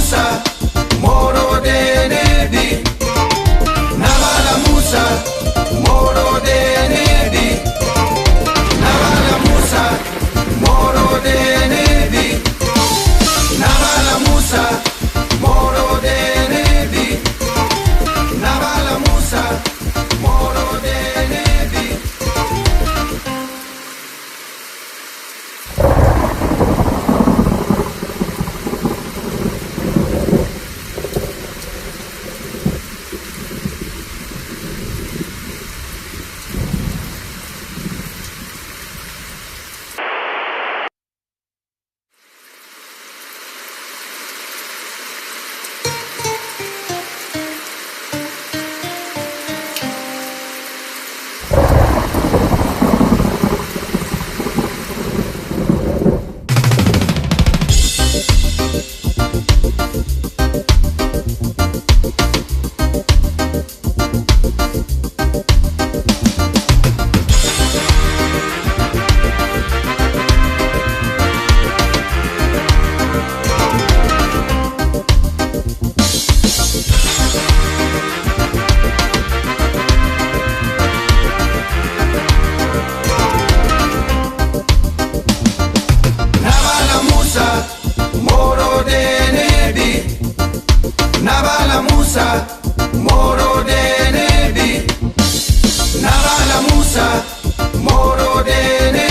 Lamoussa Morodenibig. Naba Lamoussa Morodenibig. Naba Lamoussa Morodenibig. Naba Lamoussa Morodenibig. Naba Lamoussa Morodenibig. Naba Lamoussa Morodenibig. Naba Lamoussa Morodenibig.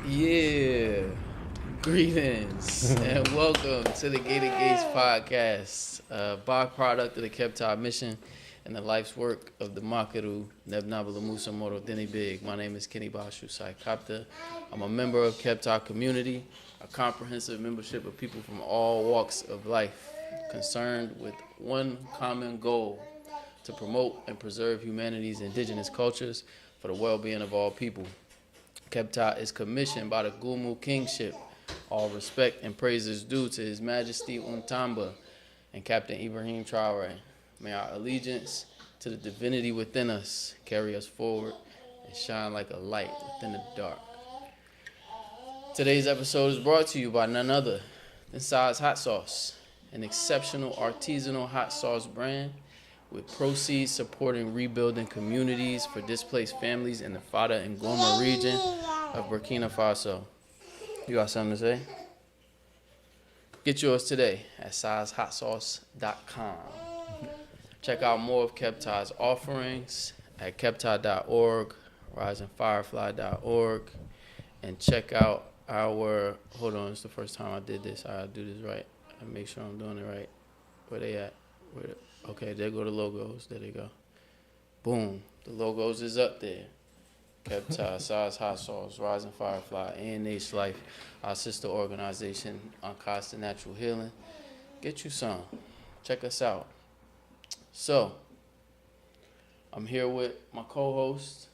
Yeah, greetings and welcome to the Gated Gates podcast, byproduct of the Kebtah mission and the life's work of the Makaru, Neb Naba Lamoussa Morodenibig. My name is Ikenna C. Kebtah. I'm a member of Kebtah community, a comprehensive membership of people from all walks of life, concerned with one common goal: to promote and preserve humanity's indigenous cultures for the well-being of all people. Kebtah is commissioned by the Gumu Kingship. All respect and praise is due to His Majesty Untamba and Captain Ibrahim Traore. May our allegiance to the divinity within us carry us forward and shine like a light within the dark. Today's episode is brought to you by none other than Size Hot Sauce, an exceptional artisanal hot sauce brand with proceeds supporting rebuilding communities for displaced families in the Fada and Goma region of Burkina Faso. You got something to say? Get yours today at sizehotsauce.com. Check out more of Kebtah's offerings at kebtah.org, risingfirefly.org, and check out our, hold on, it's the first time I did this. I gotta do this right. I make sure I'm doing it right. Where they at? Okay, there go the logos. There they go. Boom. The logos is up there. Kebtah, Size Hot Sauce, Rising Firefly, ANH Life, our sister organization on Costa Natural Healing. Get you some. Check us out. So, I'm here with my co-host.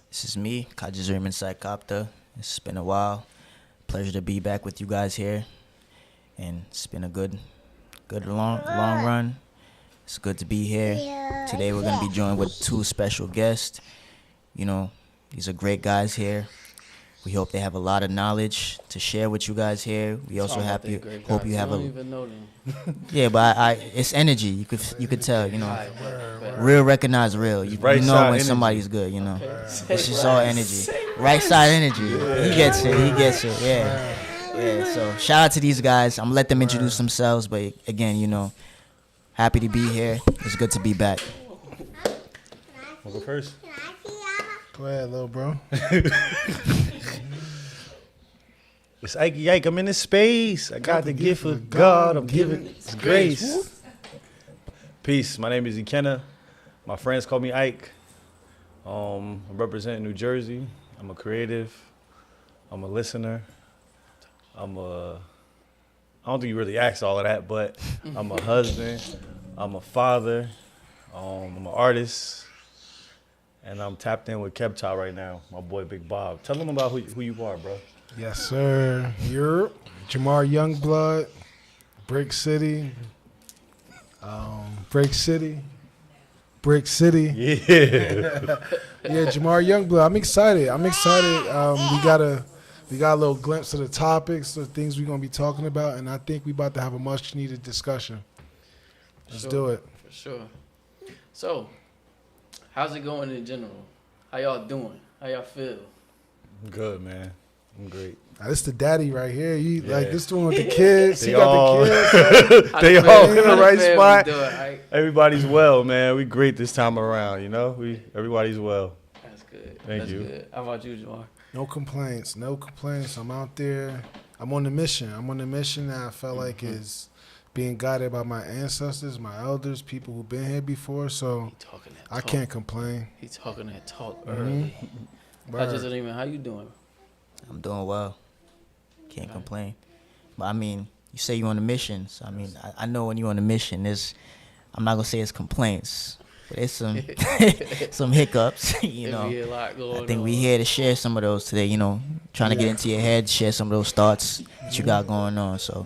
This is me, Jhamar Youngblood. It's been a while. Pleasure to be back with you guys here. And it's been a good long run. It's good to be here. Today we're going to be joined with two special guests. You know, these are great guys here. We hope they have a lot of knowledge to share with you guys here. We also hope you have don't even know them. Yeah, but it's energy. You could tell, real recognize real. You know when energy. somebody's good, This is all energy. Right side energy. He gets it. Yeah. So shout out to these guys. I'm gonna let them introduce themselves, but again, happy to be here. It's good to be back. I'll go first. Go ahead, little bro. It's Ike. I'm in this space. I got the gift of God. I'm giving His grace. Peace. My name is Ikenna. My friends call me Ike. I'm representing New Jersey. I'm a creative. I'm a listener. I don't think you really asked all of that, but I'm a husband. I'm a father. I'm an artist. And I'm tapped in with Kebtah right now, my boy Big Bob. Tell them about who you are, bro. Yes, sir. You're Jhamar Youngblood, Brick City. Brick City. Yeah. Yeah, Jhamar Youngblood. I'm excited. We got a little glimpse of the topics, the things we're gonna be talking about, and I think we about to have a much needed discussion. Let's do it. For sure. So, how's it going in general? How y'all doing? How y'all feel? I'm good, man. I'm great. Now, this the daddy right here. You like this one with the kids. They He got all- the kids. They all in the right spot. Doing? Everybody's well, man. We great this time around, Everybody's well. That's good. Thank you. Good. How about you, Jhamar? No complaints. I'm out there. I'm on the mission. That I felt like is being guided by my ancestors, my elders, people who've been here before. So I can't complain. He's talking that talk early. How you doing? I'm doing well. Can't complain. But you say you're on a mission. So I know when you're on a mission, I'm not gonna say it's complaints, but it's some some hiccups. Be a lot going I think on. we here to share some of those today. Trying to get into your head, share some of those thoughts that you got going on. So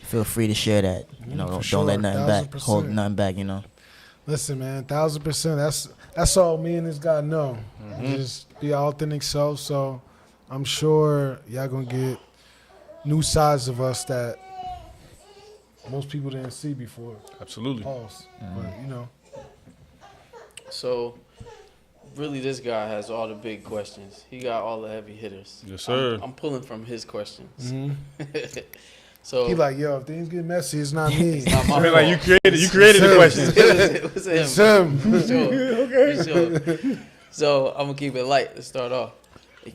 feel free to share that. Don't let nothing hold nothing back. Listen, man, 1000%. That's all me and this guy know. Just be our authentic self. So I'm sure y'all gonna get new sides of us that most people didn't see before. Absolutely. Pause. But So, really, this guy has all the big questions. He got all the heavy hitters. Yes, sir. I'm pulling from his questions. So he like, yo, if things get messy, it's not me. it's not my I mean, fault. you created the questions. It was him. It's him. For sure. For sure. So I'm gonna keep it light to start off.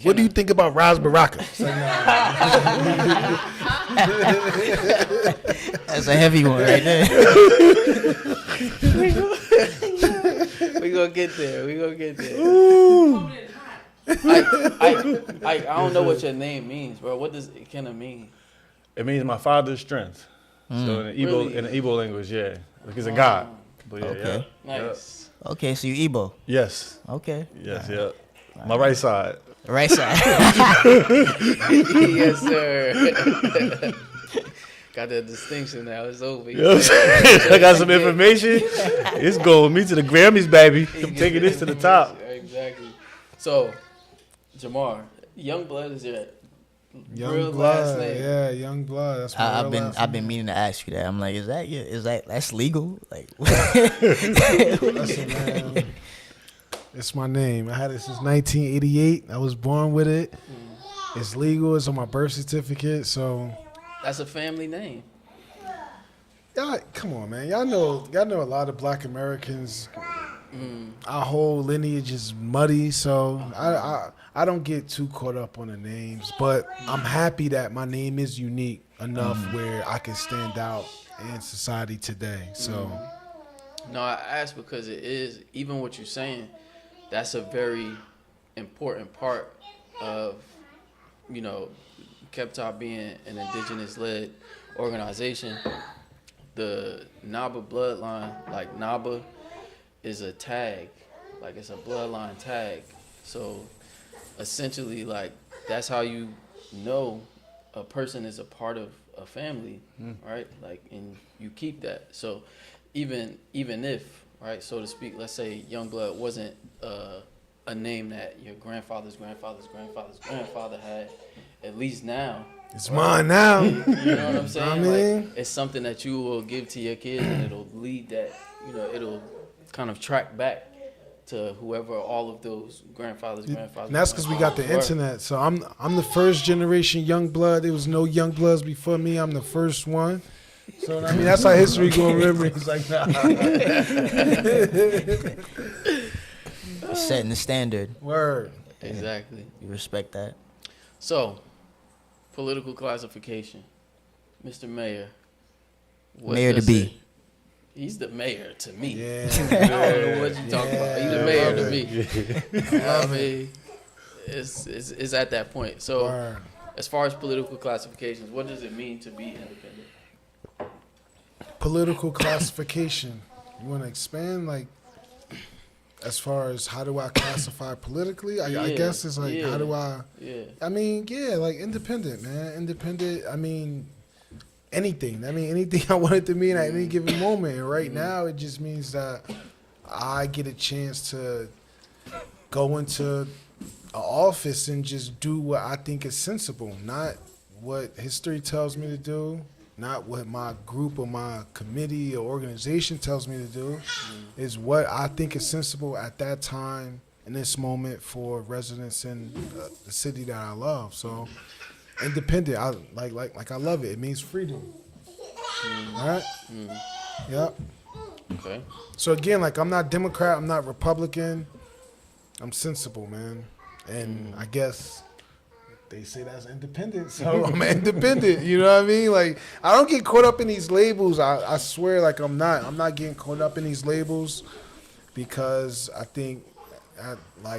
What do you think about Raz Baraka? That's a heavy one right there. We gonna get there. I don't know what your name means, bro. What does Ikenna mean? It means my father's strength. So in the Igbo language, yeah. Like he's a god. But yeah, Okay. Nice. Okay, so you Igbo. Yes. Okay. Yes, yeah. My right side. Right side. Yes, sir. Got that distinction now. It's over. You know what I'm saying? I got some information. It's going me to the Grammys, baby. I'm taking this to the top. Exactly. So, Jhamar, Youngblood is your real Youngblood, last name. yeah, Youngblood. That's my real last I've been meaning to ask you that. I'm like, that's legal? Like, Listen, man, it's my name. I had it since 1988. I was born with it. It's legal. It's on my birth certificate. So, That's a family name. y'all, come on, man. Y'all know a lot of Black Americans. Our whole lineage is muddy, so I don't get too caught up on the names. But I'm happy that my name is unique enough where I can stand out in society today. So. No, I asked because it is, even what you're saying, that's a very important part of, Kebtah being an indigenous-led organization. The Naba bloodline, like Naba, is a tag, like it's a bloodline tag. So essentially, like, that's how you know a person is a part of a family, right? Like, and you keep that. So even if, right, so to speak, let's say Youngblood wasn't a name that your grandfather's grandfather's grandfather's grandfather had, at least now. It's mine now. You know what I'm saying? I mean, like, it's something that you will give to your kids, and it'll lead that, it'll kind of track back to whoever all of those grandfathers. and that's because we got the internet. So I'm the first generation Youngblood. There was no Youngbloods before me. I'm the first one. So I mean, that's how history gonna remember. It's like, nah. Setting the standard. Word. Exactly. You respect that. So, political classification. Mr. Mayor. what Mayor to does be. it- He's the mayor to me. Yeah. I don't know what you talking about. He's the mayor to me. I mean, it's at that point. So, Word. as far as political classifications, what does it mean to be independent? Political classification. You want to expand, like, as far as how do I classify politically? I Yeah, guess it's like, yeah. how do I? Yeah. I mean, yeah, like independent, man. Independent. I mean, anything. I mean, anything I want it to mean at any given moment. And right now, it just means that I get a chance to go into an office and just do what I think is sensible, not what history tells me to do, not what my group or my committee or organization tells me to do. Is what I think is sensible at that time in this moment for residents in the city that I love. So independent, I like I love it. It means freedom. All right? Yep. Okay. So again, like, I'm not Democrat, I'm not Republican. I'm sensible, man. And I guess they say that's independent, so I'm independent. You know what I mean? Like, I don't get caught up in these labels. I swear, like, I'm not getting caught up in these labels because I think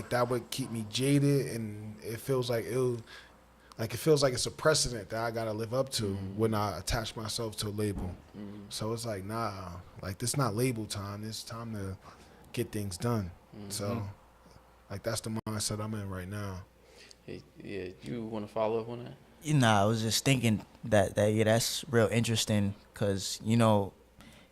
that would keep me jaded, and it feels like it's a precedent that I gotta live up to when I attach myself to a label. So it's like, nah, like, this not label time. It's time to get things done. So, like, that's the mindset I'm in right now. Hey, yeah, you want to follow up on that? You know, I was just thinking that yeah, that's real interesting because,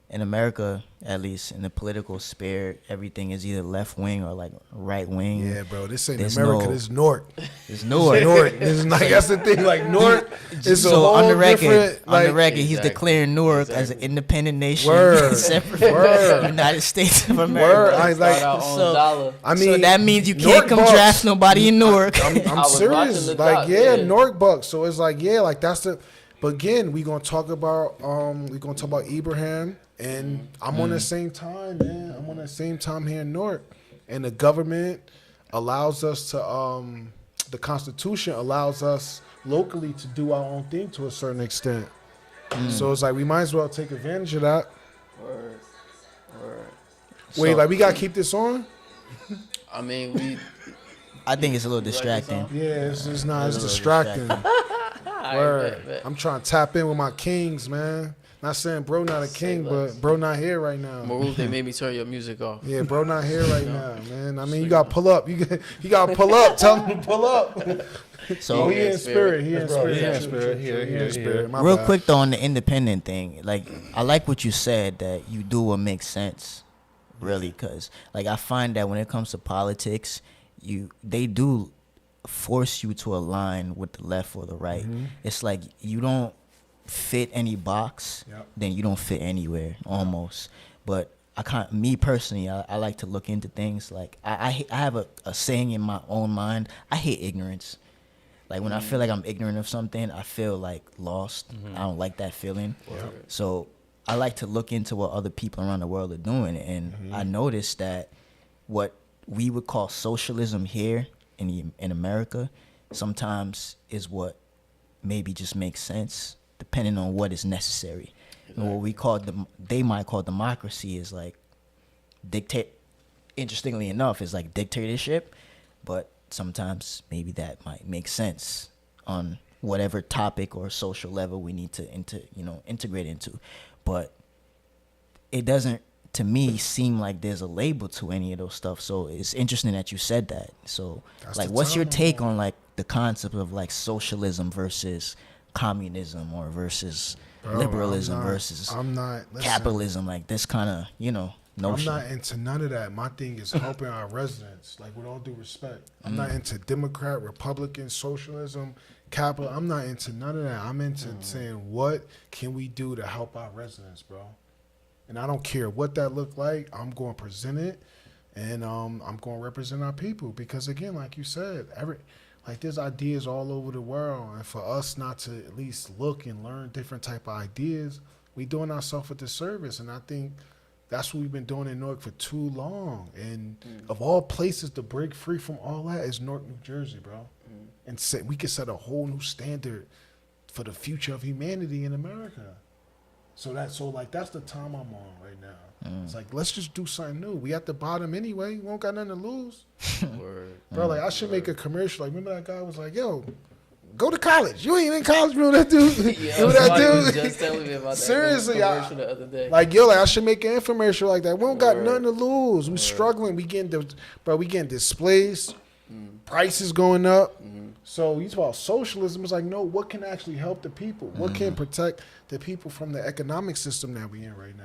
in America, at least in the political sphere, everything is either left wing or like right wing. Yeah, bro, this ain't There's America. no- This is Newark. It's Newark. Newark. This is like, that's the thing. Like, Newark is a So whole on the record, different. Like, Exactly. he's declaring Newark as an independent nation, Word. separate from Word. the United States of word. America. I like. Start our own so- dollar. I So mean, that means you can't Newark come Bucks. draft nobody in Newark. I'm I was serious. watching the Like, doc, yeah, yeah. Newark Bucks. So it's like, yeah, like, that's the. But again, we gonna talk about Ibrahim, and I'm on the same time, man. I'm on the same time here in Newark, and the government allows us to. The Constitution allows us locally to do our own thing to a certain extent. So it's like we might as well take advantage of that. Word. Wait, So- like, we gotta keep this on? I mean, we. I think it's a little distracting. Yeah, it's not. It's a little distracting. I Word. bet. I'm trying to tap in with my kings, man. Not saying bro not a king, less. but bro not here right now. Maruf, they made me turn your music off. Yeah, bro not here right now, man. I mean, you gotta pull up. You gotta pull up. Tell him to pull up. So He in spirit. He in spirit. He in spirit. He in spirit. My real bad. quick though on the independent thing, like I like what you said that you do what makes sense, really, because like I find that when it comes to politics, they do force you to align with the left or the right. It's like you don't fit any box, Yep. then you don't fit anywhere almost. But me personally, I like to look into things like I have a saying in my own mind. I hate ignorance. Like when I feel like I'm ignorant of something, I feel like lost. I don't like that feeling. So I like to look into what other people around the world are doing, and I noticed that what we would call socialism here in America sometimes is what maybe just makes sense depending on what is necessary. And what they might call democracy is like interestingly enough, is like dictatorship, but sometimes maybe that might make sense on whatever topic or social level we need to integrate into. But it doesn't, to me, seem like there's a label to any of those stuff. So it's interesting that you said that. So That's like, the what's your time, take man. on like the concept of like socialism versus communism or versus Bro, liberalism I'm not- versus I'm not. Listen, capitalism? Like this kind of, notion. I'm not into none of that. My thing is helping our residents, like with all due respect. I'm not into Democrat, Republican, socialism, capital. I'm not into none of that. I'm into saying what can we do to help our residents, bro. And I don't care what that look like. I'm going to present it, and I'm going to represent our people because, again, like you said, there's ideas all over the world, and for us not to at least look and learn different type of ideas, we doing ourselves a disservice. And I think that's what we've been doing in Newark for too long. And of all places to break free from all that is Newark, New Jersey, bro. And we could set a whole new standard for the future of humanity in America. So that's the time I'm on right now. It's like, let's just do something new. We at the bottom anyway. We don't got nothing to lose. Word. Bro, like I should make a commercial. Like, remember that guy was like, yo, go to college. You ain't in college, remember that dude? Yeah, remember that somebody was dude? just telling me about that Seriously, commercial the other day. Like, yo, like I should make an infomercial like that. We don't got Word. nothing to lose. We struggling. We getting displaced. Prices going up. So you talk about socialism. It's like, no, what can actually help the people? What can protect the people from the economic system that we in right now?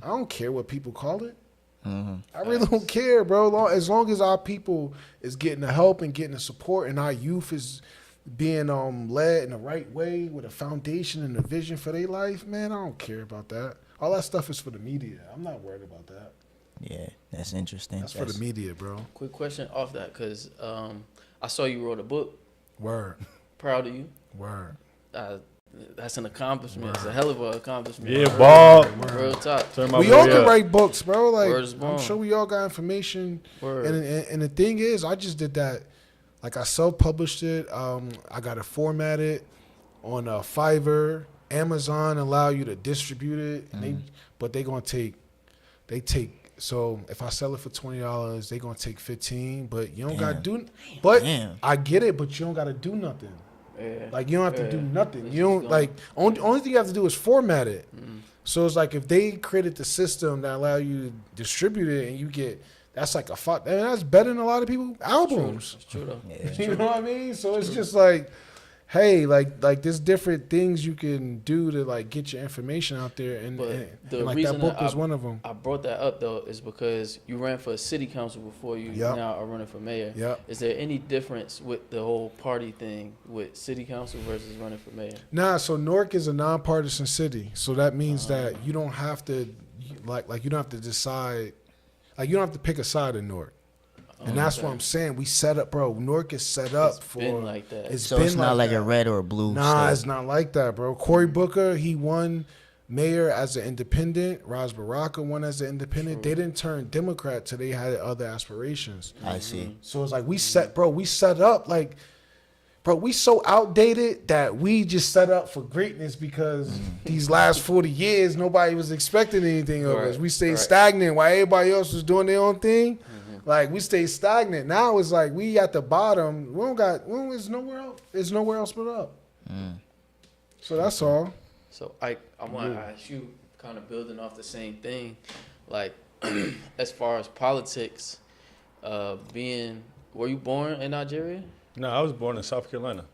I don't care what people call it. I really don't care, bro. As long as our people is getting the help and getting the support, and our youth is being led in the right way with a foundation and a vision for their life, man, I don't care about that. All that stuff is for the media. I'm not worried about that. Yeah, that's interesting. That's for the media, bro. Quick question off that, because I saw you wrote a book. Word. Proud of you. Word. That's an accomplishment. It's a hell of an accomplishment. Yeah, ball. Real talk. We all can write books, bro. Like, Word is I'm born. sure we all got information. Word. And the thing is, I just did that. Like, I self-published it. I got it formatted on Fiverr. Amazon allow you to distribute it, and they gonna take. So if I sell it for $20, they gonna take $15. But you don't gotta do. But I get it. But you don't gotta do nothing. Yeah. Like, you don't have to do nothing. You don't like only thing you have to do is format it. So it's like if they created the system that allow you to distribute it and you get, that's like that's better than a lot of people albums. It's true though. Yeah. You know what I mean? So it's just like, hey, like there's different things you can do to like get your information out there, and the like reason that book was one of them. I brought that up though is because you ran for city council before you now are running for mayor. Yep. Is there any difference with the whole party thing with city council versus running for mayor? Nah, so Newark is a nonpartisan city, so that means that you don't have to like you don't have to decide, like you don't have to pick a side in Newark. And that's what I'm saying. We set up, bro. Newark is set up for. Been like that. So it's not like that. a red or a blue. Nah, state. it's not like that, bro. Cory Booker, he won mayor as an independent. Ras Baraka won as an independent. They didn't turn Democrat till they had other aspirations. I see. So it's like we set up like, bro, we so outdated that we just set up for greatness because these last 40 years, nobody was expecting anything of us. We stayed stagnant while everybody else was doing their own thing. Like, we stayed stagnant. Now it's like we at the bottom. There's nowhere else but up. So that's all. So I want to ask you, kind of building off the same thing, like as far as politics, were you born in Nigeria? No, I was born in South Carolina.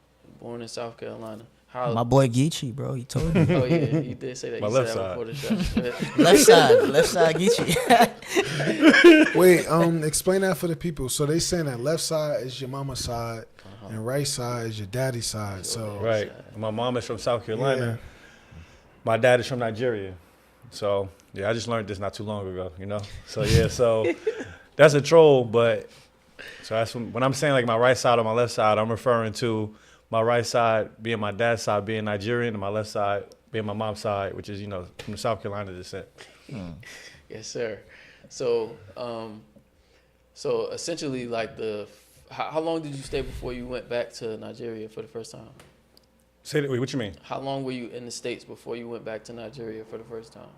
Born in South Carolina. My boy Geechee, bro, he told me. Oh yeah, you did say that. My You left said that side. before the show. left side Geechee. Wait, explain that for the people. So they saying that left side is your mama's side and right side is your daddy's side. So Right. My mom is from South Carolina. My dad is from Nigeria. So, yeah, I just learned this not too long ago, you know? So, yeah, so that's a troll, but so that's when I'm saying like my right side or my left side, I'm referring to my right side being my dad's side being Nigerian and my left side being my mom's side, which is, from South Carolina descent. Yes, sir. So, so essentially, like how long did you stay before you went back to Nigeria for the first time? Wait, what you mean? How long were you in the States before you went back to Nigeria for the first time?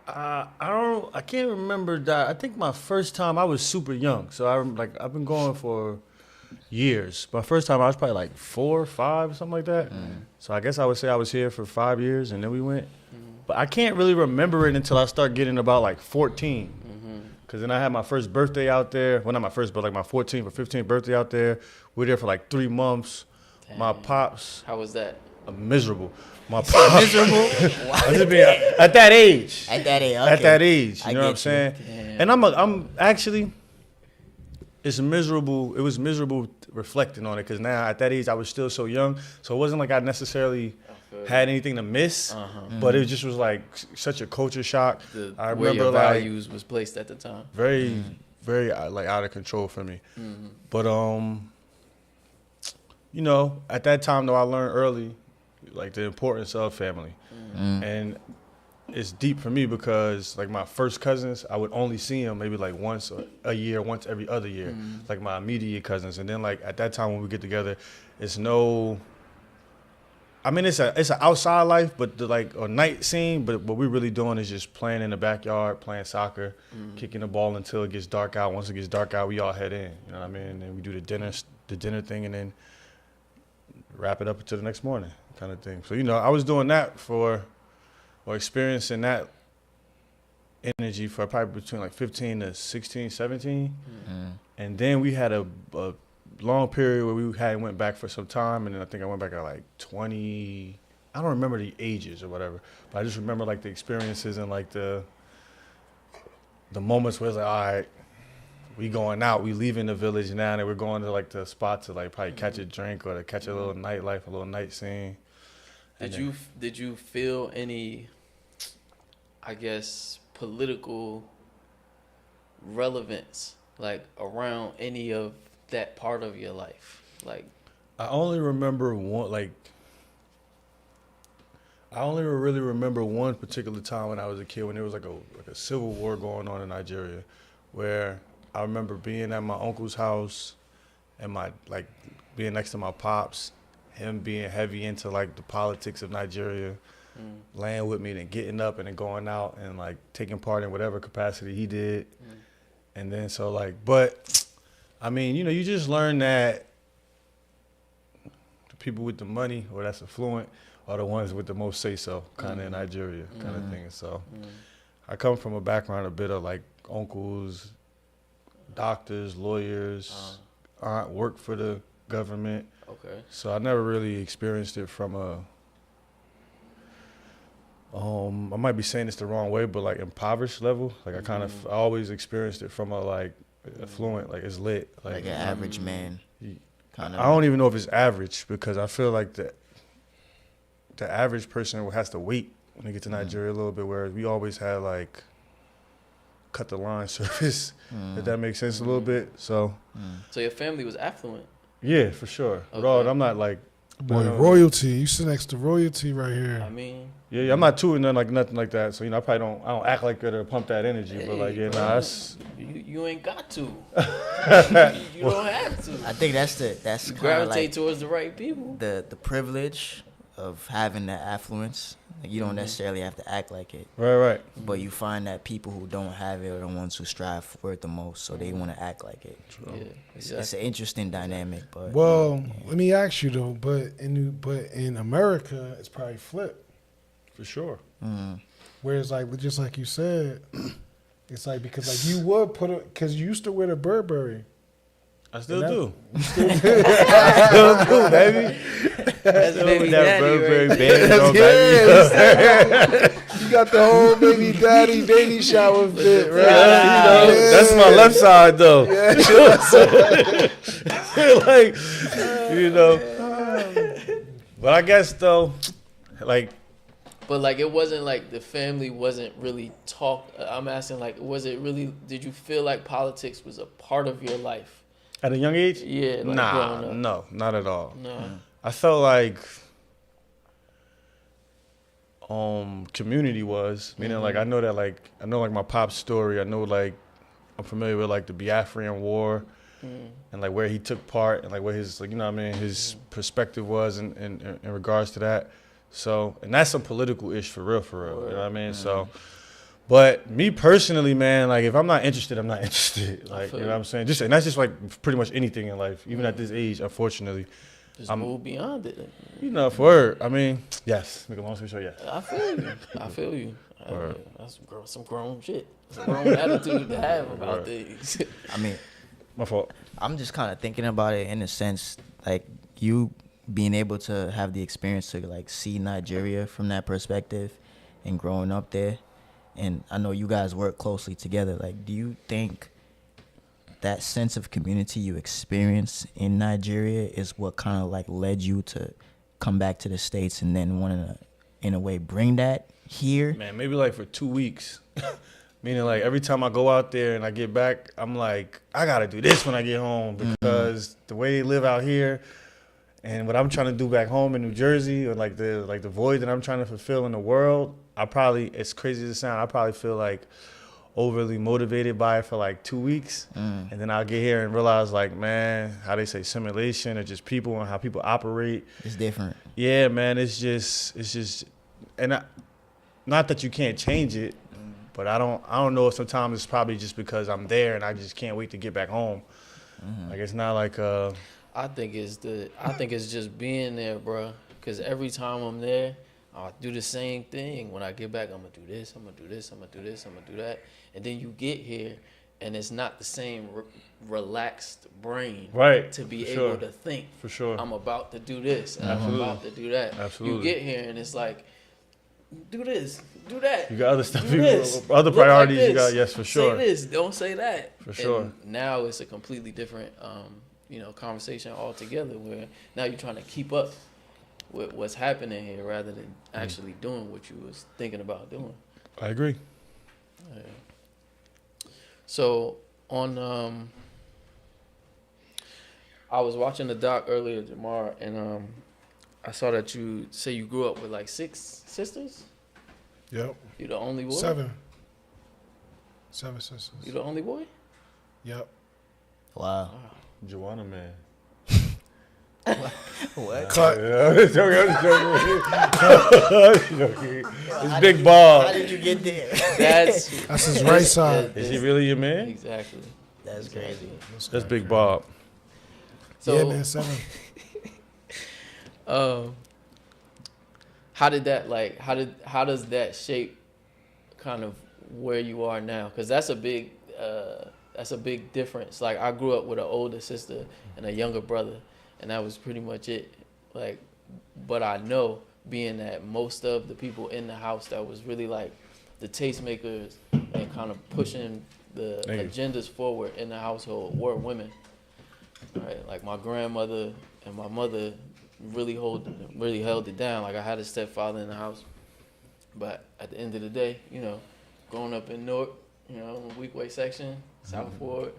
I can't remember that. I think my first time I was super young, so I've been going for years. My first time I was probably like 4 or 5, something like that. So I guess I would say I was here for 5 years, and then we went. But I can't really remember it until I start getting about like 14. Because then I had my first birthday out there. Well, not my first, but like my 14th or 15th birthday out there. We were there for like 3 months. Damn. My pops. How was that? miserable. My Miserable. I'm just being at that age. At that age. Okay. At that age, you I know what I'm get saying? Damn. And I'm actually, it's miserable. It was miserable reflecting on it because now at that age I was still so young, so it wasn't like I necessarily had anything to miss, but it just was like such a culture shock. I where remember your like values was placed at the time. very, very like out of control for me. But you know, at that time though, I learned early like the importance of family, and it's deep for me because like my first cousins, I would only see them maybe like once a year, once every other year, like my immediate cousins. And then like at that time when we get together, it's no, I mean it's an outside life, but the like a night scene. But what we're really doing is just playing in the backyard, playing soccer, kicking the ball until it gets dark out. Once it gets dark out, we all head in. You know what I mean? And then we do the dinner thing, and then wrap it up until the next morning, kind of thing. So you know, I was doing that or experiencing that energy for probably between like 15 to 16, 17. And then we had a long period where we went back for some time, and then I think I went back at like 20. I don't remember the ages or whatever, but I just remember like the experiences and like the moments where it's like, all right, we going out, we leaving the village now, and we're going to like the spot to like probably catch a drink or to catch a little nightlife, a little night scene. Did you feel any, I guess, political relevance like around any of that part of your life? Like, I only remember one, like, I only really remember one particular time when I was a kid when there was like a civil war going on in Nigeria, where I remember being at my uncle's house and like being next to my pops, him being heavy into like the politics of Nigeria, laying with me and getting up and then going out and like taking part in whatever capacity he did. And then so like, but I mean, you know, you just learn that the people with the money or that's affluent are the ones with the most say-so kind of in Nigeria kind of thing. So I come from a background a bit of like uncles, doctors, lawyers, aunt worked for the government. okay. So I never really experienced it from a, I might be saying this the wrong way, but like impoverished level. Like I always experienced it from a like affluent, like it's lit. Like an average man. Kind of. I don't even know if it's average because I feel like the average person has to wait when they get to Nigeria a little bit, whereas we always had like cut the line service, if that makes sense a little bit. So your family was affluent. yeah, for sure. Okay. But I'm not like, Boy, royalty. You sit next to royalty right here. I mean, yeah, I'm not tooting nothing like that. So you know, I don't act like it or pump that energy. But like, yeah, bro, nah, that's you ain't got to. You don't have to. I think that's You kind of gravitate like towards the right people. the privilege of having that affluence. Like you don't necessarily have to act like it, right. but you find that people who don't have it are the ones who strive for it the most, so they want to act like it. Yeah, It's exactly. an interesting dynamic, but Well, let me ask you though, but in America, it's probably flipped. For sure. Whereas like just like you said, it's like because like you would put it because you used to wear the Burberry. I still do. You still do. Still do, baby. That's baby That daddy, Burberry right? band on, baby. You got the whole baby shower fit, right? Yeah, you know, that's my left side though. Like, you know. But I guess though, like, But like it wasn't like the family wasn't really I'm asking like, was it really? Did you feel like politics was a part of your life? at a young age, Yeah. Like nah, growing up. no, not at all. No. I felt like community was, meaning like I know like my pop's story. I know like I'm familiar with like the Biafran War and like where he took part and like what his like, you know what I mean, his perspective was in regards to that. So, and that's some political ish for real, you know what I mean? So, but me personally, man, like if I'm not interested, I'm not interested. Like, you know what I'm saying? And that's just like pretty much anything in life, even at this age, unfortunately. Just move beyond it. You know, for I mean, yes. Make a long story short, yes. I feel you. That's some grown shit. It's a grown attitude to have about things. I mean, My fault. I'm just kind of thinking about it in a sense, like you being able to have the experience to like see Nigeria from that perspective and growing up there, and I know you guys work closely together, like do you think that sense of community you experience in Nigeria is what kind of like led you to come back to the States and then want to, in a way, bring that here? Man, maybe like for 2 weeks. Meaning like every time I go out there and I get back, I'm like, I gotta do this when I get home because the way they live out here and what I'm trying to do back home in New Jersey, or like the void that I'm trying to fulfill in the world, I probably, as crazy as it sounds, I probably feel like overly motivated by it for like 2 weeks. And then I'll get here and realize like, man, how they say simulation or just people and how people operate. It's different. Yeah, man, it's just, and not that you can't change it, but I don't know if sometimes it's probably just because I'm there and I just can't wait to get back home. Like it's not like I think it's just being there, bro. Because every time I'm there, I'll do the same thing. When I get back, I'm gonna do this, I'm gonna do this, I'm gonna do this, I'm gonna do that. And then you get here, and it's not the same relaxed brain, right, to be for able sure. to think. For sure. I'm about to do this, and I'm about to do that. Absolutely. You get here, and it's like, do this, do that. You got other stuff, do this, other look priorities like you got. this, Yes, for sure. Say this, don't say that. For sure. And now it's a completely different, conversation altogether. Where now you're trying to keep up with what's happening here rather than actually doing what you was thinking about doing. I agree. Yeah. So on, I was watching the doc earlier, Jhamar, and I saw that you say you grew up with like 6 sisters. Yep. You the only boy? 7 sisters. You the only boy? Yep. Wow. Joanna, man. What? Cut. It's Big Bob. How did you get there? That's That's his right side. Is he really your man? Exactly. That's crazy. That's Big Bob. So, Yeah, man, 7. how did that how does that shape kind of where you are now? Because that's a big difference. Like I grew up with an older sister and a younger brother, and that was pretty much it. Like, but I know, being that most of the people in the house that was really like the tastemakers and kind of pushing the agendas forward in the household were women. Right? Like my grandmother and my mother really held it down. Like I had a stepfather in the house, but at the end of the day, growing up in Newark, Weekway section, South Ford,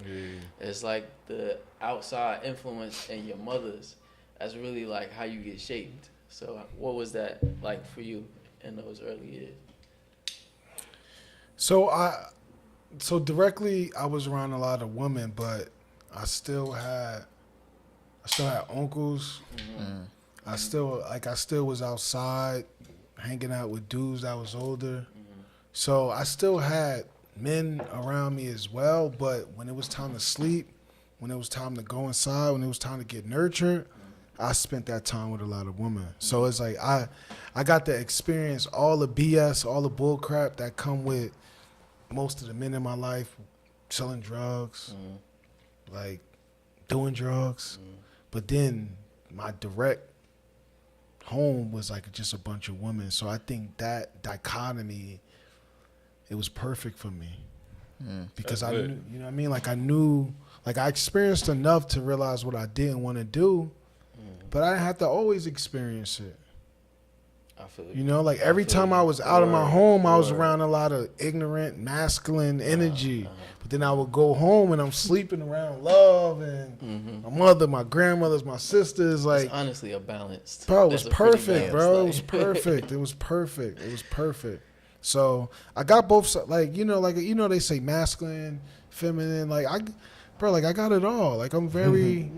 it's like the outside influence and your mother's. That's really like how you get shaped. So what was that like for you in those early years? So directly I was around a lot of women, but I still had uncles. I still was outside hanging out with dudes that was older. So I still had men around me as well, but when it was time to sleep, when it was time to go inside, when it was time to get nurtured, I spent that time with a lot of women. So it's like I got to experience all the BS, all the bull crap that come with most of the men in my life, selling drugs, like doing drugs. But then my direct home was like just a bunch of women. So I think that dichotomy, it was perfect for me. Because I knew, you know what I mean? Like I knew, like I experienced enough to realize what I didn't want to do, but I didn't have to always experience it. I feel you know, like every time I was out of my home, I was around a lot of ignorant, masculine energy. But then I would go home and I'm sleeping around love and my mother, my grandmothers, my sisters. Like, it's honestly a balance. Bro, it was perfect, bro. It was perfect. It was perfect. It was perfect. So I got both, they say masculine, feminine. Like I got it all. Like I'm very,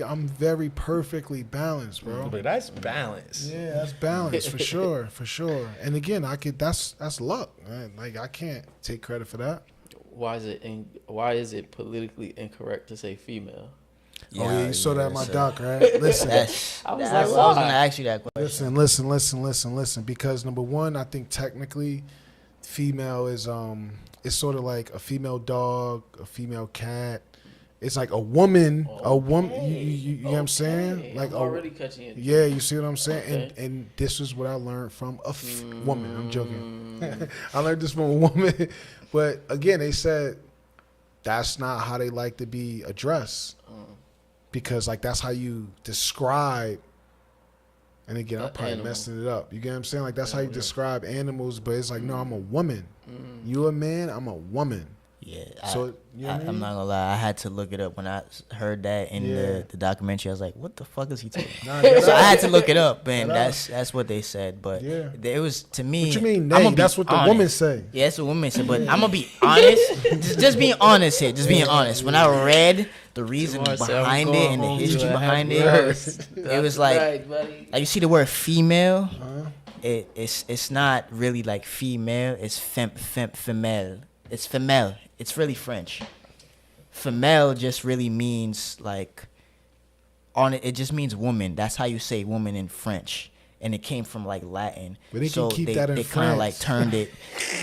I'm very perfectly balanced, bro. But that's balance. Yeah, that's balance for sure, for sure. And again, that's luck, man. Like I can't take credit for that. Why is it politically incorrect to say female? Yeah, you saw that in my doc, right? Listen, I was I was going to ask you that question. Listen. Because number one, I think technically, female is it's sort of like a female dog, a female cat, it's like a woman, you know what I'm saying? Like I'm already catching it. yeah, you see what I'm saying? Okay. And this is what I learned from a woman. I'm joking. I learned this from a woman. But again, they said that's not how they like to be addressed. Because like that's how you describe, and again, I'm probably messing it up. You get what I'm saying? Like that's how you describe animals, but it's like, no, I'm a woman. You a man, I'm a woman. Yeah, So you know what I I'm mean? not gonna lie. I had to look it up when I heard that in the documentary. I was like, "What the fuck is he talking?" So I had to look it up, and that's what they said. But it was to me. What you mean? I'm Nay, gonna that's be what the honest. woman say. Yeah, that's what women say. But I'm gonna be honest. Just being honest here. Just being honest. When I read the reason behind it and the history behind it, it was like you see the word female. It's not really like female. It's femelle. It's femelle. It's really French. Femelle just really means like on it. It just means woman. That's how you say woman in French, and it came from like Latin. But they so can keep they that in they kind of like France. turned it.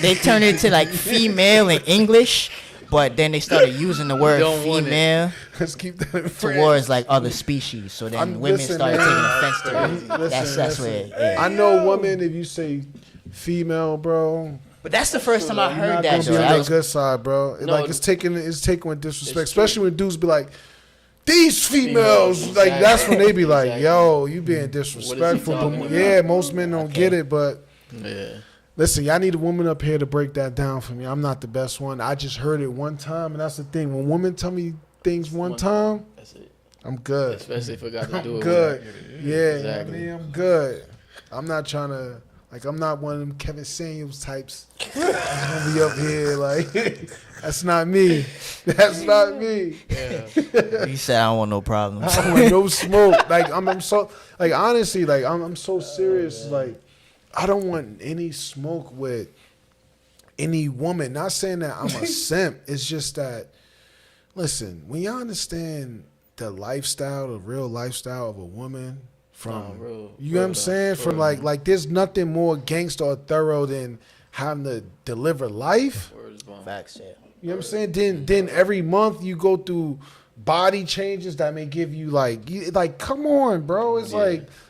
They turned it to like female in English, but then they started using the word Don't want it. female Let's keep that in France. towards like other species. So then women listen, started man. taking offense to it. That's where. Yeah. I know woman if you say female, bro. But that's the first time I You're heard not that. gonna be Though. on That the was good side, bro. No, Like it's taken with disrespect, it's true. especially when dudes be like, "These females," Females, like exactly. that's when they be like, Exactly. "Yo, you being disrespectful." talking But about? yeah, most men don't get it. But Yeah. listen, y'all need a woman up here to break that down for me. I'm not the best one. I just heard it one time, and that's the thing. When women tell me things one time, That's it. I'm good. Especially if I got to I'm do it. good. Yeah, Exactly. I mean, I'm good. I'm not trying to. Like, I'm not one of them Kevin Samuels types. I'm gonna be up here like, that's not me. That's not me. he said, "I don't want no problems." I don't want no smoke. Like, I'm so, like, honestly, like, I'm so serious. Like, I don't want any smoke with any woman. Not saying that I'm a simp. It's just that, listen, when y'all understand the lifestyle, the real lifestyle of a woman, from you know what I'm saying? From like there's nothing more gangster or thorough than having to deliver life. Facts, yeah. You know what I'm saying? Then every month you go through body changes that may give you like come on, bro. It's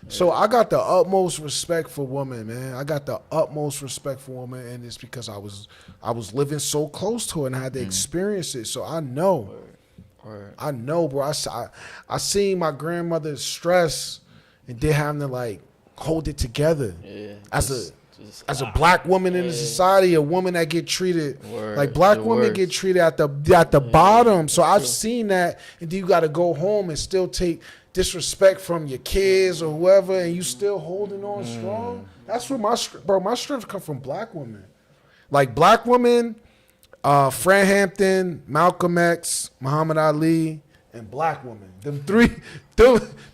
so I got the utmost respect for women, man. I got the utmost respect for women, and it's because I was living so close to it and I had to experience it. So I know. I know, bro. I seen my grandmother stress and then having to like hold it together. Yeah. As a black woman in the society, a woman that get treated like black women get treated at the bottom. So I've seen that, and then you got to go home and still take disrespect from your kids or whoever, and you still holding on strong. That's where my strength come from. Black women, like black women, Fran Hampton, Malcolm X, Muhammad Ali, and black women.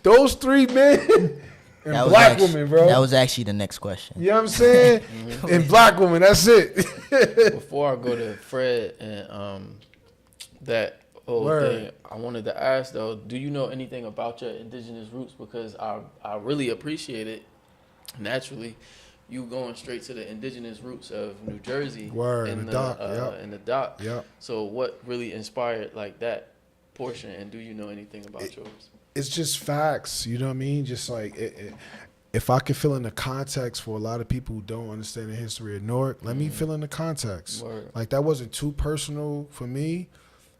Those three men. And black woman, bro. That was actually the next question. You know what I'm saying? And black woman, that's it. Before I go to Fred and that whole thing, I wanted to ask though, do you know anything about your indigenous roots? Because I really appreciate it. Naturally, you going straight to the indigenous roots of New Jersey in the dock. Yep. So what really inspired like that portion, and do you know anything about yours? It's just facts, you know what I mean? Just like if I could fill in the context for a lot of people who don't understand the history of Newark, let me fill in the context. Word. Like that wasn't too personal for me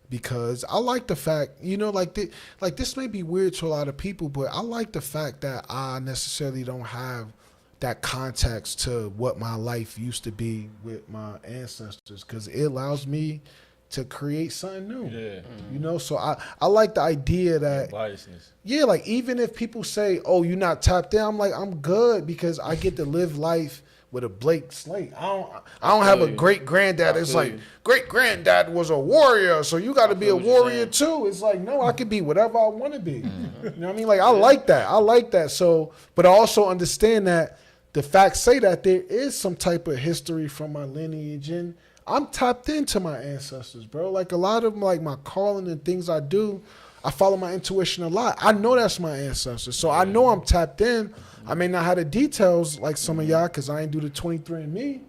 because I like the fact, you know, like this may be weird to a lot of people, but I like the fact that I necessarily don't have that context to what my life used to be with my ancestors because it allows me to create something new. Yeah. You know, so I like the idea that biasness. Yeah, like even if people say, "Oh, you're not tapped in," I'm like, I'm good because I get to live life with a blank slate. I don't have a great granddad. It's like great granddad was a warrior, so you got to be a warrior too. It's like no, I could be whatever I want to be. You know what I mean? Like I like that. I like that. So, but I also understand that the facts say that there is some type of history from my lineage and I'm tapped into my ancestors, bro. Like a lot of them, like my calling and things I do, I follow my intuition a lot. I know that's my ancestors. So I know I'm tapped in. I may not have the details like some of y'all because I ain't do the 23andMe.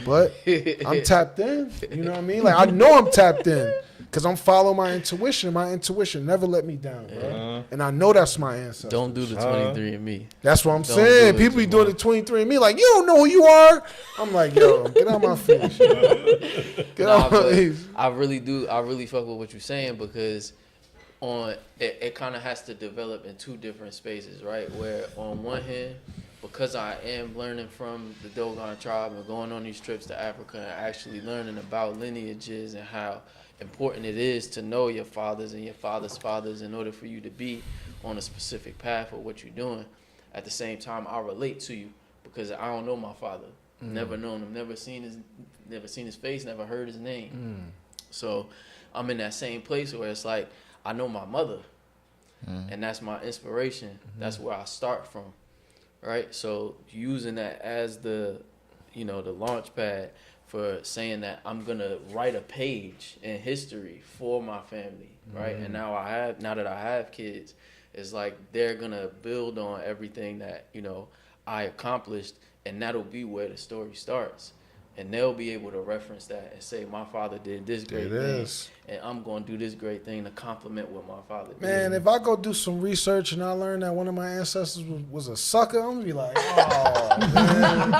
but I'm tapped in. You know what I mean? Like I know I'm tapped in because I'm following my intuition. My intuition never let me down, bro. And I know that's my ancestor. Don't do the 23andMe. That's what I'm Don't saying. do it, People be Jhamar. doing the 23andMe like, you don't know who you are. I'm like, yo, get out my face. Get Nah, out my but face. I really do. I really fuck with what you're saying because it kind of has to develop in two different spaces, right? Where on one hand, because I am learning from the Dogon tribe and going on these trips to Africa and actually learning about lineages and how important it is to know your fathers and your fathers' fathers in order for you to be on a specific path of what you're doing. At the same time, I relate to you because I don't know my father. Never known him, never seen his face, never heard his name. So I'm in that same place where it's like I know my mother, and that's my inspiration. That's where I start from, right? So using that as the launch pad for saying that I'm gonna write a page in history for my family, right? And now that I have kids, it's like they're gonna build on everything that I accomplished, and that'll be where the story starts. And they'll be able to reference that and say, my father did this great thing, and I'm going to do this great thing to complement what my father did. Man, if I go do some research and I learn that one of my ancestors was a sucker, I'm going to be like, oh, man.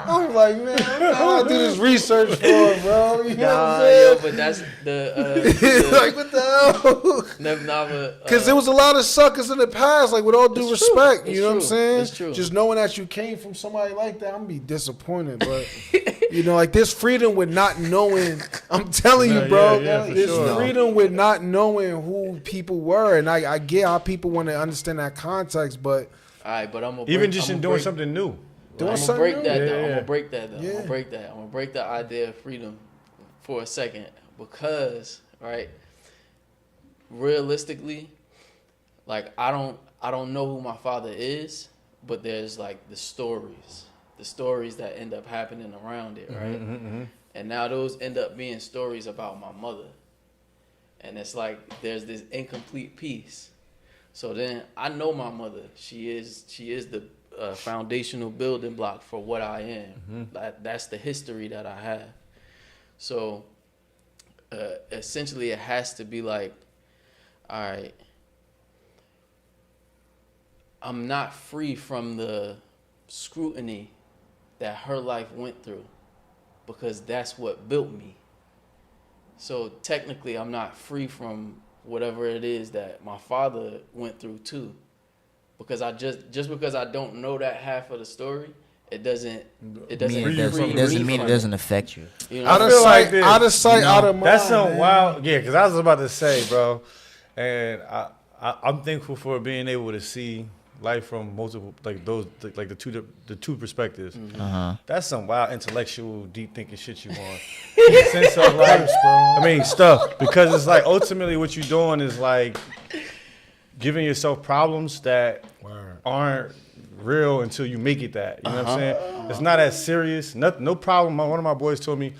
I'm like, man, I do this research for, bro. You know what I'm saying? But that's the like, what the hell? Neb Naba. Because there was a lot of suckers in the past, like, with all due respect. You know what I'm saying? It's true. Just knowing that you came from somebody like that, I'm going to be disappointed. But, like, this freedom with not knowing, I'm telling you, bro, this freedom with not knowing who people were. And I get how people want to understand that context, but. All right, but I'm going even just in doing something new. I'm going to break that down. I'm going to break that down. Yeah. I'm going to break that. I'm going to break the idea of freedom for a second because, right, realistically, like, I don't know who my father is, but there's, like, the stories that end up happening around it, right? And now those end up being stories about my mother. And it's like there's this incomplete piece. So then I know my mother. She is the foundational building block for what I am. That's the history that I have. So essentially it has to be like, all right, I'm not free from the scrutiny that her life went through because that's what built me. So technically I'm not free from whatever it is that my father went through too, because I just because I don't know that half of the story, it doesn't mean it doesn't affect you. Out of sight, out of sight, out of mind. That's some wild, yeah. Because I was about to say, bro, and I'm thankful for being able to see life from multiple, like those, like the two perspectives. That's some wild intellectual, deep thinking shit you want. In the sense of like, I mean, stuff, because it's like ultimately what you're doing is like giving yourself problems that aren't real until you make it that. You know what I'm saying? It's not as serious. No problem. One of my boys told me,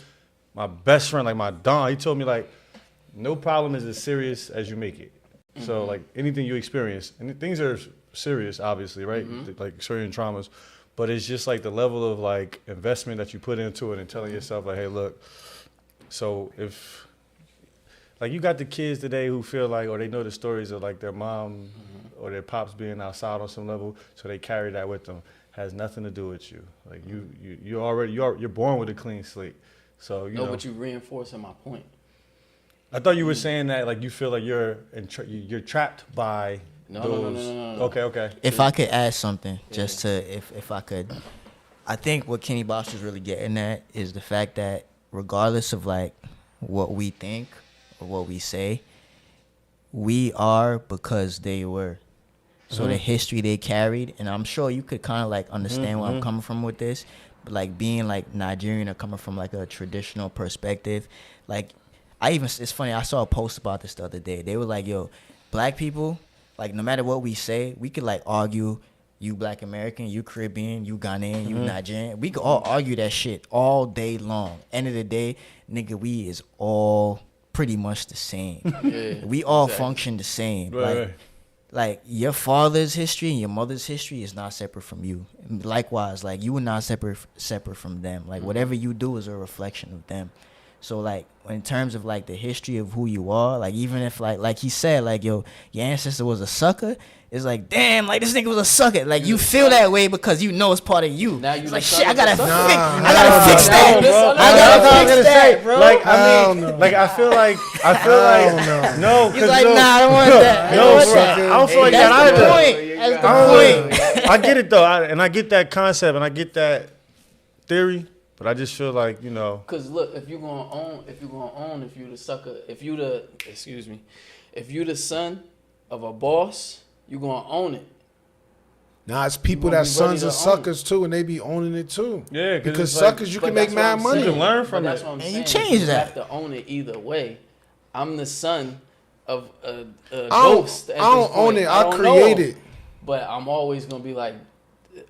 my best friend, like my Don, he told me like, no problem is as serious as you make it. So like anything you experience, and things are serious, obviously, right? Like certain traumas, but it's just like the level of like investment that you put into it and telling yourself like, hey, look, so if like you got the kids today who feel like, or they know the stories of like their mom or their pops being outside on some level, so they carry that with them. Has nothing to do with you. Like you're born with a clean slate. So you know, but you reinforcing my point. I thought you were saying that like you feel like you're trapped by those. No. Okay. If I could add something, just to if I could, I think what Kenny Bosch was really getting at is the fact that regardless of like what we think or what we say, we are because they were. So the history they carried, and I'm sure you could kind of like understand where I'm coming from with this, but like being like Nigerian or coming from like a traditional perspective, like it's funny, I saw a post about this the other day. They were like, yo, black people, like no matter what we say, we could like argue, you Black American, you Caribbean, you Ghanaian, you Nigerian. We could all argue that shit all day long. End of the day, nigga, we is all pretty much the same. We all function the same. Right. like your father's history and your mother's history is not separate from you. Likewise, like you are not separate from them. Like whatever you do is a reflection of them. So like in terms of like the history of who you are, like even if like he said, like your ancestor was a sucker, it's like damn, like this nigga was a sucker. Like you feel that way because you know it's part of you. Now you It's like the shit, I gotta sucker. fix that. bro. I gotta fix that, bro. Like I mean, like I feel like no, He's like, nah, I don't want that. I No, don't want bro, that. I don't feel like That's that the either. point. That's the point. I get it though, and I get that concept, and I get that theory, but I just feel like Cause look, if you the sucker, if you the son of a boss, you gonna own it. Nah, it's people gonna that be ready sons to of own suckers too, and they be owning it too. Yeah, because it's like- suckers you But can make that's what mad I'm money. You can learn from But that's it. what I'm And saying. you change You that. have to own it either way. I'm the son of a I ghost. don't, at I don't this point. own it. I don't create know. it. But I'm always gonna be like,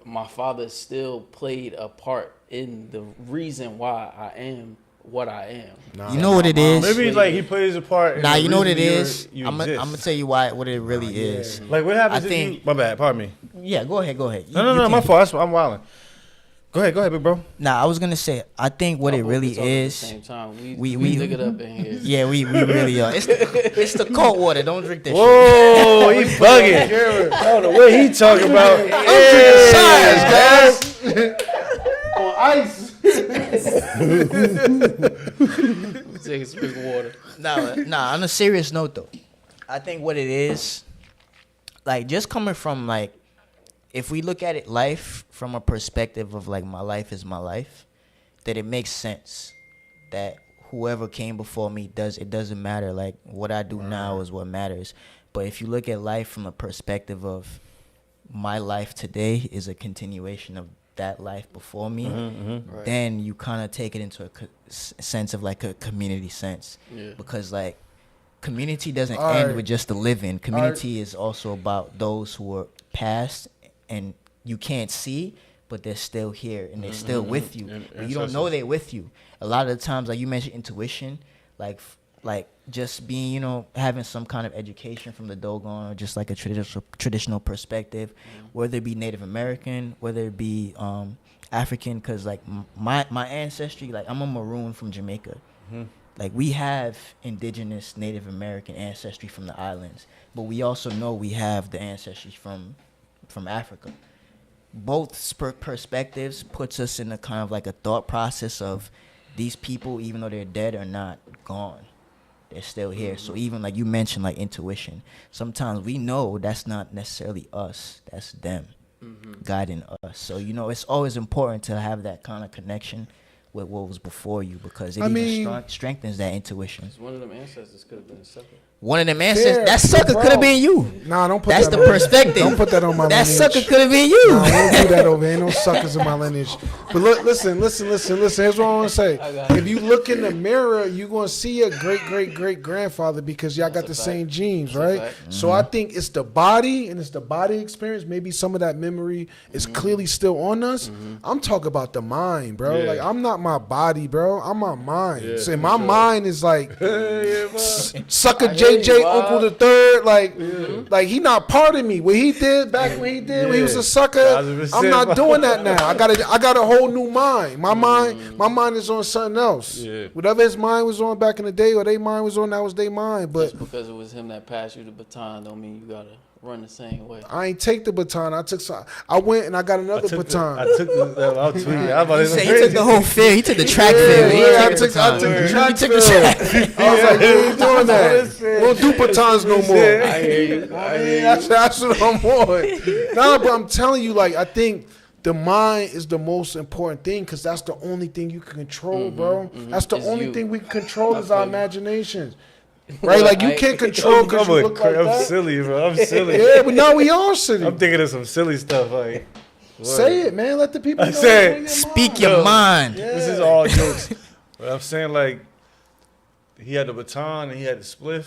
my father still played a part in the reason why I am what I am. You know what it is? Maybe like he plays a part. in Nah, the you know what it reason is? you I'm exist. gonna tell you what it really is. Like what happens I if think- you? My bad. Pardon me. Yeah, go ahead. No, my fault. I'm wilding. Go ahead, big bro. Nah, I was gonna say I think what it Both really talking at the is. same time. we- We dig it up in here. Yeah, we really are. It's the cold water. Don't drink this shit. Whoa, he bugging. I don't know what he talking about. I'm drinking science, guys. On ice. Take a swig of water. Nah. On a serious note, though, I think what it is, like, just coming from like, if we look at it, life from a perspective of like my life is my life, that it makes sense that whoever came before me doesn't matter. Like what I do now is what matters. But if you look at life from a perspective of my life today is a continuation of that life before me, Right. then you kind of take it into a sense of like a community sense. Yeah. Because like community doesn't All end right. with just the living. Community is also about those who are past and you can't see, but they're still here and they're still with you. But you don't know they're with you. A lot of the times, like you mentioned intuition, like just being, having some kind of education from the Dogon or just like a traditional perspective, whether it be Native American, whether it be African, because like my ancestry, like I'm a Maroon from Jamaica. Like we have indigenous Native American ancestry from the islands, but we also know we have the ancestry from Africa. Both perspectives puts us in a kind of like a thought process of these people, even though they're dead or not, gone. They're still here. So even like you mentioned, like intuition, sometimes we know that's not necessarily us, that's them guiding us. So, it's always important to have that kind of connection with what was before you, because it strengthens that intuition. One of them ancestors could have been a sucker. One of them ancestors, Fair, that sucker bro. could have been you. Nah, don't put That's that the on perspective. Don't put that on my That lineage. sucker could have been you. Nah, I won't do that over here. Ain't no suckers in my lineage. But look, listen. Here's what I want to say. If you look in the mirror, you're going to see a great grandfather because y'all got the same genes, right? So I think it's the body and it's the body experience. Maybe some of that memory is clearly still on us. I'm talking about the mind, bro. Yeah. Like, I'm not my body, bro. I'm my mind. Yeah, So for my sure. mind is like sucker hear you, JJ, Bob. Uncle the Third. Like he not part of me. What he did back when he was a sucker, 1,000%. I'm not doing that now. I got a whole new mind. My mind is on something else. Yeah. Whatever his mind was on back in the day or their mind was on, that was their mind. But Just because it was him that passed you the baton don't mean you gotta run the same way. I ain't take the baton. I went and I got another baton. I took the. I'll tweet it. I'm about He to said he took the whole field. He took the track field. He I didn't took take the the baton. track He took the field. track field. I was like, you ain't doing that. We don't do batons no more. I hear you. That's what I'm on. Nah, but I'm telling you, like, I think the mind is the most important thing because that's the only thing you can control, bro. That's the It's only you. thing we can control is I our feel you. imaginations. Right? Like, you can't control because you look like I'm that. silly, bro. I'm silly. Yeah, but now we all silly. I'm thinking of some silly stuff. Like, Say it, man. Let the people I know. said, what's on Speak your your mind. mind. this is all jokes. But I'm saying, like, he had the baton and he had the spliff.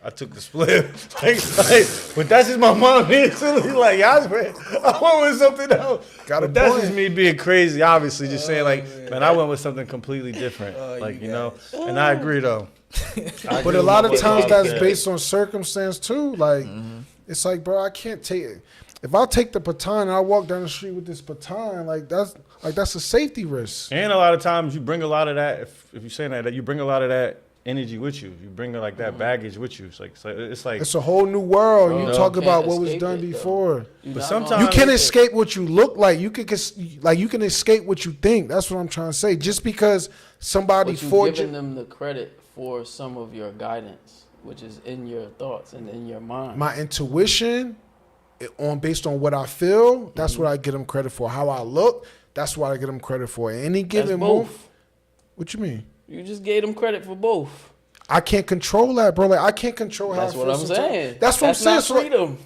I took the spliff. But that's just my mom being silly. Like, I went with something else. Got a But that's point. just me being crazy, obviously. Just saying, like, man, I went with something completely different. And I agree, though. But a lot of times that's based on circumstance too. Like It's like, bro, I can't take it. If I take the baton and I walk down the street with this baton, that's a safety risk. And a lot of times you bring a lot of that. If you're saying that you bring a lot of that energy with you. You bring like that baggage with you. It's like it's a whole new world. Bro, you talk about what was escape done it, before. but sometimes You can escape what you look like. You can escape what you think. That's what I'm trying to say. Just because somebody But you're forged giving them the credit for some of your guidance, which is in your thoughts and in your mind. my intuition, based on what I feel, that's what I get them credit for. How I look, that's what I get them credit for. Any That's given moment. both. What you mean? You just gave them credit for both. I can't control that, bro. Like I can't control how That's I what feel I'm sometimes. saying. That's what I'm saying. Not So, freedom.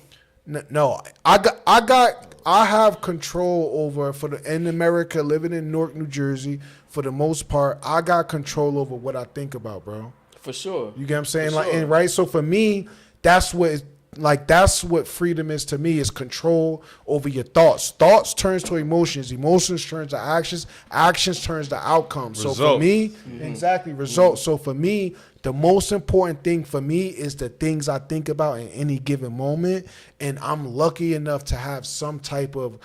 no, I have control over in America, living in Newark, New Jersey. For the most part, I got control over what I think about, bro. For sure. You get what I'm saying? For Like, sure. and right. So for me, that's what freedom is to me, is control over your thoughts. Thoughts turns to emotions. Emotions turns to actions. Actions turns to outcomes. So for Results. me, exactly, results. So for me, the most important thing for me is the things I think about in any given moment. And I'm lucky enough to have some type of,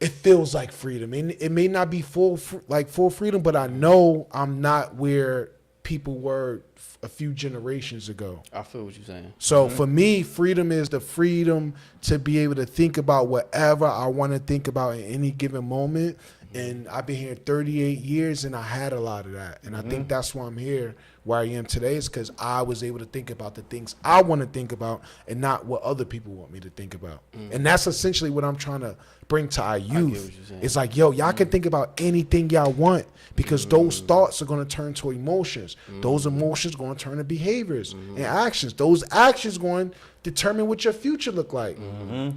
it feels like freedom. And it may not be full freedom, but I know I'm not where people were a few generations ago. I feel what you're saying. So for me, freedom is the freedom to be able to think about whatever I want to think about in any given moment. And I've been here 38 years and I had a lot of that. And I think that's why I'm here where I am today, is because I was able to think about the things I want to think about and not what other people want me to think about. And that's essentially what I'm trying to bring to our what youth. you're saying. It's like, yo, y'all can think about anything y'all want, because those thoughts are going to turn to emotions. Those emotions going to turn to behaviors and actions. Those actions going to determine what your future look like.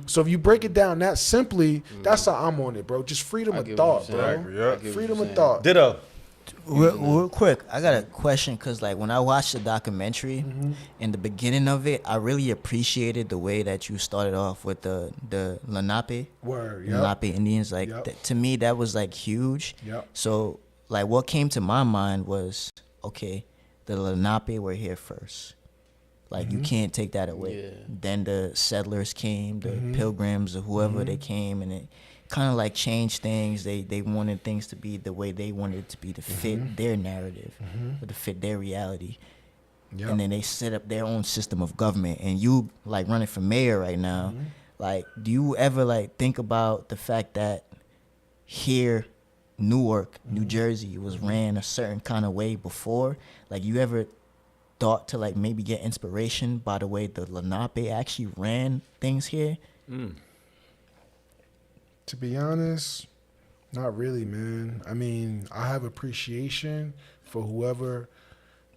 So if you break it down that simply, that's how I'm on it, bro. Just freedom I of get what thought, you're bro. saying. Yeah. I get what Freedom you're of saying. thought. ditto. Real quick, I got a question, because like when I watched the documentary, in the beginning of it, I really appreciated the way that you started off with the Lenape, Word, yep. Lenape Indians. Like Yep. to me, that was like huge. Yep. So like what came to my mind was, okay, the Lenape were here first. Like you can't take that away. Yeah. Then the settlers came, the pilgrims or whoever they came, and it kind of like changed things. They wanted things to be the way they wanted it to be, to fit their narrative, or to fit their reality. Yep. And then they set up their own system of government. And you like running for mayor right now. Like, do you ever like think about the fact that here, Newark, New Jersey, was ran a certain kind of way before? Like, you ever thought to like maybe get inspiration by the way the Lenape actually ran things here? To be honest, not really, man. I mean, I have appreciation for whoever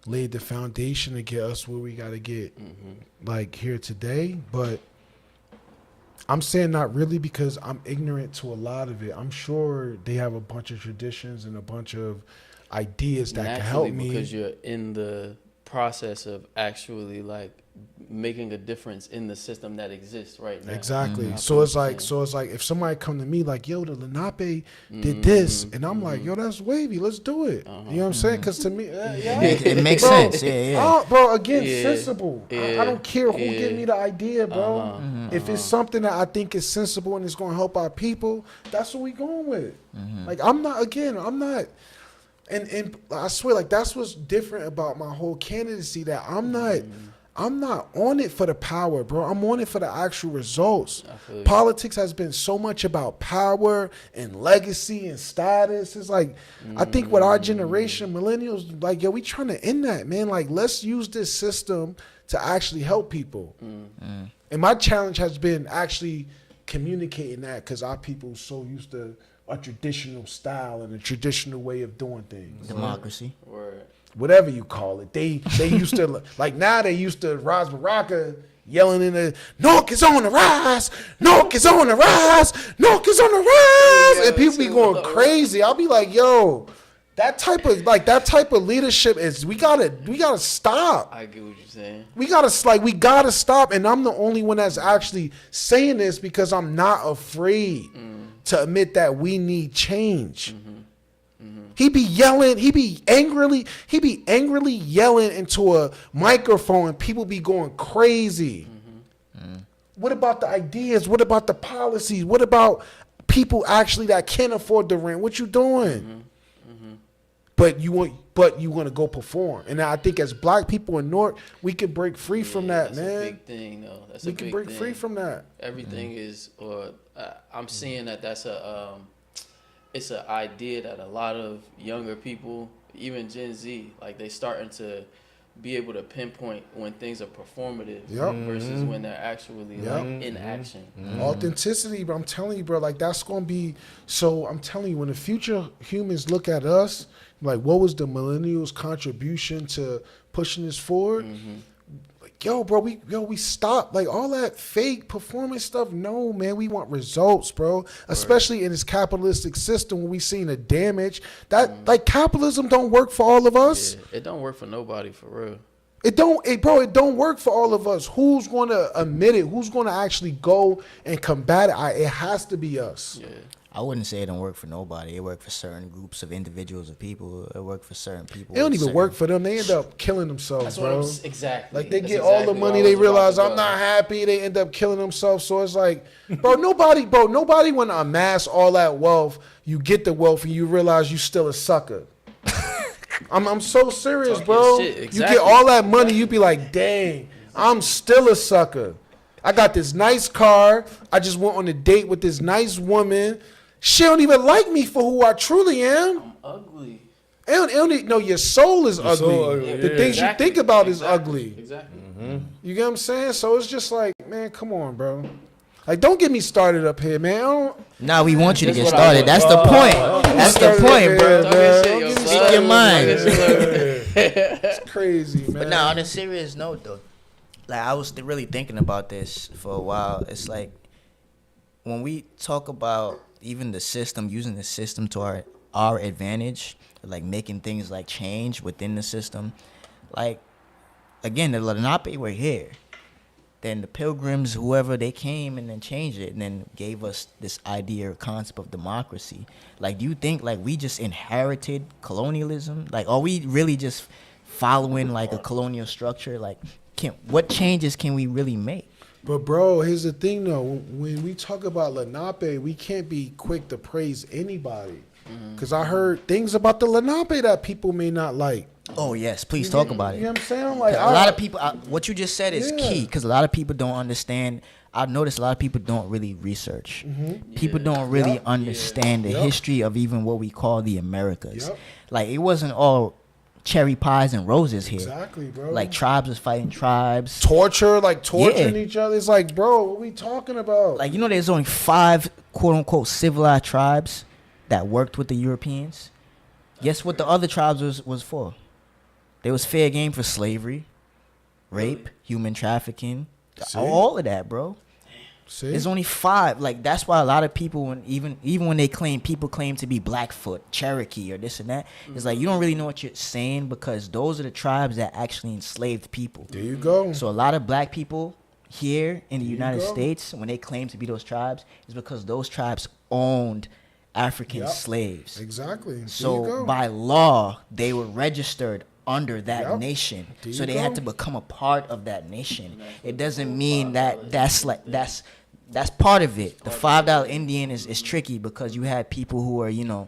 laid the foundation to get us where we got to get, like, here today. But I'm saying not really because I'm ignorant to a lot of it. I'm sure they have a bunch of traditions and a bunch of ideas that can help Naturally, me. because you're in the process of actually like making a difference in the system that exists right now. Exactly. I So feel it's what like, you're if somebody come to me like, yo, the Lenape did this, and I'm like, yo, that's wavy. Let's do it. You know what I'm saying? Because to me, It makes Bro, sense. Yeah. bro, again, Yeah. sensible. I Yeah. don't care who Yeah. give me the idea, bro. If it's something that I think is sensible and it's going to help our people, that's what we going with. Like, I'm not. And I swear, like, that's what's different about my whole candidacy, that I'm not on it for the power, bro. I'm on it for the actual results. I feel you. Politics has been so much about power and legacy and status. It's like, I think with our generation, millennials, like, yo, we trying to end that, man. Like, let's use this system to actually help people. And my challenge has been actually communicating that, because our people so used to a traditional style and a traditional way of doing things. Democracy. Word. Whatever you call it. They used to, like, now they used to Ras Baraka yelling in the, Newark is on the rise, Newark is on the rise, Newark is on the rise. And people be going crazy. I'll be like, yo, that type of leadership is, we gotta stop. I get what you're saying. We gotta stop. And I'm the only one that's actually saying this because I'm not afraid to admit that we need change. He be yelling, he be angrily yelling into a microphone and people be going crazy. What about the ideas? What about the policies? What about people actually that can afford the rent? What you doing? But you want to go perform. And I think as black people in Newark, we can break free from that, that's man. a big thing, though. We can break free from that. Everything is, I'm seeing that's it's an idea that a lot of younger people, even Gen Z, like they starting to be able to pinpoint when things are performative versus when they're actually like in action. Authenticity, but I'm telling you, bro, like that's gonna be. So I'm telling you, when the future humans look at us, like what was the millennials' contribution to pushing this forward? Like, yo, bro, we stopped like all that fake performance stuff. No, man, we want results, bro. Especially in this capitalistic system when we seen the damage that like capitalism don't work for all of us. Yeah, it don't work for nobody, for real. It don't work for all of us. Who's going to admit it? Who's going to actually go and combat it? It has to be us. Yeah. I wouldn't say it don't work for nobody. It worked for certain groups of individuals of people. It worked for certain people. It don't with even certain- work for them. They end up killing themselves, That's bro. what exactly. Like they That's get all the exactly money, where I they was about realize to I'm go. not happy. They end up killing themselves. So it's like, nobody want to amass all that wealth. You get the wealth and you realize you still a sucker. I'm so serious, Talking bro. shit, You exactly. get all that money, you be like, dang, I'm still a sucker. I got this nice car. I just went on a date with this nice woman. She don't even like me for who I truly am. I'm ugly. No, your soul is ugly. soul ugly, The yeah. things you think about is ugly. Exactly. You get what I'm saying? So it's just like, man, come on, bro. Like, don't get me started up here, man. I don't. Nah, we want you to That's get what I started. want. That's the point. That's the Started point, up bro. here, Talk man. that shit, Don't yo, get me son. Speak your mind. Talk that shit. It's crazy, man. But now, on a serious note, though, like I was really thinking about this for a while. It's like when we talk about even the system, using the system to our advantage, like making things like change within the system. Like again, the Lenape were here. Then the Pilgrims, whoever, they came and then changed it and then gave us this idea or concept of democracy. Like, do you think like we just inherited colonialism? Like, are we really just following like a colonial structure? Like, what changes can we really make? But bro, here's the thing though. When we talk about Lenape, we can't be quick to praise anybody. Because I heard things about the Lenape that people may not like. Oh yes, please talk about You know it. what I'm saying? Like, A lot of people, what you just said is Yeah. key because a lot of people don't understand. I've noticed a lot of people don't really research. People don't really Yup. understand the Yup. history of even what we call the Americas. Yup. Like it wasn't all cherry pies and roses here. Exactly, bro. Like tribes was fighting tribes. torturing Yeah. each other. It's like, bro, what we talking about? Like, you know, there's only 5 quote unquote civilized tribes that worked with the Europeans. Guess what the other tribes was for? They was fair game for slavery, rape, human trafficking, See? all of that, bro. See? There's only 5. Like that's why a lot of people, when even when people claim to be Blackfoot, Cherokee, or this and that, it's like you don't really know what you're saying because those are the tribes that actually enslaved people. There you go. So a lot of black people here in the There you United go. States, when they claim to be those tribes, is because those tribes owned African Yup. slaves. Exactly. There you So go. by law, they were registered under that Yup. nation. There So you they had go. to become a part of that nation. It doesn't mean that's part of it. The $5 Indian is tricky because you had people who are, you know,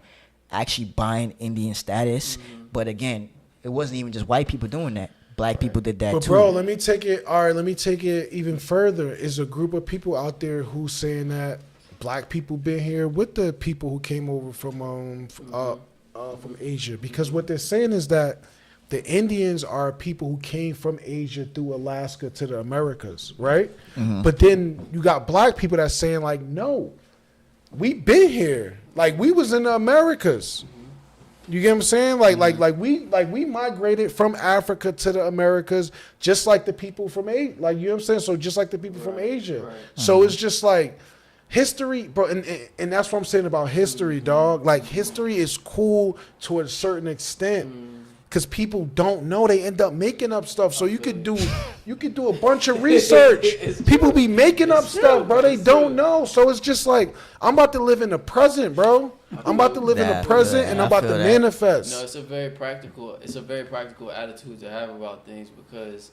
actually buying Indian status. But again, it wasn't even just white people doing that. Black people did that But too. bro, let me take it even further. Is a group of people out there who saying that black people been here with the people who came over from Asia, because what they're saying is that the Indians are people who came from Asia through Alaska to the Americas, right? But then you got black people that's saying like, no, we been here, like we was in the Americas. You get what I'm saying? Like we migrated from Africa to the Americas, just like the people from Asia. Like, you know what I'm saying? So just like the people from Asia. So it's just like history, bro. And that's what I'm saying about history, dog. Like history is cool to a certain extent. Because people don't know, they end up making up stuff. So you could do a bunch of research. People be making up stuff, bro. They don't know. So it's just like, I'm about to live in the present, bro. I'm about to live in the That- present, and I I'm about feel to that. manifest. No, it's a very practical attitude to have about things because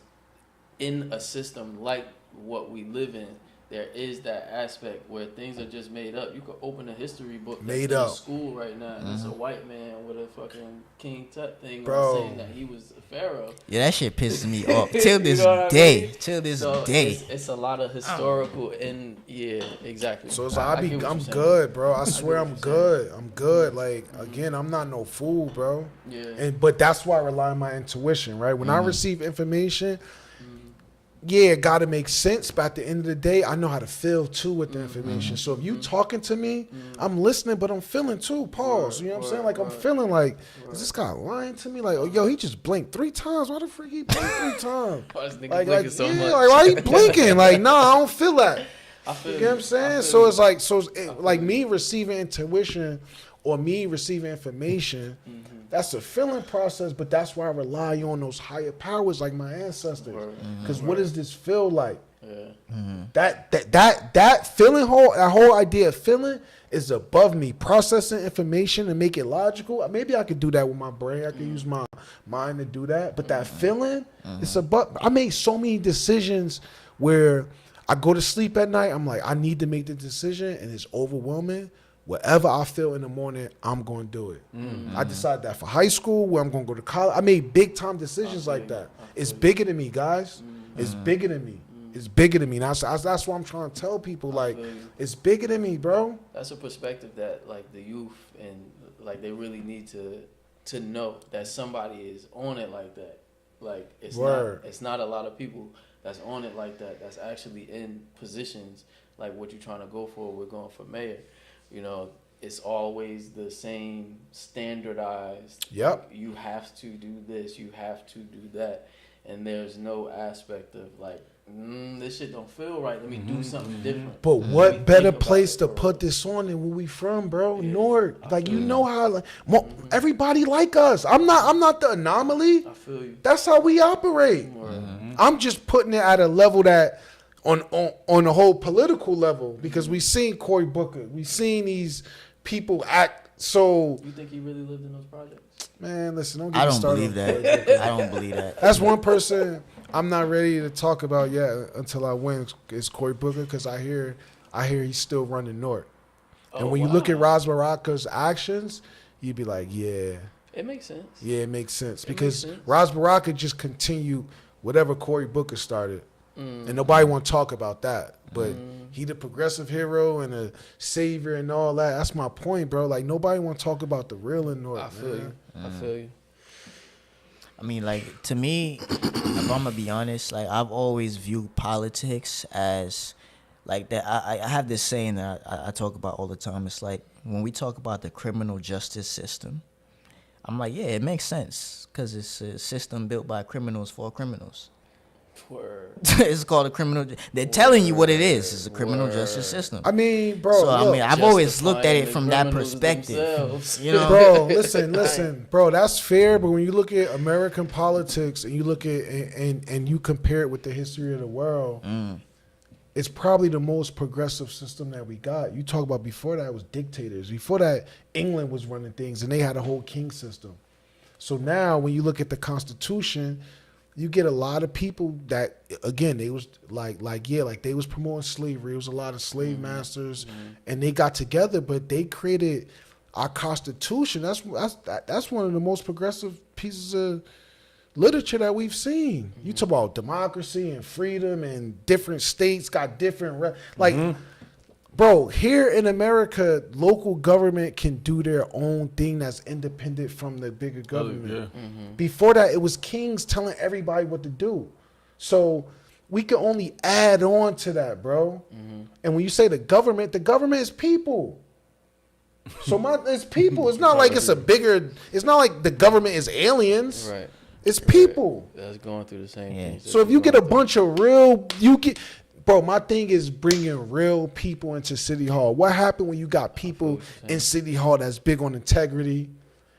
in a system like what we live in, there is that aspect where things are just made up. You could open a history book Made that's in up. school right now, and it's a white man with a fucking King Tut thing Bro. saying that he was a pharaoh. Yeah, that shit pisses me off till this You know what I day. mean? Till this So day. it's a lot of historical and yeah, exactly. So it's I like, get what I'm you're saying. good, bro. I swear what I'm you're good. I'm good. Like, again, I'm not no fool, bro. Yeah. But that's why I rely on my intuition, right? When I receive information, yeah, it got to make sense. But at the end of the day, I know how to feel too with the information. So if you talking to me, I'm listening, but I'm feeling too. Pause. You know what I'm saying? Like, I'm feeling like, is this guy lying to me? Like, oh, yo, he just blinked 3 times. Why the freak he blinked 3 times? Why this nigga Like, blinking so yeah, much? like, why he blinking? Like, nah, I don't feel that. I feel You know what I'm saying? So it's like, like me receiving intuition or me receiving information, that's a feeling process, but that's why I rely on those higher powers like my ancestors. Because what does this feel like? That feeling that whole idea of feeling is above me. Processing information and make it logical. Maybe I could do that with my brain. I could use my mind to do that. But that feeling, it's above. I made so many decisions where I go to sleep at night. I'm like, I need to make the decision, and it's overwhelming. Whatever I feel in the morning, I'm going to do it. I decided that for high school, where I'm going to go to college. I made big time decisions like that. It's bigger than me, guys. It's bigger than me. It's bigger than me. That's why I'm trying to tell people, like, it's bigger than me, bro. That's a perspective that like the youth and like they really need to know that somebody is on it like that. Like it's not a lot of people that's on it like that. That's actually in positions like what you're trying to go for. We're going for mayor. You know, it's always the same standardized. Yep. You have to do this. You have to do that. And there's no aspect of like, this shit don't feel right. Let me do something different. But what better place to put this on than where we from, bro? Newark. Like, you know how like, everybody like us. I'm not the anomaly. I feel you. That's how we operate. I'm just putting it at a level that on the whole political level, because we seen Cory Booker, we seen these people act so. You think he really lived in those projects? Man, listen, don't get I me don't started believe on that. Cory Booker. I don't believe that. That's one person I'm not ready to talk about yet until I win is Cory Booker, because I hear he's still running Newark. And when you look at Ras Baraka's actions, you'd be like, yeah. It makes sense. Yeah, it makes sense. Because Ras Baraka just continued whatever Cory Booker started. And nobody want to talk about that. But he the progressive hero and a savior and all that. That's my point, bro. Like, nobody want to talk about the real in Newark. I feel you. I feel you. I mean, like, to me, if I'm gonna be honest, like, I've always viewed politics as like that. I have this saying that I talk about all the time. It's like when we talk about the criminal justice system, I'm like, yeah, it makes sense because it's a system built by criminals for criminals. Word. It's called a criminal. They're telling you what it is. It's a criminal justice system. I mean, bro. So I mean, I've always looked at justifying it the from that criminals perspective. themselves. You know, Bro, listen, bro. That's fair, but when you look at American politics and you look at and you compare it with the history of the world, it's probably the most progressive system that we got. You talk about before that was dictators. Before that, England was running things, and they had a whole king system. So now, when you look at the Constitution, you get a lot of people that, again, they was like they was promoting slavery. It was a lot of slave masters, and they got together, but they created our Constitution. That's one of the most progressive pieces of literature that we've seen. You talk about democracy and freedom, and different states got different bro, here in America, local government can do their own thing that's independent from the bigger government. Before that, it was kings telling everybody what to do. So we can only add on to that, bro. And when you say the government is people. So it's people. It's not like it's not like the government is aliens. Right. It's people. That's going through the same things. So if you get a bunch of bro, my thing is bringing real people into City Hall. What happened when you got people in City Hall that's big on integrity,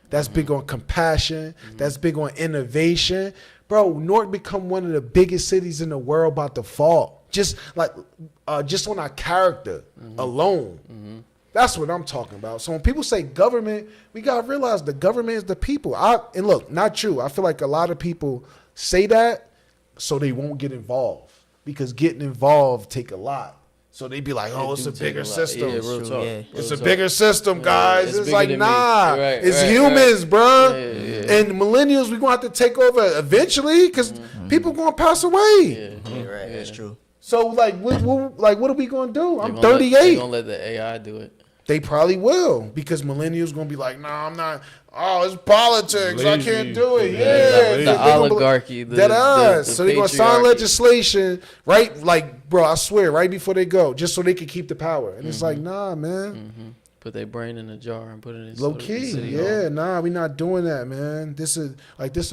that's big on compassion, that's big on innovation? Bro, Newark become one of the biggest cities in the world by default. Just on our character alone. That's what I'm talking about. So when people say government, we got to realize the government is the people. And look, not true. I feel like a lot of people say that so they won't get involved. Because getting involved take a lot. So they be like, oh, it's a bigger Yeah, system. real True, talk. yeah. Real It's a talk. bigger system, guys. it's It's bigger like, than me. nah. Right, It's right, humans, bruh. Yeah. And millennials, we gonna have to take over eventually because people gonna pass away. Yeah. Yeah, right. That's true. So like, what are we gonna do? I'm They 38. gonna let the AI do it. They probably will because millennials gonna be like, nah, I'm not. Oh, it's politics. I Lazy. can't do it. Yeah, Yeah, the They gonna be- oligarchy, the so they're gonna sign patriarchy. legislation, right? Like, bro, I swear, right before they go, just so they can keep the power. And it's like, nah, man. Put their brain in a jar and put it in Low so the key, city yeah, hall. nah, we not doing that, man. This is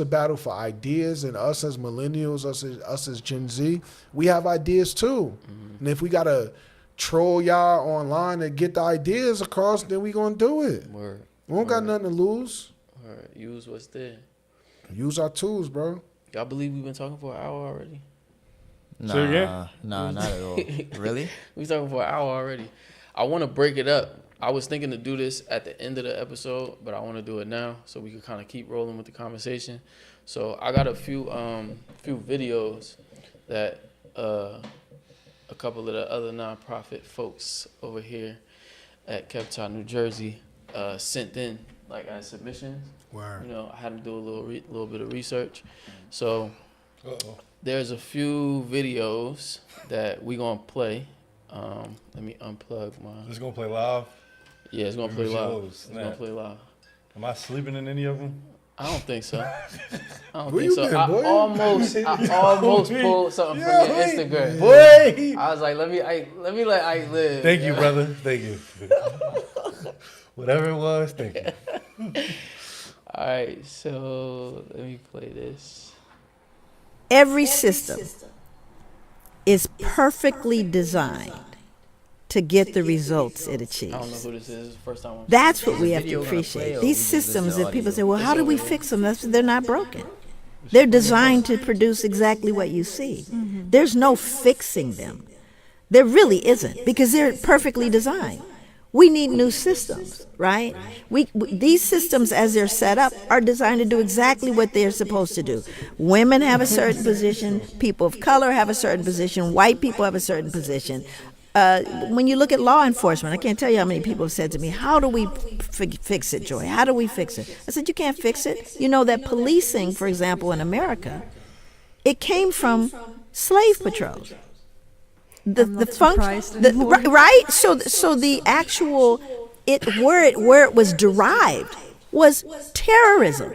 a battle for ideas, and us as millennials, us as Gen Z, we have ideas too. And if we gotta troll y'all online and get the ideas across, then we gonna do it. Word. We don't got nothing to lose. Word. Use what's there. Use our tools, bro. Y'all believe we've been talking for an hour already? Say again? Nah, not at all. Really? We talking for an hour already. I want to break it up. I was thinking to do this at the end of the episode, but I want to do it now so we can kind of keep rolling with the conversation. So I got a few videos that a couple of the other nonprofit folks over here at Kebtah, New Jersey, sent in like as submissions. Word. You know, I had to do a little bit of research. So there's a few videos that we gonna play. Let me unplug my. Just gonna play live. Yeah, it's gonna play live. It's Snap. gonna play live. Am I sleeping in any of them? I don't think so. I don't Where think you so. been, I boy? almost pulled something from your wait. Instagram. Boy! I was like, let me let Ike live. Thank you, brother. Thank you. Whatever it was, thank you. All right, so let me play this. Every system is perfectly designed to get the results it I don't know achieves. who this is. It's the first time. That's what we have to Video gonna play, appreciate. or These we just listen systems to that people audio? say, well, how do we fix them? They're not broken. They're designed to produce exactly what you see. There's no fixing them. There really isn't because they're perfectly designed. We need new systems, right? These systems, as they're set up, are designed to do exactly what they're supposed to do. Women have a certain position. People of color have a certain position. White people have a certain position. When you look at law enforcement, I can't tell you how many people have said to me, how do we fix it, Joy? How do we fix it? I said, you can't fix it. You know that policing, for example, in America, it came from slave patrols. Right? So the actual where it was derived was terrorism.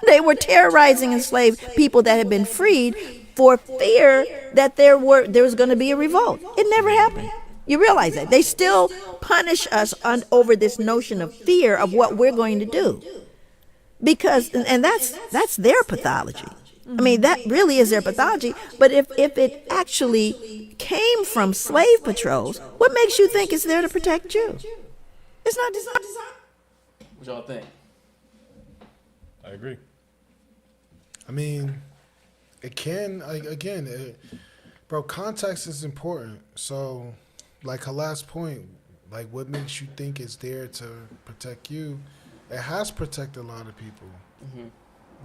They were terrorizing enslaved people that had been freed for fear that there was going to be a revolt. It never happened. You realize that they still punish us over this notion of fear of what we're going to do, because and that's their pathology. I mean, that really is their pathology. But if it actually came from slave patrols, what makes you think it's there to protect you? It's not designed. What y'all think? I agree. I mean, it can, like, again, bro, context is important. So, like her last point, like what makes you think it's there to protect you? It has protected a lot of people.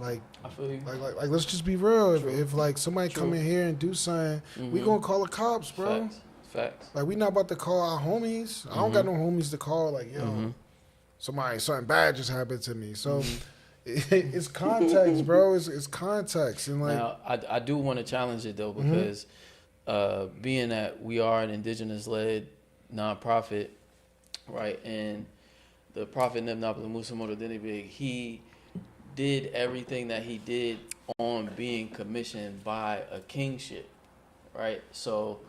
Like, I feel you. like, let's just be real. True. If like somebody come in here and do something, we gonna call the cops, bro. Facts. Like, we not about to call our homies. I don't got no homies to call. Like, yo, something bad just happened to me. So it's context, bro. It's context, and like, Now, I do want to challenge it though, because being that we are an indigenous-led nonprofit, right, and the prophet Neb Naba Lamoussa Morodenibig, he did everything that he did on being commissioned by a kingship, right? So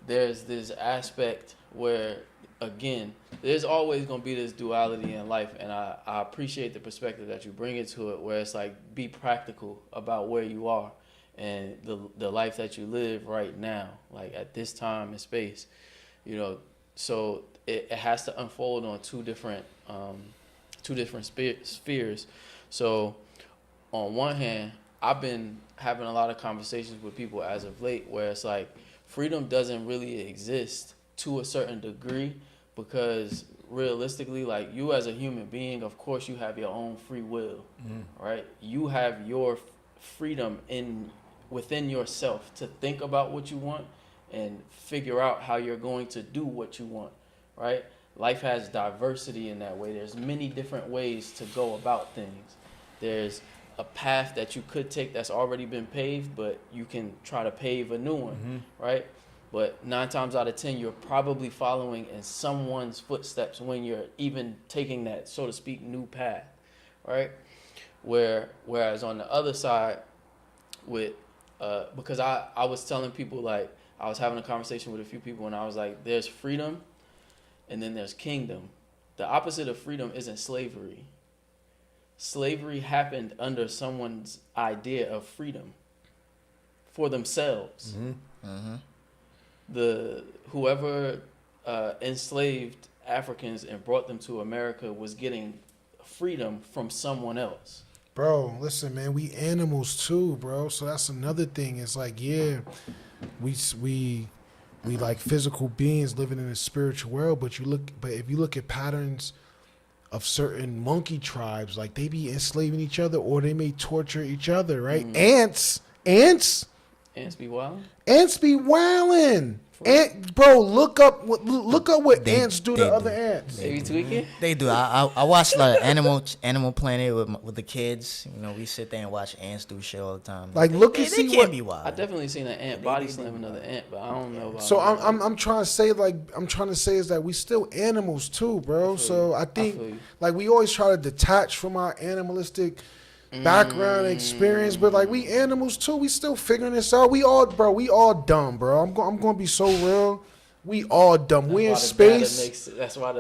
there's this aspect where, again, there's always going to be this duality in life, and I appreciate the perspective that you bring into it, where it's like, be practical about where you are and the life that you live right now, like at this time and space, you know. So it has to unfold on two different spheres. So on one hand, I've been having a lot of conversations with people as of late where it's like freedom doesn't really exist to a certain degree, because realistically, like, you as a human being, of course you have your own free will, right? You have your freedom within yourself to think about what you want and figure out how you're going to do what you want, right? Life has diversity in that way. There's many different ways to go about things. There's a path that you could take that's already been paved, but you can try to pave a new one, right? But 9 times out of 10, you're probably following in someone's footsteps when you're even taking that, so to speak, new path, right? Whereas on the other side, with because I was telling people, like, I was having a conversation with a few people, and I was like, there's freedom, and then there's kingdom. The opposite of freedom isn't slavery. Slavery happened under someone's idea of freedom for themselves. Whoever enslaved Africans and brought them to America was getting freedom from someone else. Bro, listen, man, we animals too, bro. So that's another thing. It's like, yeah, we like physical beings living in a spiritual world, but if you look at patterns of certain monkey tribes, like they be enslaving each other or they may torture each other, right? Ants be wild. Ants be wildin'. Bro, look up what ants do to other ants. They be tweaking? They do. I watch like Animal Planet with the kids. You know, we sit there and watch ants do shit all the time. Like, look and see what. Be wild. I definitely seen an ant body slam another ant, but I don't know about. So I'm trying to say is that we still animals too, bro. So I think like we always try to detach from our animalistic background and experience, but like we animals too. We still figuring this out. We all dumb, bro. I'm gonna be so real. We all dumb. We in space. That's why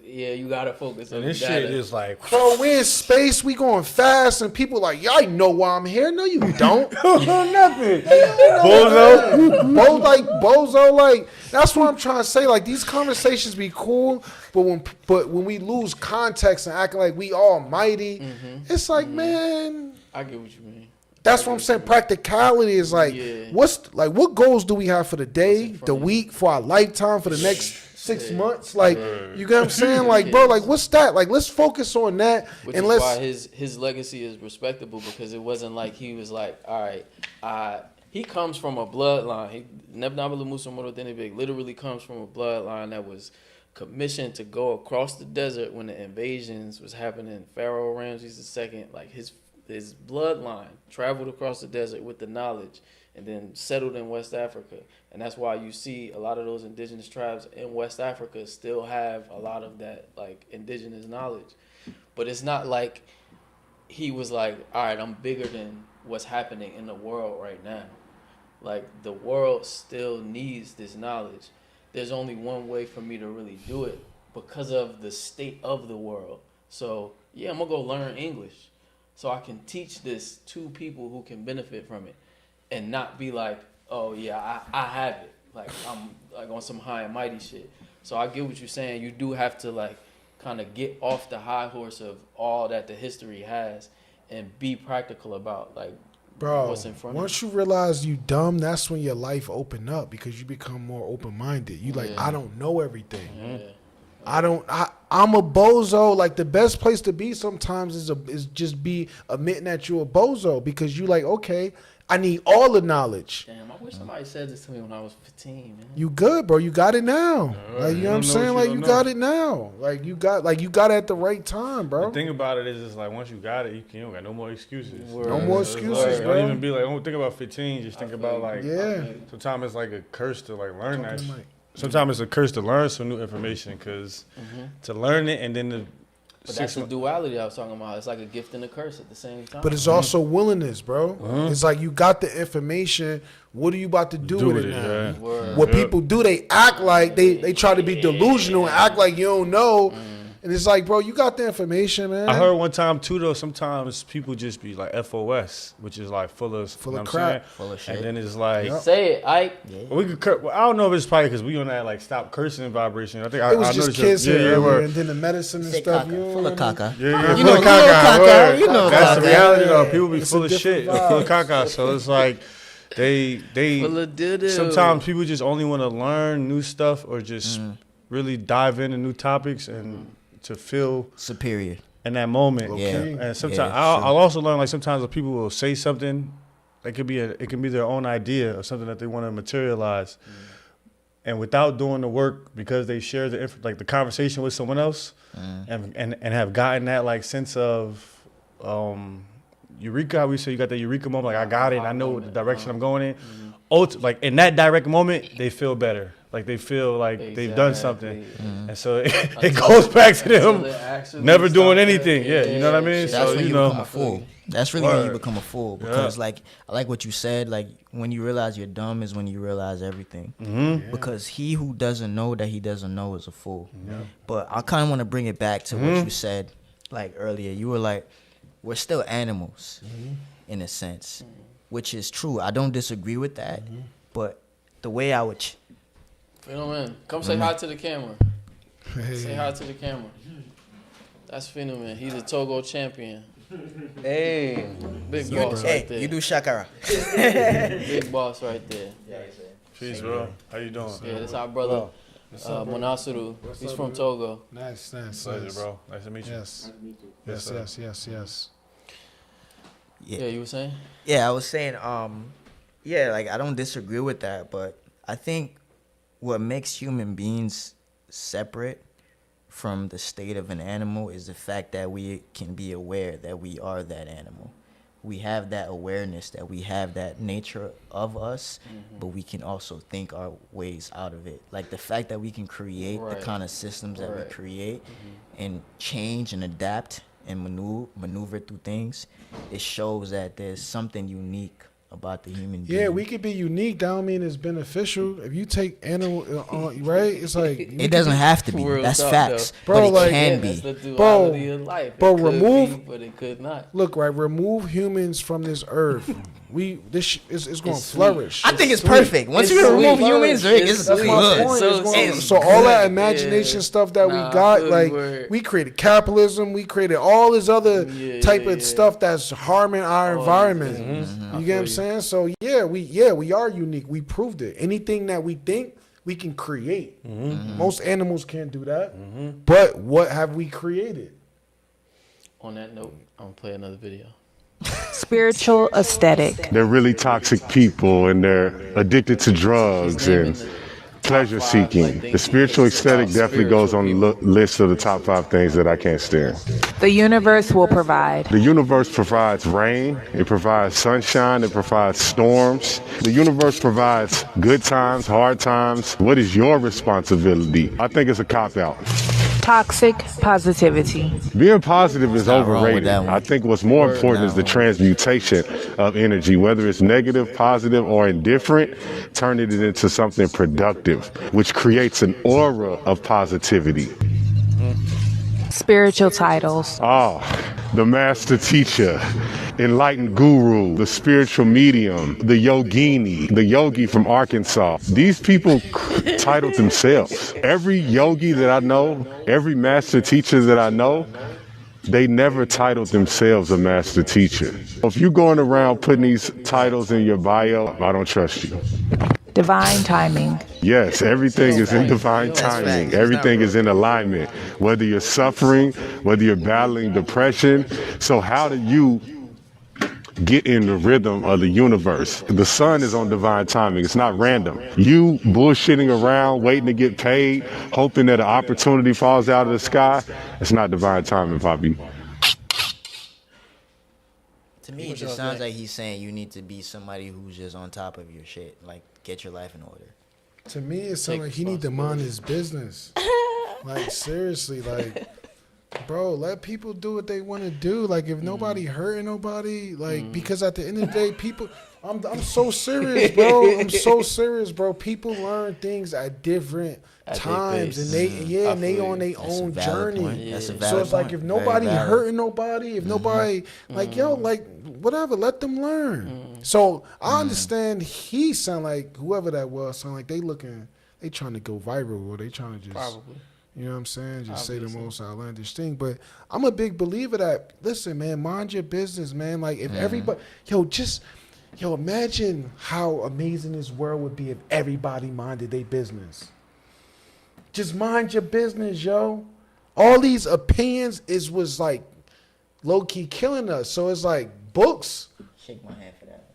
you gotta focus on this shit is like, bro, we in space. We going fast, and people like, y'all know why I'm here. No, you don't. nothing. Bozo. Like that's what I'm trying to say. Like these conversations be cool, but when we lose context and acting like we almighty, it's like, man. I get what you mean. That's what I'm saying. Practicality is like, what goals do we have for the day, the week, for our lifetime, for the next 6 months? Like, you get what I'm saying? Like, bro, like, what's that? Like, let's focus on that. Which and is why his legacy is respectable, because it wasn't like he was like, all right, he comes from a bloodline. Neb Naba Lamoussa Morodenibig literally comes from a bloodline that was commissioned to go across the desert when the invasions was happening. Pharaoh Ramses II, like his bloodline traveled across the desert with the knowledge and then settled in West Africa. And that's why you see a lot of those indigenous tribes in West Africa still have a lot of that, like, indigenous knowledge. But it's not like he was like, all right, I'm bigger than what's happening in the world right now. Like, the world still needs this knowledge. There's only one way for me to really do it because of the state of the world. So, yeah, I'm going to go learn English, so I can teach this to people who can benefit from it and not be like, oh, yeah, I have it. Like, I'm like on some high and mighty shit. So I get what you're saying. You do have to, like, kind of get off the high horse of all that the history has and be practical about, like, what's in front of you. Once you realize you dumb, that's when your life open up, because you become more open-minded. You like, I don't know everything. I'm a bozo. Like, the best place to be sometimes is just be admitting that you're a bozo, because you like, okay, I need all the knowledge. Damn, I wish somebody said this to me when I was 15, man. You good, bro. You got it now. Like, you know what I'm saying? Like, you got it now. Like, you got it at the right time, bro. The thing about it is, it's like, once you got it, you don't got no more excuses. No more excuses, bro. Don't even be like, don't think about 15. Just think about, like, sometimes it's like a curse to, like, learn that. Sometimes it's a curse to learn some new information, because to learn it and then But that's the duality I was talking about. It's like a gift and a curse at the same time. But it's also willingness, bro. It's like, you got the information. What are you about to do with it now? What people do, they act like they try to be delusional and act like you don't know. And it's like, bro, you got the information, man. I heard one time too, though, sometimes people just be like FOS, which is like full of crap, full of shit. And then it's like, say it, Ike. We could I don't know if it's probably because we on that like stop cursing vibration. I think it was just kids here, and then the medicine and stuff. Full of caca. Yeah, you full of caca. You know, that's the reality, though. People be full of shit, full of caca. So it's like they full of doo-doo. Sometimes people just only want to learn new stuff or just really dive into new topics and to feel superior in that moment. Okay. And sometimes I'll also learn, like, sometimes people will say something it can be their own idea or something that they want to materialize. And without doing the work, because they share the conversation with someone else, and have gotten that like sense of eureka. How we say you got that eureka moment, like I got it, I know the direction I'm going in. Like in that direct moment, they feel better. Like they feel like they've done something, and so it goes back to them never doing anything. Yeah, you know what I mean. That's so when you become a fool. That's really when you Word. become a fool, because like I like what you said. Like when you realize you're dumb is when you realize everything. Because he who doesn't know that he doesn't know is a fool. But I kind of want to bring it back to what you said like earlier. You were like, we're still animals in a sense, which is true. I don't disagree with that. But the way I would. Phenomen, come say hi to the camera. Say hi to the camera. That's Phenomen. He's a Togo champion. Hey, Big boss right there. You do shakara. Big boss right there. peace, bro. How you doing? Yeah, that's our brother, Monasuru. He's from Togo. Nice. Pleasure, bro. Nice to meet you. Yes. Yeah, you were saying? Yeah, I was saying, like I don't disagree with that, but I think what makes human beings separate from the state of an animal is the fact that we can be aware that we are that animal. We have that awareness that we have that nature of us, but we can also think our ways out of it. Like the fact that we can create the kind of systems that we create and change and adapt and maneuver through things, it shows that there's something unique about the human being. Yeah, we could be unique. That don't mean it's beneficial. If you take animal, right? It's like it doesn't have to be. That's facts, bro. But it Like, can That's be. the duality of life. Bro, It could remove- be, but it could not. Look, right? Remove humans from this earth. This is going to It's flourish. I think it's sweet. perfect. Once It's you remove sweet. humans, It's it's sweet. My good. point. So It's going- it's so all that good. imagination Yeah. stuff that Nah, we I got, feel like you word. we created capitalism, we created all this other type of stuff that's harming our environment. You get what I'm saying? So yeah, we are unique. We proved it. Anything that we think, we can create. Most animals can't do that. But what have we created? On that note, I'm going to play another video. Spiritual aesthetic. They're really toxic people and they're addicted to drugs and pleasure seeking. The spiritual aesthetic definitely goes on the list of the top 5 things that I can't stand. The universe will provide. The universe provides rain, it provides sunshine, it provides storms. The universe provides good times, hard times. What is your responsibility? I think it's a cop-out. Toxic positivity. Being positive is not wrong with overrated. that one. I think what's more important is the transmutation of energy, whether it's negative, positive, or indifferent, turning it into something productive, which creates an aura of positivity. Spiritual titles. The master teacher, enlightened guru, the spiritual medium, the yogini, the yogi from Arkansas. These people titled themselves. Every yogi that I know, every master teacher that I know, they never titled themselves a master teacher. If you're going around putting these titles in your bio, I don't trust you. Divine timing. Yes, everything is in divine timing. Everything is in alignment. Whether you're suffering, whether you're battling depression. So how do you get in the rhythm of the universe? The sun is on divine timing. It's not random. You bullshitting around, waiting to get paid, hoping that an opportunity falls out of the sky, it's not divine timing, Poppy. To me, it just sounds like he's saying you need to be somebody who's just on top of your shit. Like, get your life in order. To me, it sounds like he need to mind his business. Like seriously, like, bro, let people do what they want to do. Like, if nobody hurting nobody, like, because at the end of the day, people. I'm so serious, bro. I'm so serious, bro. People learn things at different times, and they on their own journey. That's a valid So it's like point. if Very nobody valid. hurting nobody, if nobody like like whatever, let them learn. So I understand he sound like whoever that was sound like they trying to go viral, or they trying to just Probably. you know what I'm saying, just say Obviously. the most outlandish thing. But I'm a big believer that listen, man, mind your business, man. Like if everybody, imagine how amazing this world would be if everybody minded their business. Just mind your business, yo. All these opinions was like low key killing us. So it's like books. Shake my hand for that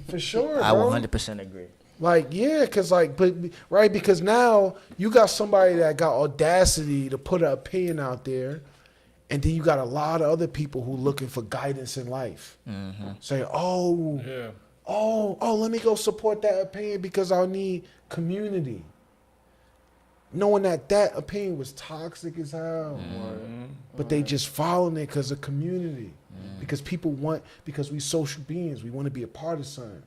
For sure, I bro. 100% agree. Like, yeah, because, like, but, right, because now you got somebody that got audacity to put an opinion out there, and then you got a lot of other people who looking for guidance in life. Saying, let me go support that opinion because I'll need community. Knowing that opinion was toxic as hell. But they just following it because of community. Because because we social beings, we want to be a part of something.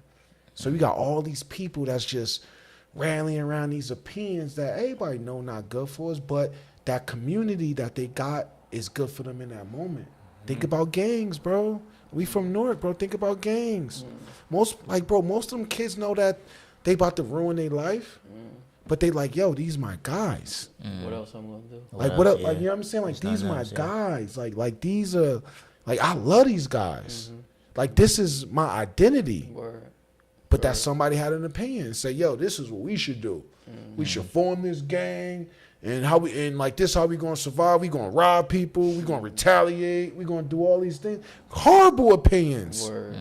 So we got all these people that's just rallying around these opinions that everybody know not good for us, but that community that they got is good for them in that moment. Think about gangs, bro. We from Newark, bro. Think about gangs. Most of them kids know that they about to ruin their life, but they like, yo, these my guys. What else I'm gonna do? Like what? Like, you know what I'm saying? Like, these my guys. Like these are, like, I love these guys. Like, this is my identity. Word. But that somebody had an opinion and say, yo, this is what we should do. We should form this gang, and this how we gonna survive. We gonna rob people. We gonna retaliate. We gonna do all these things. Horrible opinions. Word.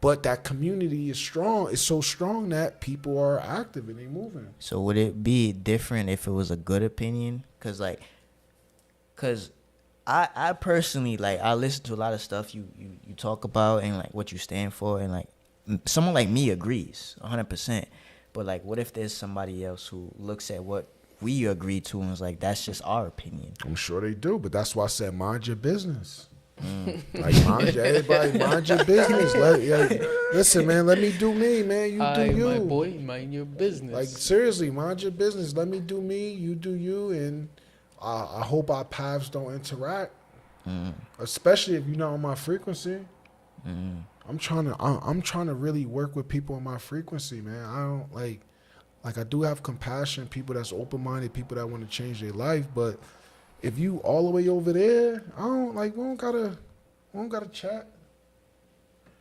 But that community is strong. It's so strong that people are active and they moving. So would it be different if it was a good opinion? Cause I personally, like, I listen to a lot of stuff you talk about and like what you stand for, and like someone like me agrees 100%. But like, what if there's somebody else who looks at what we agree to and is like, that's just our opinion? I'm sure they do, but that's why I said mind your business. Like, everybody mind your business. Listen, man, let me do me, man. You do you. My boy, mind your business. Like, seriously, mind your business. Let me do me, you do you, and I hope our paths don't interact. Especially if you're not on my frequency. I'm trying to really work with people on my frequency, man. I don't like I do have compassion, people that's open-minded, people that want to change their life, but if you all the way over there, we don't gotta chat.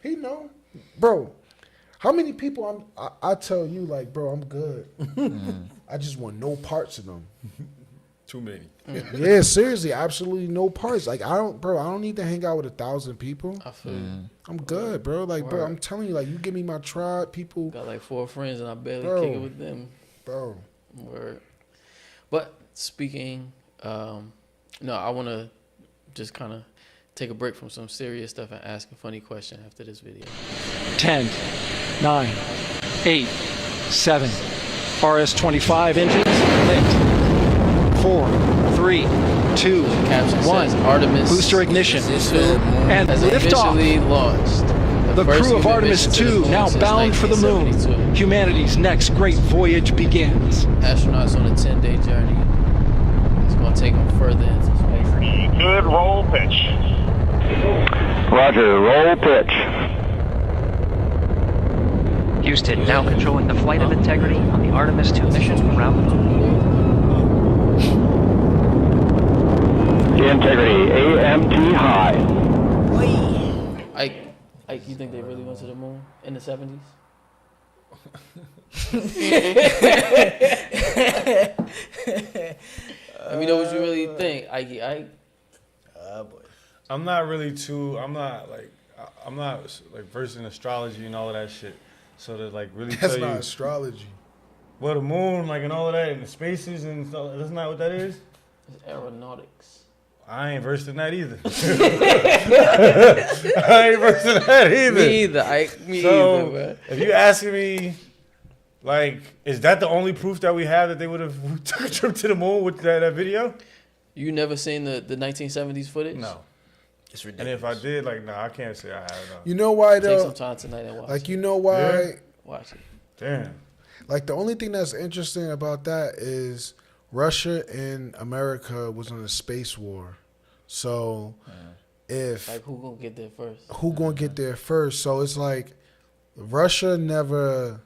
He know. Bro, how many people I tell you, like, bro, I'm good. I just want no parts of them. Too many. Yeah, seriously, absolutely no parts. Like, I don't need to hang out with 1,000 people. I feel you. I'm good, bro. Like, bro, I'm telling you, like, you give me my tribe, people. Got like 4 friends and I barely kick it with them. Bro. Word. But speaking, no, I want to just kind of take a break from some serious stuff and ask a funny question after this video. 10, 9, 8, 7, RS-25 engines lit. 4, 3, 2, 1. Artemis booster ignition and has liftoff. Officially launched. The crew of Artemis 2 now bound for the moon. Humanity's next great voyage begins. Astronauts on a 10-day journey. It's going to take them further into space. Good roll pitch. Roger, roll pitch. Houston now controlling the flight of integrity on the Artemis 2 mission around the moon. Integrity, AMT high. Ike, you think they really went to the moon in the 70s? Let me know what you really think, Ike. Boy. I'm not versed in astrology and all of that shit. So to like really That's tell not you, astrology. Well, the moon, like, and all of that, and the spaces and stuff, that's not what that is? It's aeronautics. I ain't versed in that either. I ain't versed in that either. Me either, Ike. Me either, man. If you asking me, like, is that the only proof that we have that they would have took a trip to the moon with that video? You never seen the 1970s footage? No. It's ridiculous. And if I did, like, no, I can't say I have. No. You know why, though? Take some time tonight and watch like, it. you know why? Yeah. Watch it. Damn. Like, the only thing that's interesting about that is Russia and America was on a space war. So if like, who gonna get there first? Who gonna get there first? So it's like Russia never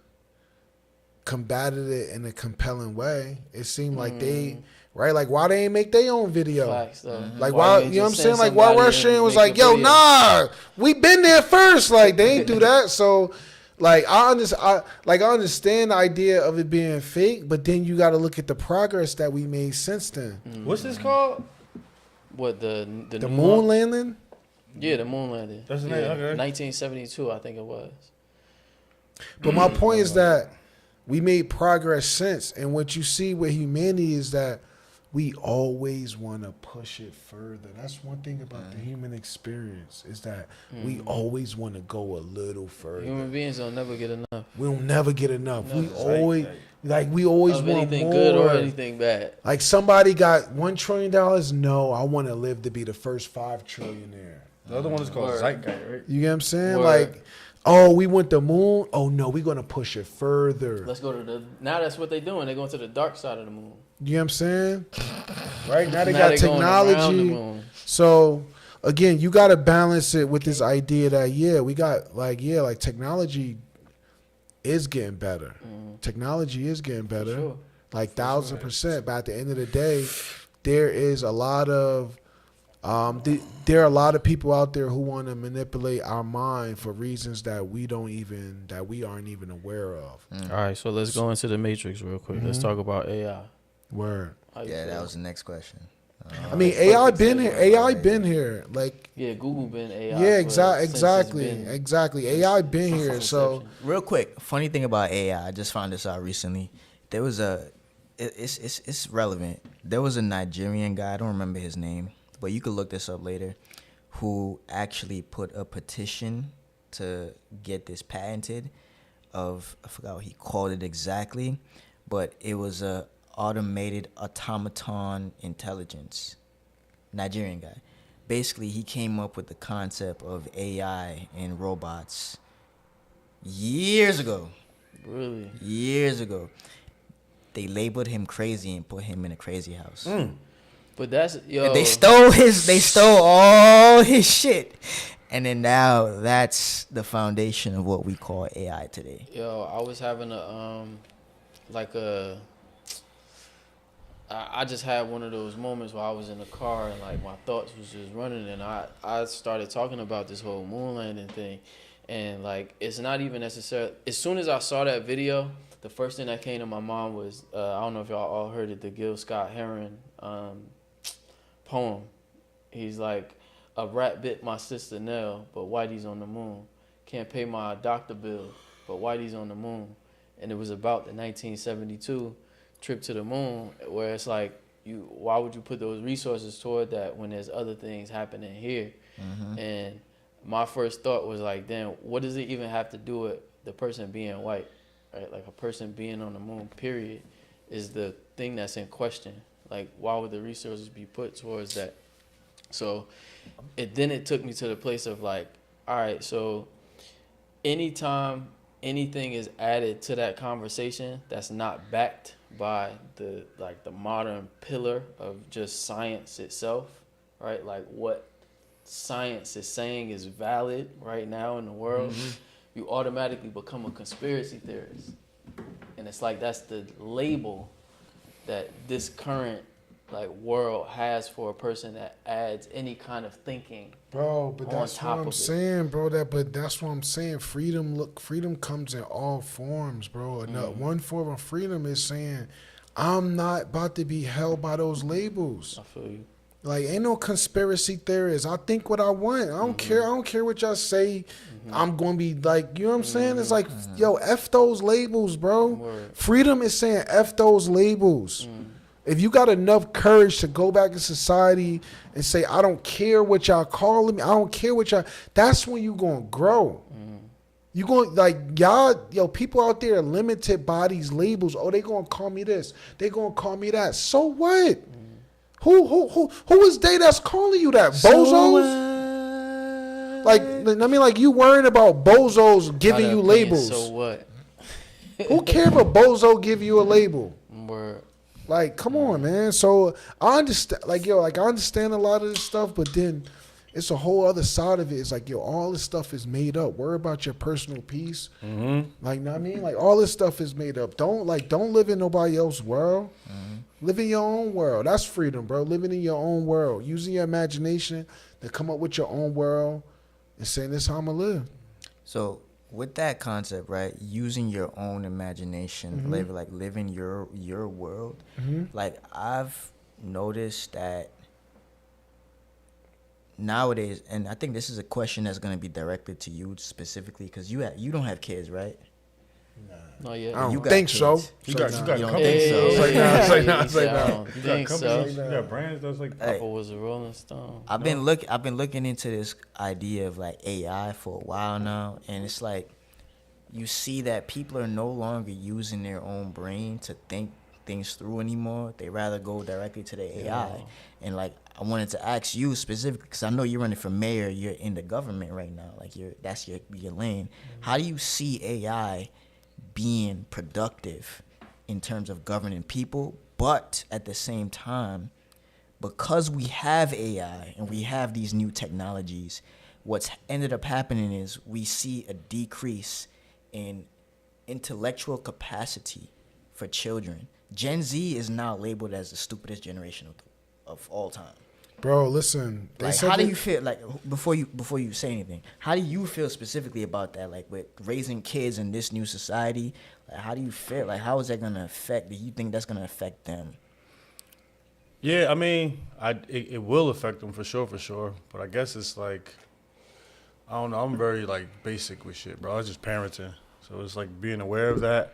combated it in a compelling way. It seemed like they like, why they ain't make their own video? Facts, like, why you know what I'm saying? Like, why Russia was like, yo, nah, we been there first. Like, they ain't do that. So like, I understand the idea of it being fake, but then you got to look at the progress that we made since then. What's this called? What, the moon landing? Yeah, the moon landing. That's the yeah, name, okay. 1972, I think it was. But my point is that we made progress since, and what you see with humanity is that we always want to push it further. That's one thing about the human experience is that we always want to go a little further. Human beings don't never get enough. We'll never get enough. Never. We always of want anything more. good or anything bad. Like somebody got $1 trillion. No, I want to live to be the first 5 trillionaire. The other one is called Zeitgeist, right? You get what I'm saying? Word. Like, oh, we went the moon. Oh no, we're gonna push it further. Let's go to now that's what they're doing. They're going to the dark side of the moon. You know what I'm saying? Right now they Now got they going around the technology. moon. So again, you got to balance it with this idea that we got like technology is getting better. Technology is getting better, Sure. like 1,000%. But at the end of the day, there is a lot of there are a lot of people out there who want to manipulate our mind for reasons that we aren't even aware of. All right, so let's go into the Matrix real quick. Let's talk about AI. Word. Yeah, that was the next question. I mean, AI been here. AI been here. Like, Yeah, Google been AI. yeah, since exactly. it's been AI been here. So Real quick, funny thing about AI, I just found this out recently. There was it's relevant. There was a Nigerian guy, I don't remember his name, but you could look this up later, who actually put a petition to get this patented I forgot what he called it exactly, but it was a automated automaton intelligence. Nigerian guy. Basically, he came up with the concept of AI and robots years ago. Really? Years ago. They labeled him crazy and put him in a crazy house. But that's They stole all his shit. And then now that's the foundation of what we call AI today. I was having I just had one of those moments where I was in the car and like my thoughts was just running, and I started talking about this whole moon landing thing, and like it's not even necessary. As soon as I saw that video, the first thing that came to my mind was I don't know if y'all all heard it, the Gil Scott-Heron poem. He's like, a rat bit my sister Nell, but Whitey's on the moon. Can't pay my doctor bill, but Whitey's on the moon. And it was about the 1972 trip to the moon, where it's like, why would you put those resources toward that when there's other things happening here? And my first thought was like, damn, what does it even have to do with the person being white, right? Like a person being on the moon, period, is the thing that's in question. Like, why would the resources be put towards that? So then it took me to the place of like, all right, so anytime anything is added to that conversation that's not backed by the modern pillar of just science itself, right? Like what science is saying is valid right now in the world, you automatically become a conspiracy theorist. And it's like that's the label that this current world has for a person that adds any kind of thinking. Bro, but that's what I'm saying, bro. That's what I'm saying. Freedom comes in all forms, bro. One form of freedom is saying, I'm not about to be held by those labels. I feel you. Like, ain't no conspiracy theorists. I think what I want. I don't care. I don't care what y'all say. I'm going to be like, you know what I'm saying? It's like, yo, F those labels, bro. Word. Freedom is saying F those labels. If you got enough courage to go back in society and say, I don't care what y'all calling me, I don't care what y'all, that's when you going to grow. You going people out there are limited by these labels. Oh, they going to call me this. They going to call me that. So what? Who is they that's calling you that? Bozos? Like you worrying about bozos giving you labels. So what? Who care if a bozo give you a label? Word. Like, come on, man. So I understand, I understand a lot of this stuff, but then it's a whole other side of it. It's like, all this stuff is made up. Worry about your personal peace. Like, know what I mean? Like, all this stuff is made up. Don't live in nobody else's world. Live in your own world. That's freedom, bro. Living in your own world. Using your imagination to come up with your own world and saying, this is how I'm going to live. So with that concept, right, using your own imagination, living your world, like I've noticed that nowadays, and I think this is a question that's going to be directed to you specifically because you don't have kids, right? Not yet. I don't You got think so. kids. You got You don't companies. think so? It's like, nah, it's like, nah, it's like, I nah. don't think so. You got brands that's like Papa was a Rolling Stone. I've been looking into this idea of like AI for a while now, and it's like you see that people are no longer using their own brain to think things through anymore. They rather go directly to the AI. And like I wanted to ask you specifically, because I know you're running for mayor, you're in the government right now, like that's your lane. How do you see AI being productive in terms of governing people, but at the same time, because we have AI and we have these new technologies, what's ended up happening is we see a decrease in intellectual capacity for children. Gen Z is now labeled as the stupidest generation of all time. Bro, listen. Like, how do you feel? Like, before you say anything, how do you feel specifically about that? Like, with raising kids in this new society, like, how do you feel? Like, how is that gonna affect? Do you think that's gonna affect them? Yeah, I mean, it will affect them for sure. But I guess it's like, I don't know. I'm very like basic with shit, bro. It's just parenting, so it's like being aware of that,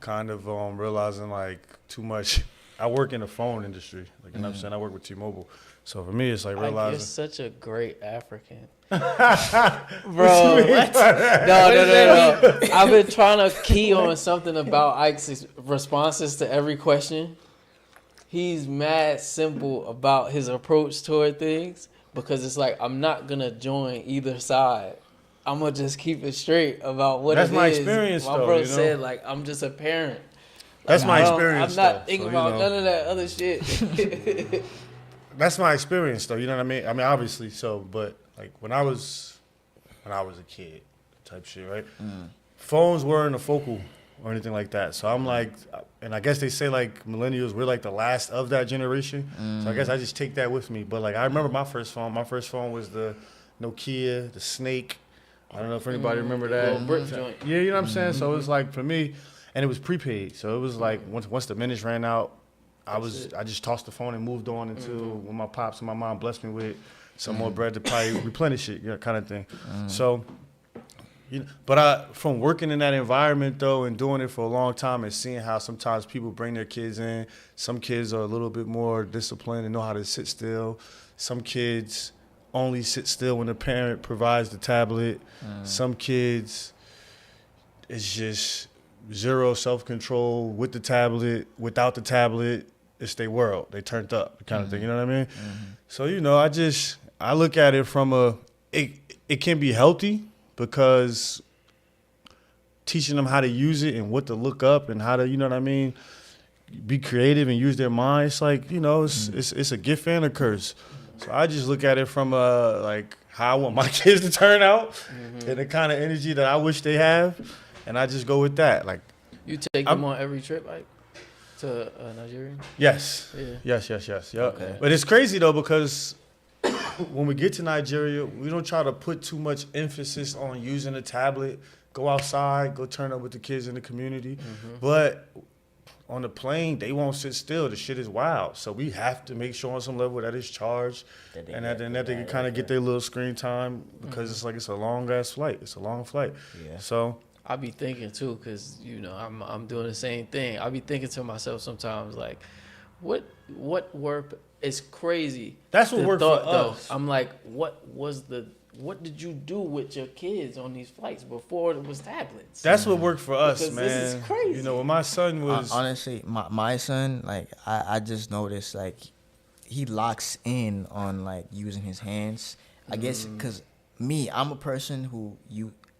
kind of realizing like too much. I work in the phone industry, like you know what I'm saying. I work with T-Mobile, so for me, it's like realizing. You're such a great African, bro. No. I've been trying to key on something about Ike's responses to every question. He's mad simple about his approach toward things because it's like I'm not gonna join either side. I'm gonna just keep it straight about what That's it my is. experience, My though, bro you know? said like I'm just a parent. That's Like, my experience. I'm not though, thinking so, about none of that other shit. That's my experience, though. You know what I mean? I mean, obviously, so, but like when I was a kid, type shit, right? Phones weren't a focal or anything like that. So I'm like, and I guess they say like millennials, we're like the last of that generation. So I guess I just take that with me. But like I remember my first phone. My first phone was the Nokia, the Snake. I don't know if anybody remember that. Little brick joint. Yeah, you know what I'm saying? So it was like for me, and it was prepaid. So it was like once the minutes ran out, I just tossed the phone and moved on until when my pops and my mom blessed me with some more bread to probably replenish it, you know, kind of thing. So, you know, but from working in that environment though and doing it for a long time and seeing how sometimes people bring their kids in, some kids are a little bit more disciplined and know how to sit still. Some kids only sit still when the parent provides the tablet. Some kids, it's just zero self-control with the tablet, without the tablet. It's their world. They turned up, kind of thing. You know what I mean? So, you know, I look at it from it can be healthy because teaching them how to use it and what to look up and how to, you know what I mean, be creative and use their mind. It's like, you know, it's a gift and a curse. So I just look at it from like how I want my kids to turn out and the kind of energy that I wish they have. And I just go with that. Like, You take them on every trip, like to Nigeria? Yes. Yeah. Yes. Yep. Okay. But it's crazy though because when we get to Nigeria, we don't try to put too much emphasis on using a tablet. Go outside, go turn up with the kids in the community. But on the plane, they won't sit still. The shit is wild. So we have to make sure on some level that it's charged and that they can kind of get their little screen time because it's like it's a long ass flight. It's a long flight. Yeah. So I be thinking too, cause you know I'm doing the same thing. I be thinking to myself sometimes like, what worked? It's crazy. That's what the worked thought, for though. us. I'm like, what did you do with your kids on these flights before it was tablets? that's what worked for us, Because man. this is crazy. You know, when my son was Honestly, my son, like I just noticed like he locks in on like using his hands. I guess because I'm a person who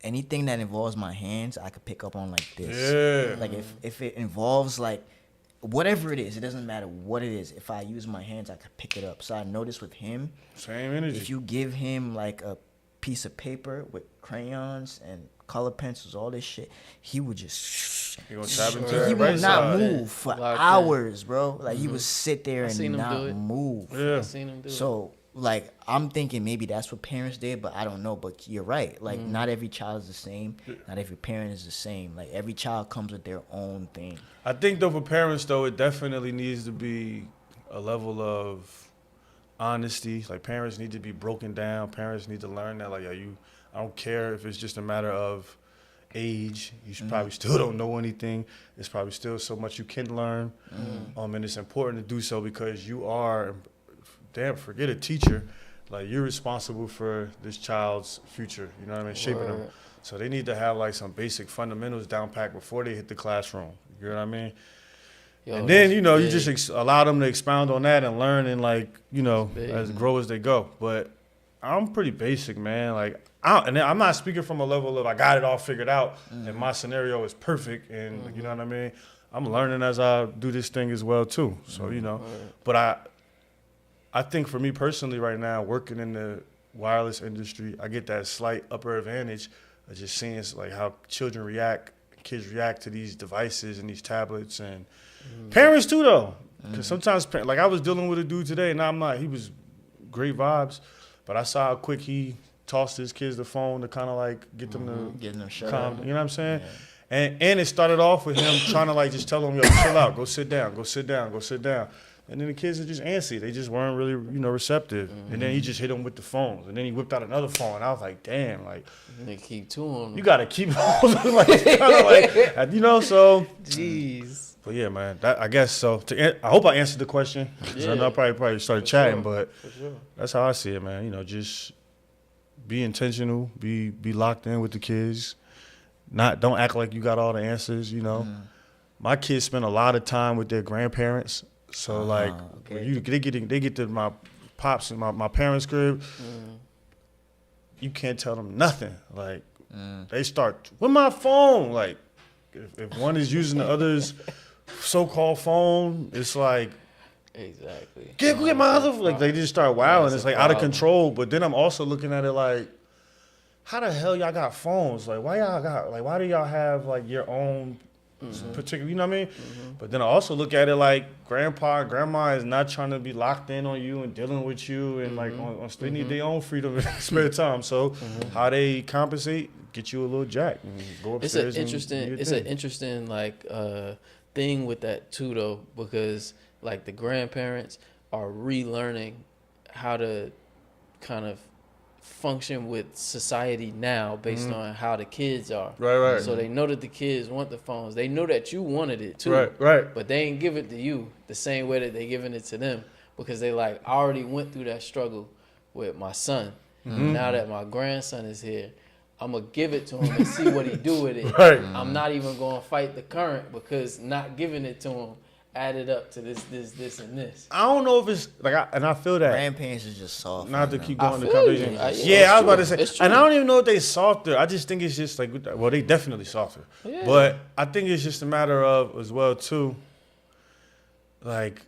anything that involves my hands, I could pick up on like this. Yeah. Like if it involves like whatever it is, it doesn't matter what it is. If I use my hands, I could pick it up. So I noticed with him, same energy. if you give him like a piece of paper with crayons and color pencils, all this shit, he would just He gonna tap into he that would right not side. move for Locked in. hours, bro. Like he would sit there seen and him do not it. move. Yeah. I seen him do it. So like I'm thinking maybe that's what parents did, but I don't know. But you're right. Like not every child is the same. Not every parent is the same. Like every child comes with their own thing. I think though for parents though, it definitely needs to be a level of honesty. Like parents need to be broken down. Parents need to learn that like I don't care if it's just a matter of age. You probably still don't know anything. There's probably still so much you can learn. And it's important to do so because you are, forget a teacher. Like, you're responsible for this child's future, you know what I mean, shaping them. So they need to have, like, some basic fundamentals down pat before they hit the classroom, you know what I mean? And then, you know, you just allow them to expound on that and learn and, like, you know, grow as they go. But I'm pretty basic, man. Like, and I'm not speaking from a level of I got it all figured out and my scenario is perfect and, you know what I mean? I'm learning as I do this thing as well, too. So, you know, but I think for me personally right now, working in the wireless industry, I get that slight upper advantage of just seeing like how kids react to these devices and these tablets and parents too though. Because sometimes, like I was dealing with a dude today and he was great vibes, but I saw how quick he tossed his kids the phone to kind of like get them to Getting them shut calm, up. you know what I'm saying? And it started off with him trying to like just tell them, yo, chill out, go sit down, go sit down, go sit down. And then the kids are just antsy. They just weren't really, you know, receptive. And then he just hit them with the phones. And then he whipped out another phone. I was like, damn, like. They keep two on them. You got to keep like, kind of like, you know, so. Jeez. But yeah, man, I guess so. I hope I answered the question. Yeah. I know I probably started chatting, but that's how I see it, man. You know, just be intentional, be locked in with the kids. Don't act like you got all the answers, you know. My kids spend a lot of time with their grandparents. So like when they get to my pops and my parents' crib, you can't tell them nothing. Like they start with my phone. Like if one is using the other's so-called phone, it's like get my other. Like they just start wilding. It's like out of control. But then I'm also looking at it like, how the hell y'all got phones? Like why do y'all have like your own? Particular, you know what I mean? But then I also look at it like grandpa and grandma is not trying to be locked in on you and dealing with you and like they need their own freedom and spare time. So how they compensate, get you a little jack and go upstairs. It's an interesting like thing with that too though, because like the grandparents are relearning how to kind of function with society now based on how the kids are. Right. So they know that the kids want the phones. They know that you wanted it too. Right. But they ain't give it to you the same way that they giving it to them because they like, I already went through that struggle with my son. Now that my grandson is here, I'm going to give it to him and see what he do with it. I'm not even going to fight the current because not giving it to him added up to this, and this. I don't know if it's like, I feel that Grandparents is just soft. not to keep I going the feel you. conversation. Yeah, I was about to say, it's true. and I don't even know if they softer. I just think it's just like, well, they definitely softer. Yeah. But I think it's just a matter of as well too, like,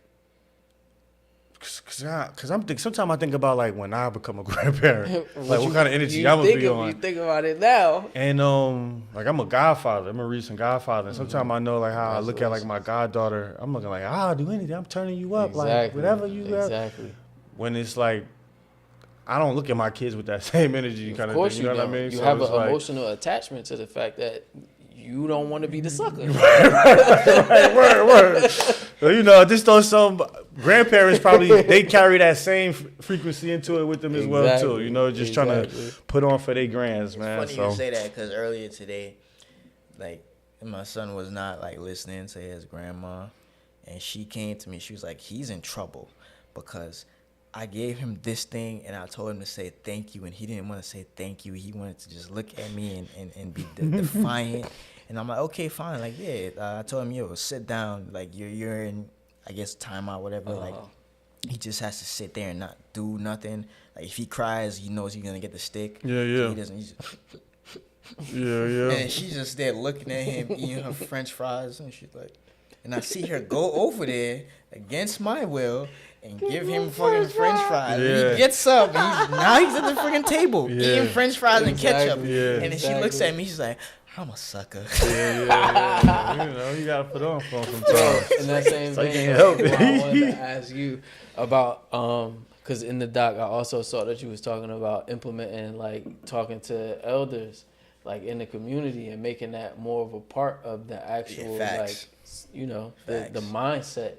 cause I'm sometimes I think about like when I become a grandparent, like what kind of energy I'm gonna be on. You think about it now. And like I'm a godfather. I'm a recent godfather. And sometimes I know like how I look at like my goddaughter. I'm looking like I'll do anything. I'm turning you up like whatever you got. Exactly. When it's like I don't look at my kids with that same energy kind of thing. You know what I mean? You So have it's an like, emotional attachment to the fact that you don't want to be the sucker. Word. So, you know, just those some grandparents probably they carry that same frequency into it with them as well too. You know, just trying to put on for their grands, man. It's funny you say that because earlier today, like my son was not like listening to his grandma, and she came to me. She was like, "He's in trouble because I gave him this thing and I told him to say thank you, and he didn't want to say thank you. He wanted to just look at me and be defiant." And I'm like, okay, fine. Like, yeah, I told him, yo, sit down. Like, you're in, I guess, timeout, whatever. Like, he just has to sit there and not do nothing. Like, if he cries, he knows he's going to get the stick. Yeah. So he doesn't. He's Yeah. And she's just there looking at him, eating her French fries. And she's like, and I see her go over there against my will and give him fucking French fries. Yeah. He gets up. And now he's at the freaking table eating French fries and ketchup. Yeah. And then she looks at me. She's like, I'm a sucker. Yeah. You know, you gotta put on for them sometimes. In that same So you vein, can't help I it. wanted to ask you about because in the doc I also saw that you was talking about implementing like talking to elders like in the community and making that more of a part of the actual like you know the mindset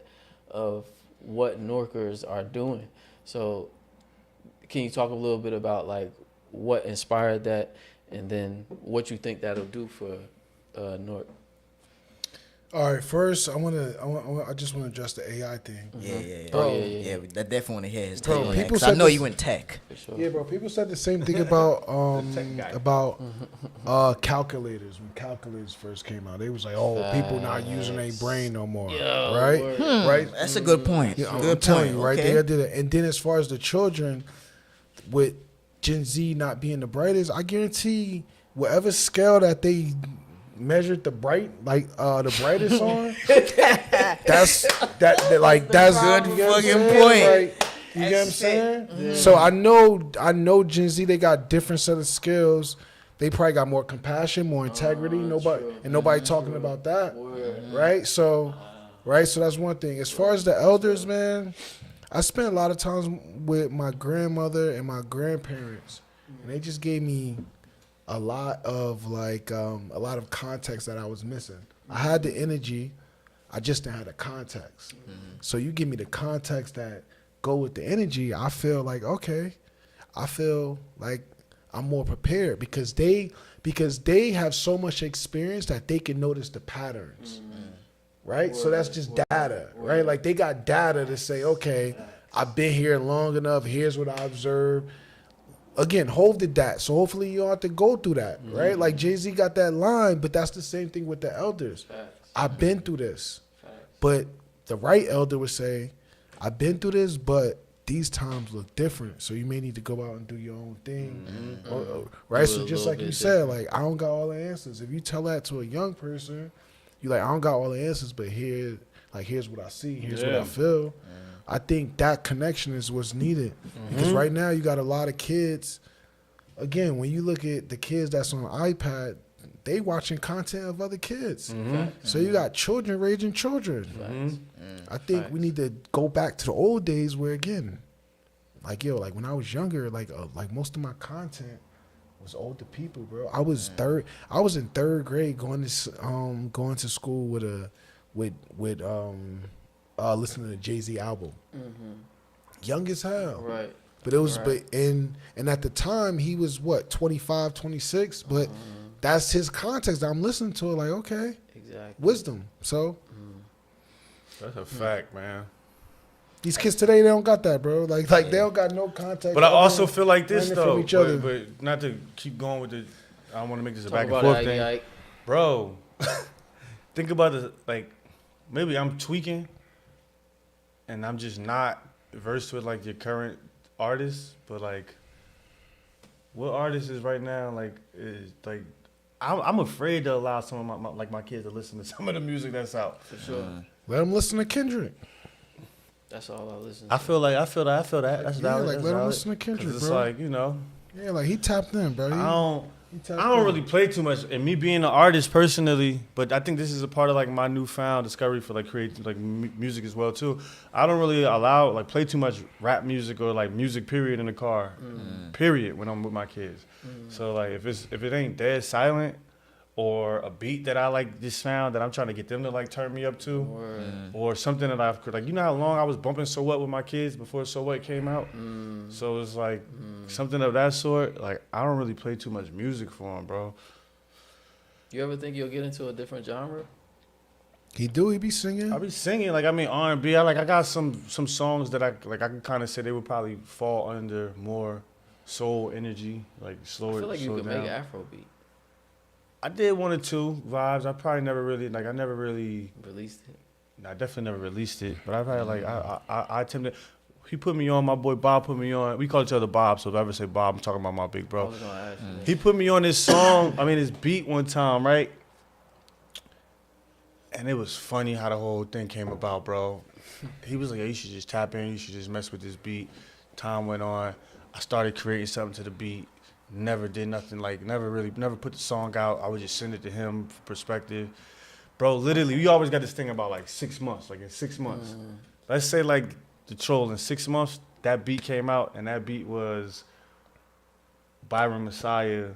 of what Newarkers are doing. So can you talk a little bit about like what inspired that and then what you think that'll do for Newark. All right, first I just want to address the AI thing. Yeah. Bro, Yeah, I definitely want to hear his take Bro, on that, people 'cause I said know this- you in tech. For sure. Yeah, bro. People said the same thing about calculators when calculators first came out. They was like, "Oh, people not using their brain no more." Yo, right? word. Right? That's a good point. Yeah, I'm Good telling point. you, right? Okay. They did it. And then as far as the children, with Gen Z not being the brightest, I guarantee whatever scale that they measured the brightest on, that's Good you get what I'm fucking saying? point. Like, you get what I'm saying? So I know Gen Z, they got different set of skills. They probably got more compassion, more integrity. Nobody talking about that, right? So that's one thing. As far as the elders, man, I spent a lot of times with my grandmother and my grandparents, and they just gave me a lot of context that I was missing. I had the energy, I just didn't have the context. So you give me the context that go with the energy, I feel like okay, I feel like I'm more prepared because they have so much experience that they can notice the patterns. Right? So that's just data, right? Like they got data to say, okay, I've been here long enough, here's what I observed. Again, Hov did that, so hopefully you don't have to go through that, right? Like Jay-Z got that line, but that's the same thing with the elders. I've been through this. But the right elder would say, I've been through this, but these times look different, so you may need to go out and do your own thing, right? So just like you said, like I don't got all the answers. If you tell that to a young person, you like I don't got all the answers, but here's what I see, here's what I feel. I think that connection is what's needed because right now you got a lot of kids. Again, when you look at the kids that's on iPad, they watching content of other kids. So you got children raising children. I think we need to go back to the old days where again, like when I was younger, like most of my content was older people, bro. I was in third grade going to school with listening to Jay-Z album. Young as hell. Right. But it was and at the time he was what, 25, 26, but that's his context that I'm listening to it like, okay. Exactly. Wisdom. So That's a fact, man. these kids today, they don't got that, bro. Like they don't got no context. But I also feel like this learning though. from each other. But not to keep going with the. I don't want to make this a Talk back and about forth it, thing, Ike. bro. Think about the like. Maybe I'm tweaking, and I'm just not versed with like your current artists. But like, what artist is right now like is like. I'm afraid to allow some of my kids to listen to some of the music that's out. For sure. Let them listen to Kendrick. That's all I listen to. I feel that. That's Yeah, valid. like That's let them valid. listen to 'Cause Kendrick, it's bro. like, you know, Yeah, like he tapped in, bro. I don't really play too much. And me being an artist personally, but I think this is a part of like my newfound discovery for like creating like music as well too. I don't really play too much rap music or like music period in the car, period, when I'm with my kids. So like if it ain't dead silent, or a beat that I like this sound that I'm trying to get them to like turn me up to, or something that I've like, you know how long I was bumping So What with my kids before So What came out. So it's like something of that sort. Like I don't really play too much music for them, bro. You ever think you'll get into a different genre? He be singing. I be singing like R&B. I got some songs that I can kind of say they would probably fall under more soul energy, like slower. I feel like you could down. make an Afrobeat. I did one or two vibes. I probably never really Released it. I definitely never released it, but I've had like I attempted. He put me on. My boy Bob put me on. We call each other Bob, so if I ever say Bob, I'm talking about my big I bro. was gonna ask you. He put me on this song. This beat one time, right? And it was funny how the whole thing came about, bro. He was like, "Yeah, you should just tap in. You should just mess with this beat." Time went on. I started creating something to the beat. Never did nothing, like never put the song out. I would just send it to him for perspective. Bro, literally, we always got this thing about like 6 months, like in 6 months. Let's say like the Troll in 6 months, that beat came out, and that beat was Byron Messiah.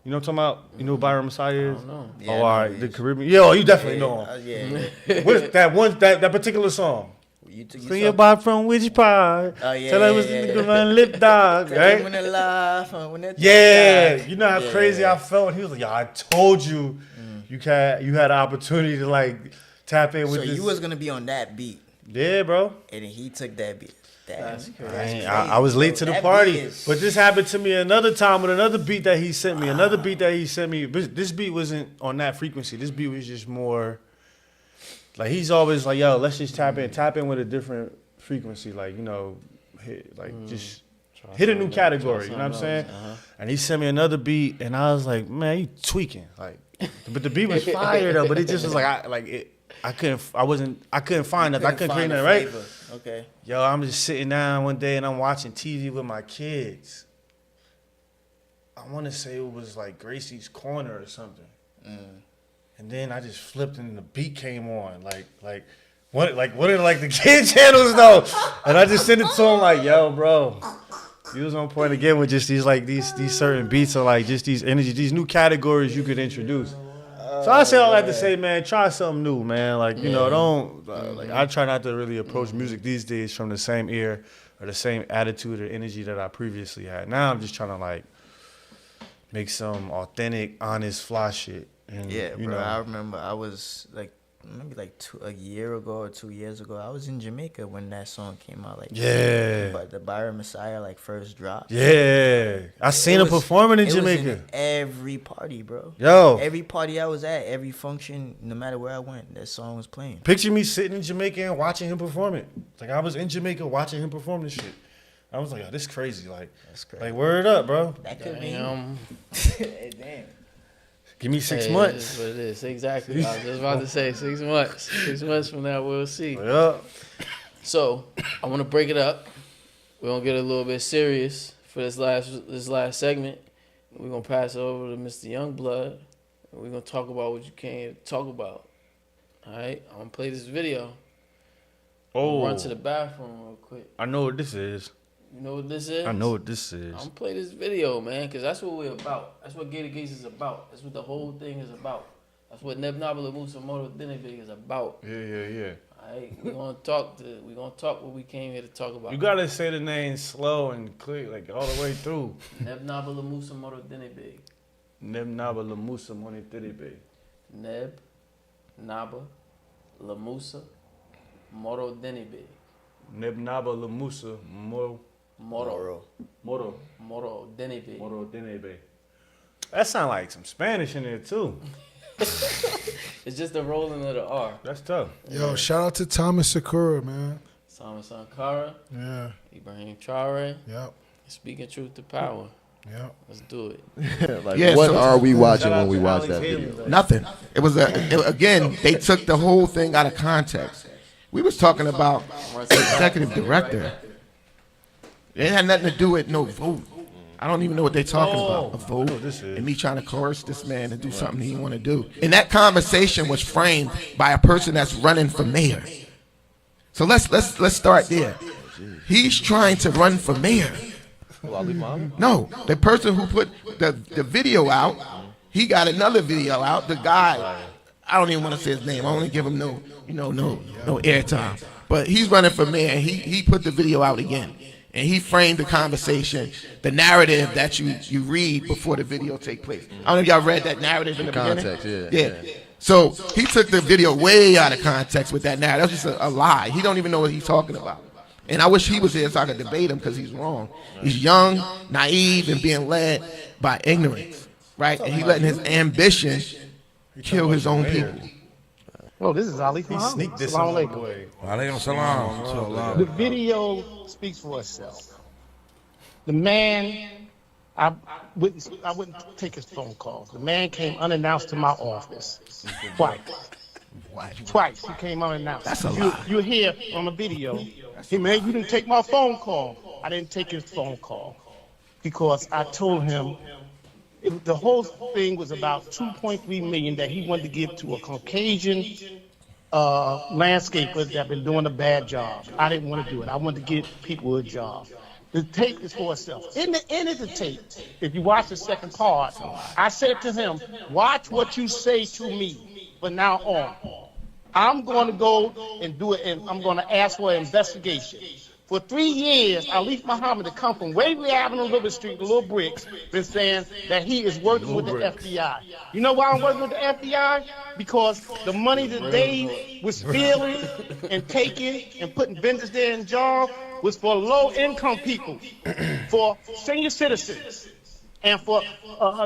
You know what I'm talking about? You know who Byron Messiah is? I don't know. Yeah, all I know right, who he the is. Caribbean. Yo, you definitely know him. Yeah. What's that particular song? You took Clean your body from which part? Oh, yeah. Tell her what's the nigga run lip dog, right? When it live, when it Yeah, you know how crazy I felt. He was like, "Yo, I told you, you had an opportunity to like tap in with so this." you was gonna be on that beat. Yeah, bro. And then he took that beat. That's crazy. I was late to the party, but this happened to me another time with another beat that he sent me. But this beat wasn't on that frequency. This beat was just more like he's always like, "Yo, let's just tap in with a different frequency." Like, you know, just hit a new category. You know what I'm saying? And he sent me another beat, and I was like, "Man, you tweaking!" Like, but the beat was fire though. But it just was like I couldn't find nothing. I couldn't create nothing, right? Okay. Yo, I'm just sitting down one day and I'm watching TV with my kids. I want to say it was like Gracie's Corner or something. And then I just flipped and the beat came on. What are the kid channels though? And I just sent it to him like, "Yo, bro, you was on point again with just these certain beats or like just these energy, these new categories you could introduce." So I say all that to say, man, try something new, man. Like, you know, don't like I try not to really approach music these days from the same ear or the same attitude or energy that I previously had. Now I'm just trying to like make some authentic, honest, fly shit. And, Yeah, you bro. know, I remember I was like maybe like a year ago or 2 years ago. I was in Jamaica when that song came out. Like, but the Byron Messiah like first dropped. Yeah, I seen him performing in Jamaica. Was in every party, bro. Yo, every party I was at, every function, no matter where I went, that song was playing. Picture me sitting in Jamaica and watching him perform it. Like I was in Jamaica watching him perform this shit. I was like, "Oh, this crazy." Like, that's crazy. Like, word up, bro. That could be. Damn. Give me 6 months. That's what it is. Exactly. I was just about to say 6 months. 6 months from now, we'll see. Yeah. So I want to break it up. We're gonna get a little bit serious for this last segment. We're gonna pass it over to Mr. Youngblood, and we're gonna talk about what you came to talk about. All right. I'm gonna play this video. Run to the bathroom real quick. I know what this is. You know what this is? I know what this is. I'm gonna play this video, man, because that's what we're about. That's what Gator Gates is about. That's what the whole thing is about. That's what Neb Naba Lamoussa Morodenibig is about. Yeah. All right, we're gonna talk what we came here to talk about. You gotta say the name slow and clear, like all the way through. Neb Naba Lamoussa Morodenibig. Neb Naba Lamoussa Morodenibig. Neb Naba Lamoussa Morodenibig. Neb Naba Lamoussa Morodenibig. That sound like some Spanish in there too. It's just the rolling of the R. That's tough. Yo, shout out to Thomas Sakura, man. Thomas Sankara. Yeah. Ibrahim Traore. Yep. Speaking truth to power. Yep. Let's do it. What are we watching when we watch that video? Nothing. It was again, they took the whole thing out of context. We was talking about executive director. It had nothing to do with no vote. I don't even know what they're talking about. A vote and me trying to coerce this man to do something he didn't want to do. And that conversation was framed by a person that's running for mayor. So let's start there. He's trying to run for mayor. No, the person who put the video out, he got another video out. The guy, I don't even want to say his name. I only give him no airtime. But he's running for mayor. And he put the video out again. And he framed the conversation, the narrative that you read before the video take place. I don't know if y'all read that narrative in the context, beginning. Yeah. So he took the video way out of context with that narrative. That's just a lie. He don't even know what he's talking about. And I wish he was here so I could debate him because he's wrong. He's young, naive, and being led by ignorance, right? And he letting his ambition kill his own people. Oh, this is Ali. He sneaked this Assalamu in. alaikum. Walaikum salam. The video speaks for itself. The man, I wouldn't take his phone calls. The man came unannounced to my office twice. He came unannounced. That's a lie. You hear on the video, hey man, you didn't take my phone call. I didn't take his phone call because I told him the whole thing was about $2.3 million that he wanted to give to a Caucasian landscaper that been doing a bad job. I didn't want to do it. I wanted to give people a job. The tape is for itself. In the end of the tape, if you watch the second part, I said to him, watch what you say to me from now on. I'm going to go and do it, and I'm going to ask for an investigation. For 3 years, Alif Muhammad, to come from Waverly Avenue, Liberty Street, the Little Bricks, been saying that he is working with the FBI. You know why I'm working with the FBI? Because the money that they was stealing and taking and putting vendors there in jail was for low-income people, for senior citizens, and for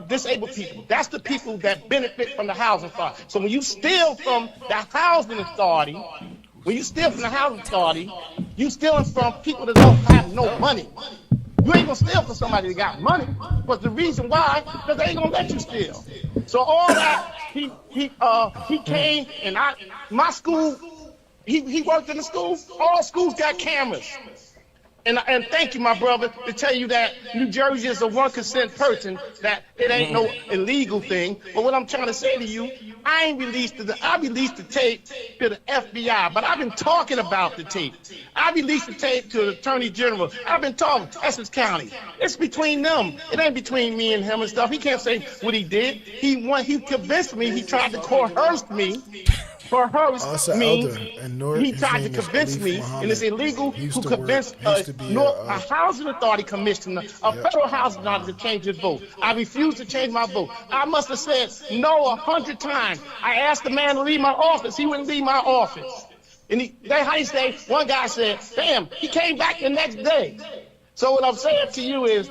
disabled people. That's the people that benefit from the housing authority. So when you steal from the housing authority, you stealing from people that don't have no money. You ain't gonna steal from somebody that got money. But the reason why, because they ain't gonna let you steal. So all that, he came and my school, he worked in the school. All schools got cameras. And thank you, my brother, to tell you that New Jersey is a 1% person, that it ain't no illegal thing. But what I'm trying to say to you, I released the tape to the FBI, but I've been talking about the tape. I released the tape to the Attorney General. I've been talking Essex County. It's between them. It ain't between me and him and stuff. He can't say what he did. He convinced me. He tried to coerce me. He tried to convince me, and it's illegal to convince a housing authority commissioner, a federal housing authority to change his vote. I refused to change my vote. I must have said no 100 times. I asked the man to leave my office. He wouldn't leave my office. And one guy said, damn, he came back the next day. So what I'm saying to you is,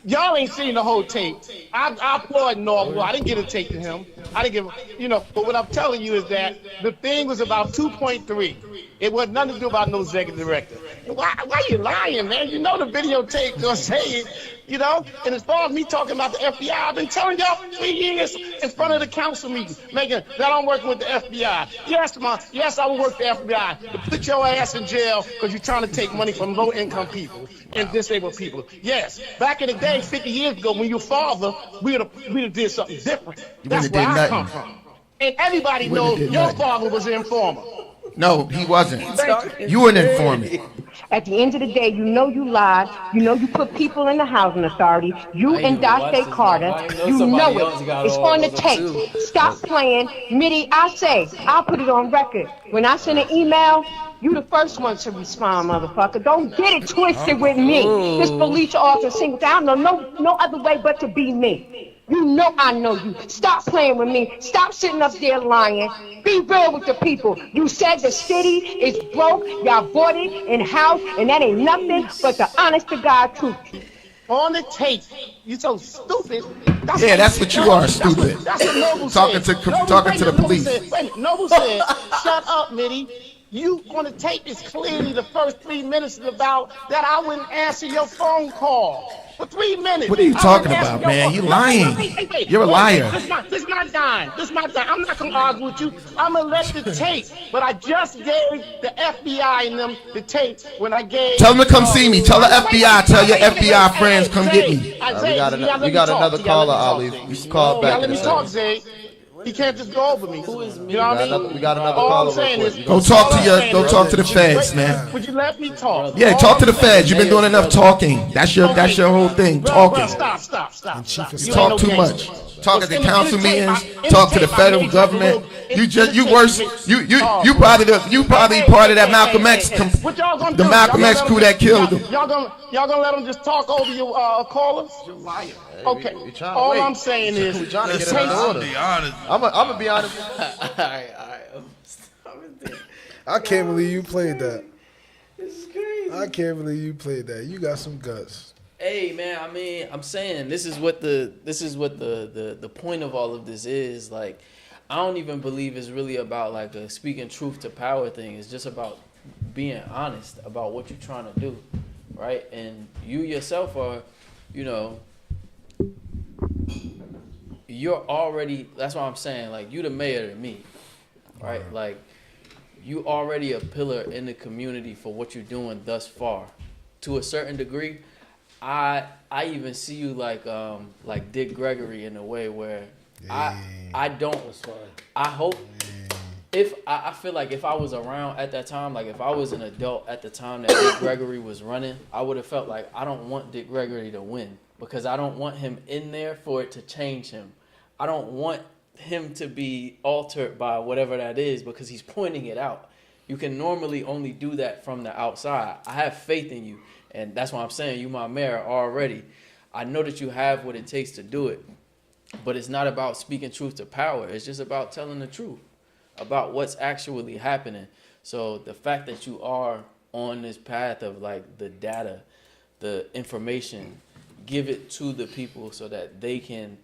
y'all ain't seen the whole tape. I applaud Norwood. I didn't get a tape to him. I didn't give, but what I'm telling you is that the thing was about 2.3. It wasn't nothing to do about no executive director. Why you lying, man? You know the videotape gonna say it, And as far as me talking about the FBI, I've been telling y'all for 3 years in front of the council meeting, making that I'm working with the FBI. Yes, I will work the FBI to put your ass in jail because you're trying to take money from low-income people and disabled people. Yes, back in the day, 50 years ago, when your father, we'd have did something different. That's where I come from. And everybody knows your father was an informer. No, he wasn't. You an informant. At the end of the day, you lied. You put people in the housing authority. You and Dante Carter, you know it. It's on the tape. Stop playing. Mitty, I'll put it on record. When I send an email, you the first one to respond, motherfucker. Don't get it twisted with me. This police officer single down. No other way but to be me. You know I know you. Stop playing with me. Stop sitting up there lying. Be real with the people. You said the city is broke. Y'all bought it in house, and that ain't nothing but the honest to God truth. On the tape, you so stupid. That's what you are, stupid. That's what Noble said. Talking to the police. Noble said, shut up, Mitty. You on the tape is clearly the first 3 minutes is about that I wouldn't answer your phone call. For 3 minutes. What are you talking about, man? You lying. You're a liar. This my dime. I'm not going to argue with you. I'm going to let the tape. But I just gave the FBI and them the tape when I gave... Tell them to come see me. Tell the FBI. Tell your FBI friends come get me. We got another caller, Ali. You can call back in a second. Zay. He can't just go over me. Who is me? You know what I mean? We got another caller. Go talk to the feds, man. Would you let me talk? Yeah, talk to the feds. You've been doing enough talking. That's your whole thing. Talking. Stop. You talk too much. Talk at the council meetings. Talk to the federal government. You probably part of that Malcolm X. The Malcolm X crew that killed him. Y'all gonna let him just talk over your callers? You're lying. Okay. All I'm saying is, I'm gonna be honest. All right. I can't believe you played that. This is crazy. I can't believe you played that. You got some guts. Hey man, I mean, I'm saying this is what the point of all of this is. Like, I don't even believe it's really about like a speaking truth to power thing. It's just about being honest about what you're trying to do, right? And you yourself are, you're already, that's what I'm saying, like, you the mayor to me, right? Like, you already a pillar in the community for what you're doing thus far. To a certain degree, I even see you like Dick Gregory in a way where I hope if I feel like if I was around at that time, like if I was an adult at the time that Dick Gregory was running, I would have felt like I don't want Dick Gregory to win because I don't want him in there for it to change him. I don't want him to be altered by whatever that is because he's pointing it out. You can normally only do that from the outside. I have faith in you, and that's why I'm saying you my mayor already. I know that you have what it takes to do it, but it's not about speaking truth to power. It's just about telling the truth about what's actually happening. So the fact that you are on this path of like the data, the information, give it to the people so that they can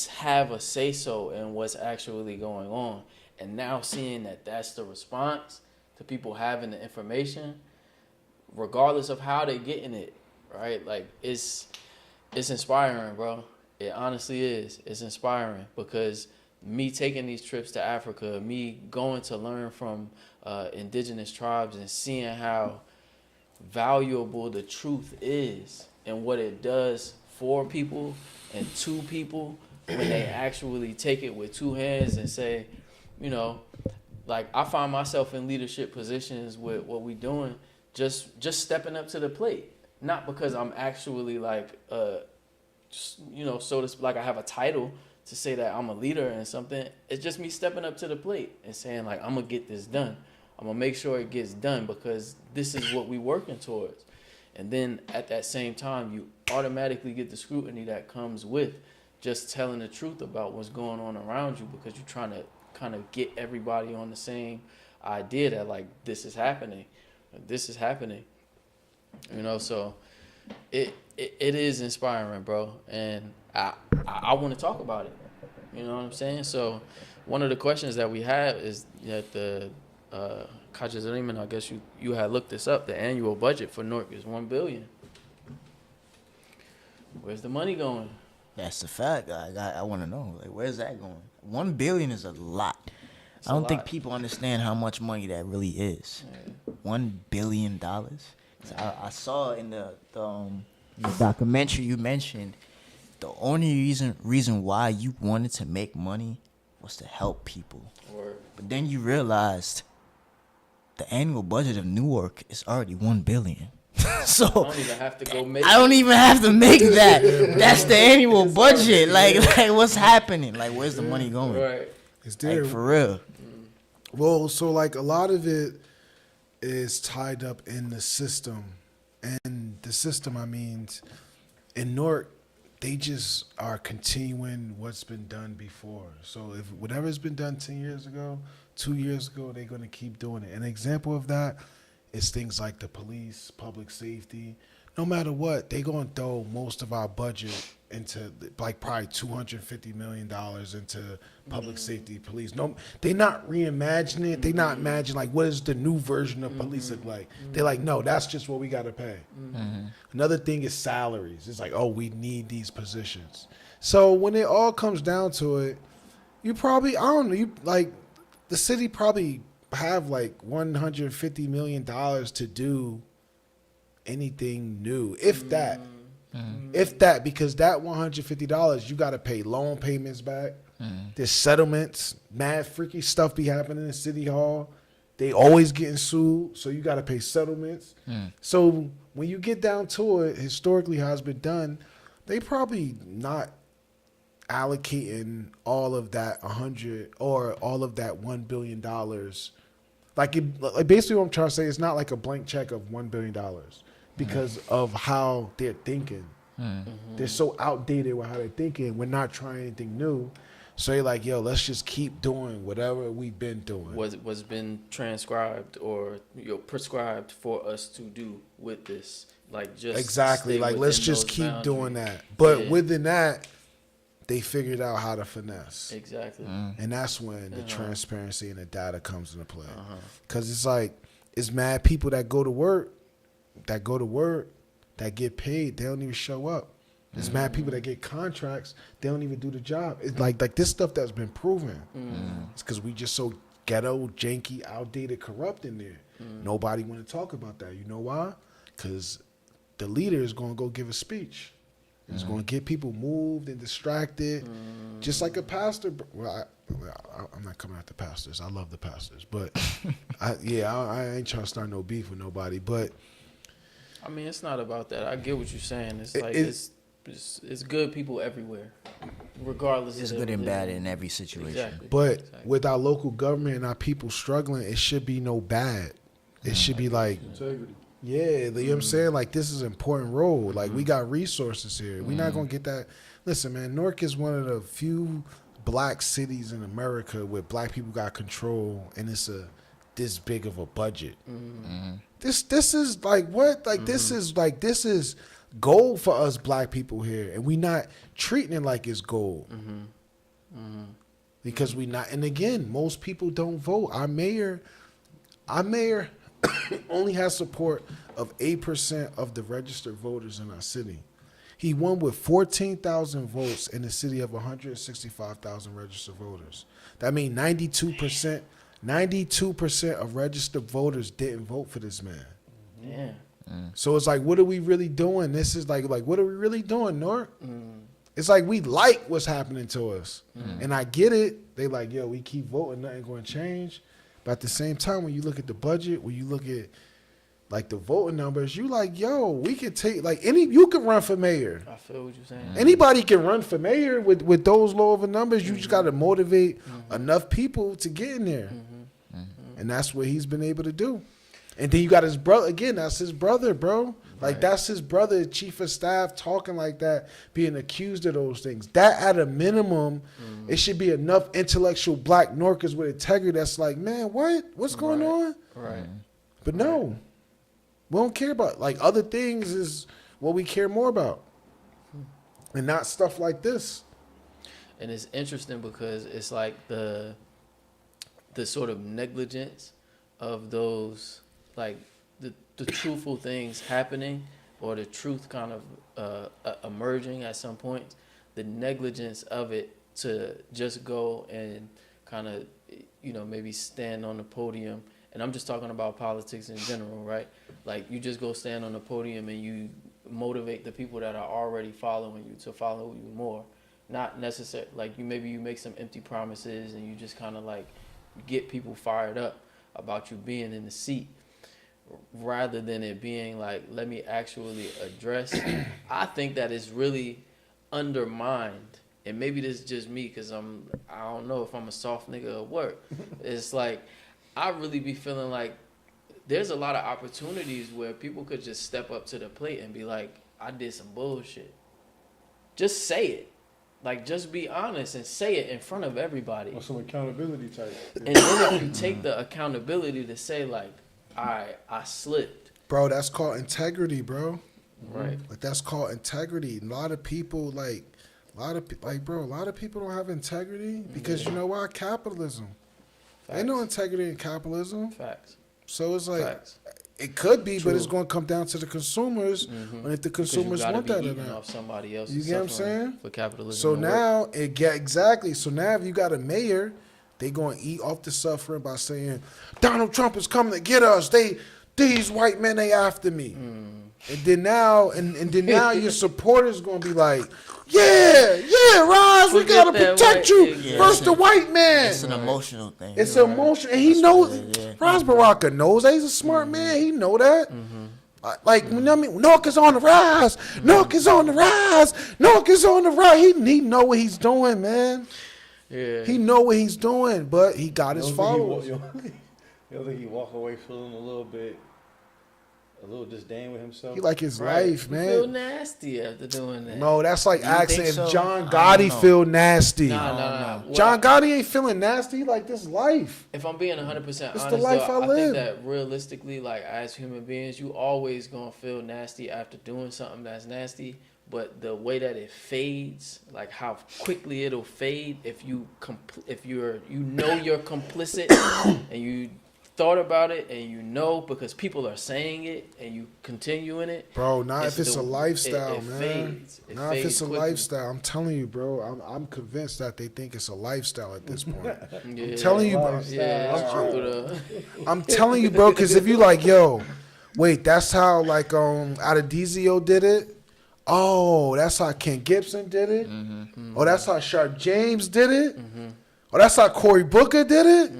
have a say-so in what's actually going on. And now seeing that that's the response to people having the information, regardless of how they're getting it, right? Like it's inspiring, bro. It honestly is. It's inspiring because me taking these trips to Africa, me going to learn from indigenous tribes and seeing how valuable the truth is and what it does for people and to people when they actually take it with two hands and say, you know, like I find myself in leadership positions with what we doing, just stepping up to the plate. Not because I'm actually like, you know, so to like I have a title to say that I'm a leader and something. It's just me stepping up to the plate and saying like, I'm gonna get this done. I'm gonna make sure it gets done because this is what we working towards. And then at that same time, you automatically get the scrutiny that comes with just telling the truth about what's going on around you because you're trying to kind of get everybody on the same idea that like this is happening. You know, so it is inspiring, bro. And I want to talk about it. You know what I'm saying? So one of the questions that we have is that the Kajazariman, I guess you had looked this up. The annual budget for Newark is $1 billion. Where's the money going? That's a fact. I want to know, like, where's that going? $1 billion is a lot. I don't think people understand how much money that really is. Yeah. $1 billion. So I saw in the documentary you mentioned the only reason why you wanted to make money was to help people. But then you realized the annual budget of Newark is already $1 billion. So I don't even have to go make I don't even have to make that. That's the annual budget. Like what's happening? Like where's the money going? Right. It's there. Like, for real. Well, so like a lot of it is tied up in the system. And the system, I mean, in Newark, they just are continuing what's been done before. So if whatever's been done 10 years ago, 2 years ago, they're going to keep doing it. An example of that is things like the police, public safety. No matter what, they're going to throw most of our budget into like probably $250 million into public safety, police. No, they're not reimagining it. They're not imagining like what is the new version of police look like. They're like, no, that's just what we got to pay. Another thing is salaries. It's like, oh, we need these positions. So when it all comes down to it, you probably, I don't know, you like the city probably have like $150 million to do anything new, if that. If that, because that $150, you got to pay loan payments back. There's settlements, mad freaky stuff be happening in City Hall. They always getting sued, so you got to pay settlements. So when you get down to it, historically how it's been done, they probably not allocating all of that 100 or all of that $1 billion. Like basically what I'm trying to say, it's not like a blank check of $1 billion. Because of how they're thinking. They're so outdated with how they're thinking. We're not trying anything new. So they're like, yo, let's just keep doing whatever we've been doing. Was been transcribed or prescribed for us to do with this. Like just exactly. Like let's just keep doing that. But within that, they figured out how to finesse. Exactly. And that's when the transparency and the data comes into play. Because it's like, it's mad people that go to work, that get paid, they don't even show up. There's mad people that get contracts, they don't even do the job. It's like this stuff that's been proven. It's because we just so ghetto, janky, outdated, corrupt in there. Nobody want to talk about that. You know why? Because the leader is going to go give a speech. It's going to get people moved and distracted. Just like a pastor. Well, I'm not coming after pastors. I love the pastors. But, I ain't trying to start no beef with nobody. But I mean, it's not about that. I get what you're saying. It's like it's good people everywhere, regardless. It's of good and their bad religion. in every situation. Exactly. But with our local government and our people struggling, it should be no bad. It should be like, integrity. yeah, you know what I'm saying? Like, this is an important role. Like, we got resources here. We're not going to get that. Listen, man, Newark is one of the few black cities in America where black people got control, and it's this big of a budget. This is like what? Like, this is gold for us black people here, and we not treating it like it's gold. Because we not, and again, most people don't vote. Our mayor only has support of 8% of the registered voters in our city. He won with 14,000 votes in a city of 165,000 registered voters. That means 92% of registered voters didn't vote for this man. Yeah. So it's like, what are we really doing? This is like what are we really doing, Newark? It's like we like what's happening to us. And I get it. They like, yo, we keep voting, nothing going to change. But at the same time, when you look at the budget, when you look at like the voting numbers, you like, yo, we could take like you could run for mayor. I feel what you're saying. Anybody can run for mayor with those low of a numbers. You just got to motivate enough people to get in there. And that's what he's been able to do. And then you got his brother, again, that's his brother, bro. Like, that's his brother, chief of staff, talking like that, being accused of those things. That, at a minimum, it should be enough intellectual black Norkers with integrity that's like, man, what's going on? Right. But no, we don't care about, like, other things is what we care more about. And not stuff like this. And it's interesting because it's like the sort of negligence of those, like, the truthful things happening, or the truth kind of emerging at some point, the negligence of it to just go and kind of, maybe stand on the podium. And I'm just talking about politics in general, right? Like, you just go stand on the podium and you motivate the people that are already following you to follow you more. Not necessarily, like, you make some empty promises and you just kind of like get people fired up about you being in the seat, rather than it being like, let me actually address. I think that is really undermined, and maybe this is just me because I don't know if I'm a soft nigga at work. It's like, I really be feeling like there's a lot of opportunities where people could just step up to the plate and be like, I did some bullshit. Just say it. Like, just be honest and say it in front of everybody. Or some accountability type. And then if you take the accountability to say, like, I slipped. Bro, that's called integrity, bro. Right. Like, that's called integrity. A lot of people, a lot of people don't have integrity because you know why? Capitalism. Ain't no integrity in capitalism. Facts. So it's like, Facts. It could be, True. but it's going to come down to the consumers. And if the consumers want that or not. Off somebody else's You get what I'm saying? For capitalism. So now, exactly. So now if you got a mayor, they going to eat off the suffering by saying, Donald Trump is coming to get us. These white men, they after me. And then now, and then now your supporters going to be like, yeah, Roz, we got to protect you versus the white man. It's an emotional thing. It's emotional. And he knows, Roz Baraka knows that. He's a smart man. He know that. Like, you know what I mean? Newark is on the rise. Newark is on the rise. Newark is on the rise. He know what he's doing, man. Yeah. He know what he's doing, but he got his followers. You don't think he walk away feeling a little disdain with himself? He like his life, man. You feel nasty after doing that. No, that's like asking if so? John Gotti feel nasty. No. John Gotti ain't feeling nasty. He like this life. If I'm being 100% honest, the life though, I I live. think that realistically, like, as human beings, you always gonna feel nasty after doing something that's nasty. But the way that it fades, like how quickly it'll fade, if you're you're complicit and you thought about it and because people are saying it and you continue in it. Bro, not if it's a lifestyle, it man. Fades. Not if it's a quickly. lifestyle. I'm telling you, bro. I'm convinced that they think it's a lifestyle at this point. Yeah, I'm telling you, bro. Yeah, I'm telling you, bro, because if you like, yo, wait, that's how like Adedizio did it. Oh, that's how Ken Gibson did it. Oh, that's how Sharp James did it. Oh, that's how Cory Booker did it.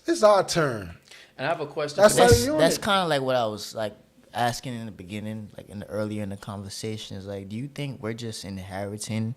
It's our turn. And I have a question. That's kind of like what I was like. asking in the beginning, like earlier in the conversation, is like, do you think we're just inheriting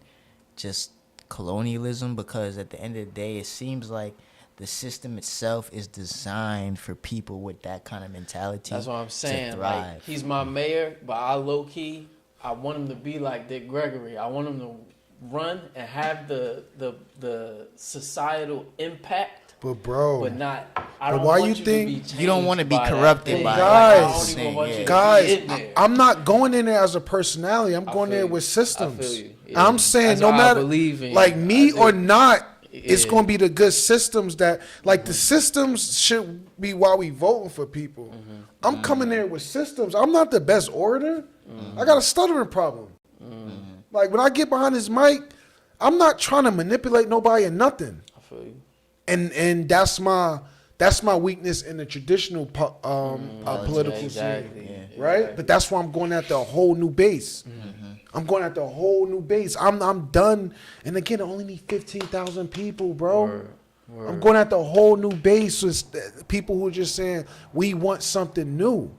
just colonialism? Because at the end of the day, it seems like the system itself is designed for people with that kind of mentality. That's what I'm saying. To thrive. Like, he's my mayor, but I low key, I want him to be like Dick Gregory. I want him to run and have the societal impact. But bro, but not. I don't why want you think you don't want to be corrupted by guys? I'm not going in there as a personality. I'm going there with systems. I'm saying no matter like me or not, it's going to be the good systems that like the systems should be why we voting for people. I'm coming there with systems. I'm not the best orator. I got a stuttering problem. Like when I get behind this mic, I'm not trying to manipulate nobody or nothing. I feel you. And that's my weakness in the traditional political scene, right? Yeah. But that's why I'm going at the whole new base. I'm going at the whole new base. I'm done. And again, I only need 15,000 people, bro. Word. I'm going at the whole new base with people who are just saying we want something new.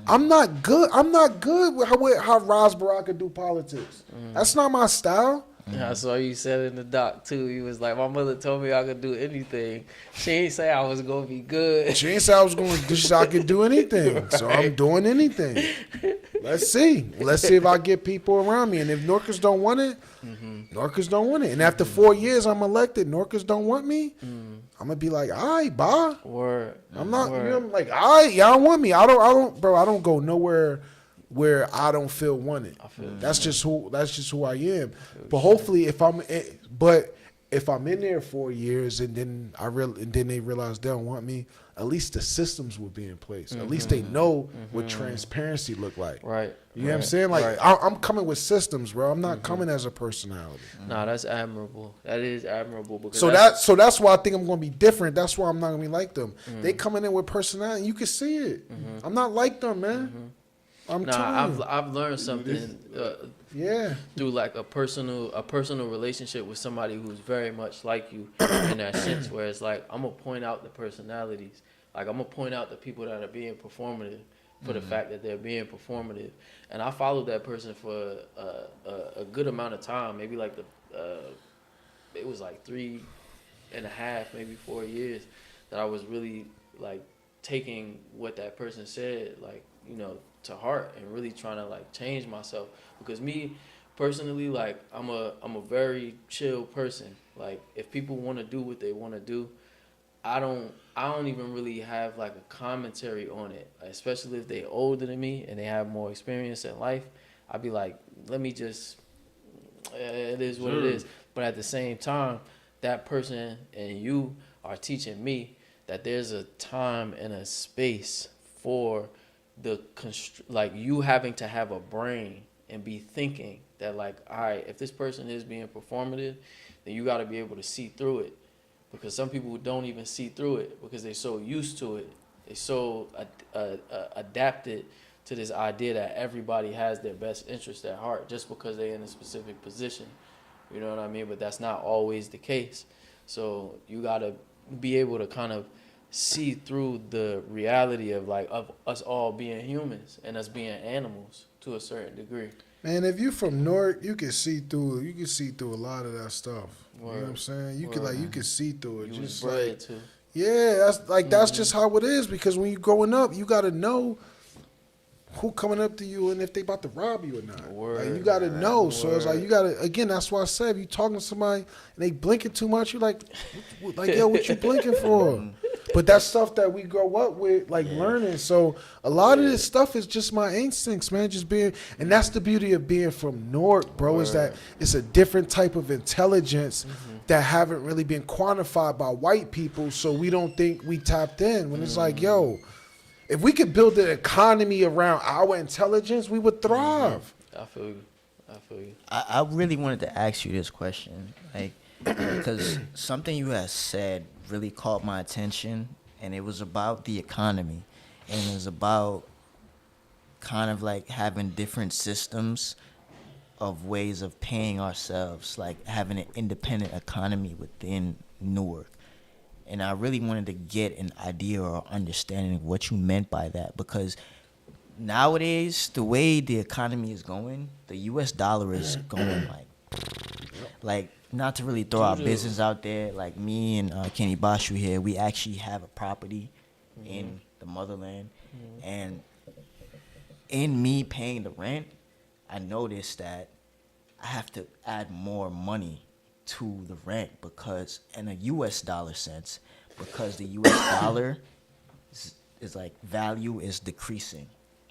I'm not good with how Ras Baraka do politics. That's not my style. I saw you said in the doc too. He was like, my mother told me I could do anything. She ain't say I was gonna be good. She ain't say I was gonna do. I could do anything. Right. So I'm doing anything. Let's see. Let's see if I get people around me. And if Norkers don't want it, Norkers don't want it. And after 4 years I'm elected, Norkers don't want me. I'm gonna be like, all right, bye. Word. I'm not. You know, I'm like, all right, y'all want me. I don't, bro. I don't go nowhere where I don't feel wanted. That's just who I am. But hopefully, if I'm in there 4 years and then they realize they don't want me, at least the systems will be in place. At least they know what transparency look like. Right. You know what I'm saying? Like I'm coming with systems, bro. I'm not coming as a personality. Nah, that's admirable. That is admirable. Because so that's why I think I'm gonna be different. That's why I'm not gonna be like them. They coming in with personality. You can see it. I'm not like them, man. I've learned something through like a personal relationship with somebody who's very much like you in that sense, where it's like I'm gonna point out the personalities, like I'm gonna point out the people that are being performative for the fact that they're being performative, and I followed that person for a good amount of time, maybe like it was like 3.5, maybe 4 years that I was really like taking what that person said, like, you know, to heart and really trying to like change myself, because me personally, like I'm a very chill person. Like if people want to do what they want to do, I don't even really have like a commentary on it, especially if they're older than me and they have more experience in life. I'd be like, let me just, it is what it is. But at the same time, that person and you are teaching me that there's a time and a space for like you having to have a brain and be thinking that like, all right, if this person is being performative, then you got to be able to see through it, because some people don't even see through it because they're so used to it. They're so adapted to this idea that everybody has their best interest at heart just because they're in a specific position. You know what I mean? But that's not always the case. So you got to be able to kind of see through the reality of like of us all being humans and us being animals to a certain degree. Man, if you from Newark, you can see through a lot of that stuff. You know what I'm saying? You can see through it. You just was bred like to. Yeah, that's just how it is, because when you growing up, you gotta know who coming up to you and if they about to rob you or not. Like, you gotta know. So it's like you gotta, again, that's why I said if you talking to somebody and they blinking too much, you like yo, what you blinking for? But that's stuff that we grow up with, like learning. So a lot of this stuff is just my instincts, man. Just being, and that's the beauty of being from Newark, bro, is that it's a different type of intelligence that haven't really been quantified by white people. So we don't think we tapped in when it's like, yo, if we could build an economy around our intelligence, we would thrive. I feel you. I really wanted to ask you this question, like, because something you had said really caught my attention, and it was about the economy, and it was about kind of like having different systems of ways of paying ourselves, like having an independent economy within Newark. And I really wanted to get an idea or understanding of what you meant by that, because nowadays, the way the economy is going, the U.S. dollar is going like not to really throw our business out there. Like me and Kenny Bashu here, we actually have a property in the motherland, and in me paying the rent, I noticed that I have to add more money to the rent because, in a U.S. dollar sense, because the U.S. dollar is like value is decreasing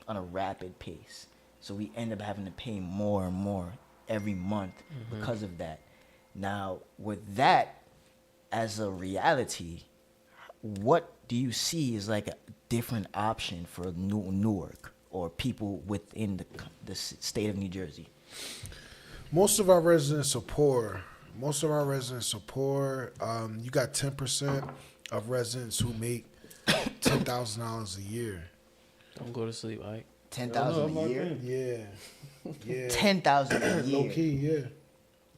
on a rapid pace. So we end up having to pay more and more every month because of that. Now, with that as a reality, what do you see is like a different option for Newark or people within the state of New Jersey? Most of our residents are poor. You got 10% of residents who make $10,000 a year. Don't go to sleep, Ike. 10,000 a year? Yeah. 10,000 a year.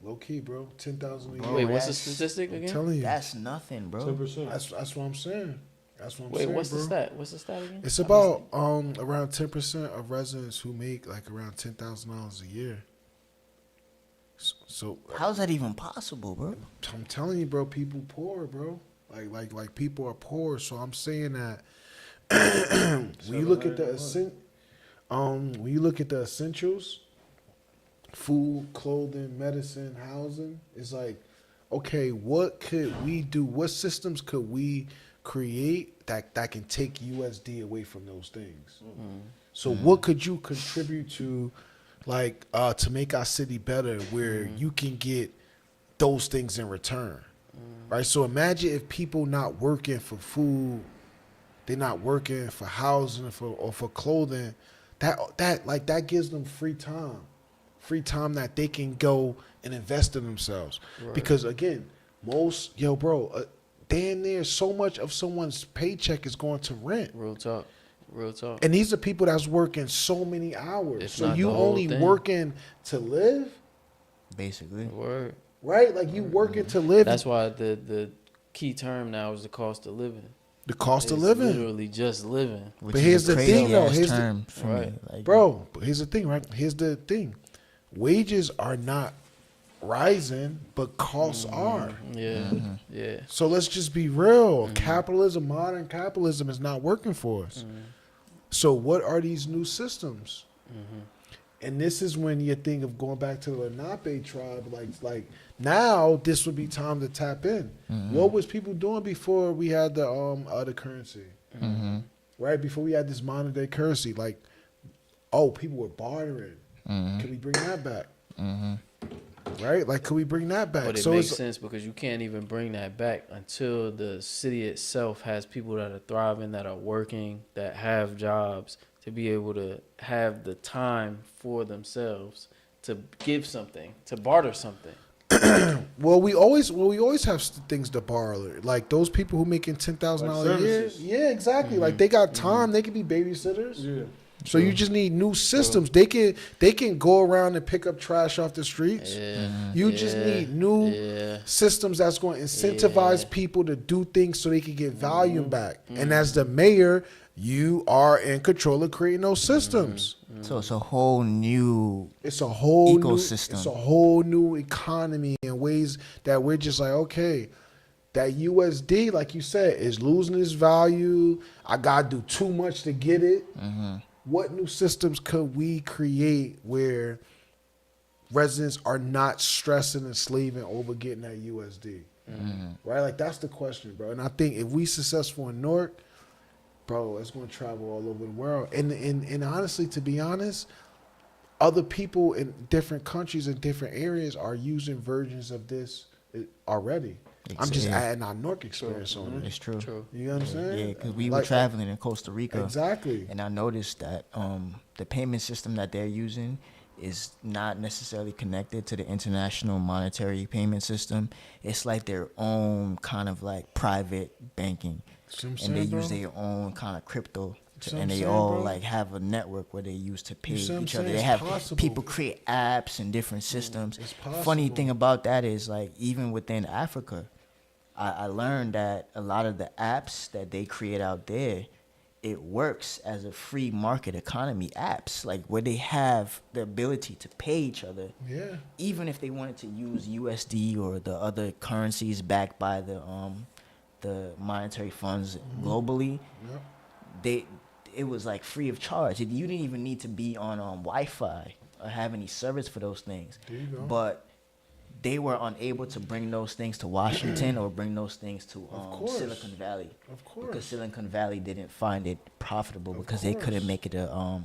Low key, bro. 10,000 a year. Wait, what's the statistic again? I'm telling you. That's nothing, bro. 10%. That's what I'm saying. Wait, what's the stat? What's the stat again? It's about around 10% of residents who make like around $10,000 a year. So how's that even possible, bro? I'm telling you, bro. People poor, bro. Like people are poor. So I'm saying that when you look at the essentials, food, clothing, medicine, housing, it's like, okay, what could we do? What systems could we create that can take USD away from those things? So what could you contribute to, like, to make our city better where you can get those things in return, right? So imagine if people not working for food, they're not working for housing or for clothing, that gives them free time that they can go and invest in themselves. Right. Because again, damn near so much of someone's paycheck is going to rent. Real talk. And these are people that's working so many hours. It's so not you the whole only thing. Working to live? Basically. Word. Right? Like you working to live. That's why the key term now is the cost of living. The cost of living. Literally just living. But here's the thing, though. Here's the thing, right? Here's the thing. Wages are not rising, but costs are. Yeah. So let's just be real. Capitalism, modern capitalism is not working for us. So what are these new systems? And this is when you think of going back to the Lenape tribe, like now this would be time to tap in. What was people doing before we had the other currency? Right? Before we had this modern day currency, like, people were bartering. Can we bring that back? Right? Like, could we bring that back? But it makes sense because you can't even bring that back until the city itself has people that are thriving, that are working, that have jobs, to be able to have the time for themselves to give something, to barter something. Well, we always have things to borrow. Like those people who making $10,000 a year. Yeah, exactly. Like they got time. They can be babysitters. Yeah. So you just need new systems. They can go around and pick up trash off the streets. You just need new systems that's going to incentivize people to do things so they can get volume back. And as the mayor, you are in control of creating those systems. So it's a whole new ecosystem. It's a whole new economy in ways that we're just like, okay, that USD, like you said, is losing its value. I got to do too much to get it. What new systems could we create where residents are not stressing and slaving over getting that USD? Right? Like, that's the question, bro. And I think if we successful in Newark, bro, it's going to travel all over the world. And honestly, to be honest, other people in different countries and different areas are using versions of this already. I'm just adding our Newark experience on it. It's true. You understand? Yeah, because we were traveling in Costa Rica. Exactly. And I noticed that the payment system that they're using is not necessarily connected to the international monetary payment system. It's like their own kind of like private banking. And they use their own kind of crypto. And they all like have a network where they use to pay each other. They have people create apps and different systems. Funny thing about that is like even within Africa, I learned that a lot of the apps that they create out there it works as a free market economy apps, like where they have the ability to pay each other. Yeah. Even if they wanted to use USD or the other currencies backed by the monetary funds globally, it was like free of charge. You didn't even need to be on Wi-Fi or have any service for those things. There you go. But they were unable to bring those things to Washington or bring those things to Silicon Valley. Of course. Because Silicon Valley didn't find it profitable because they couldn't make it a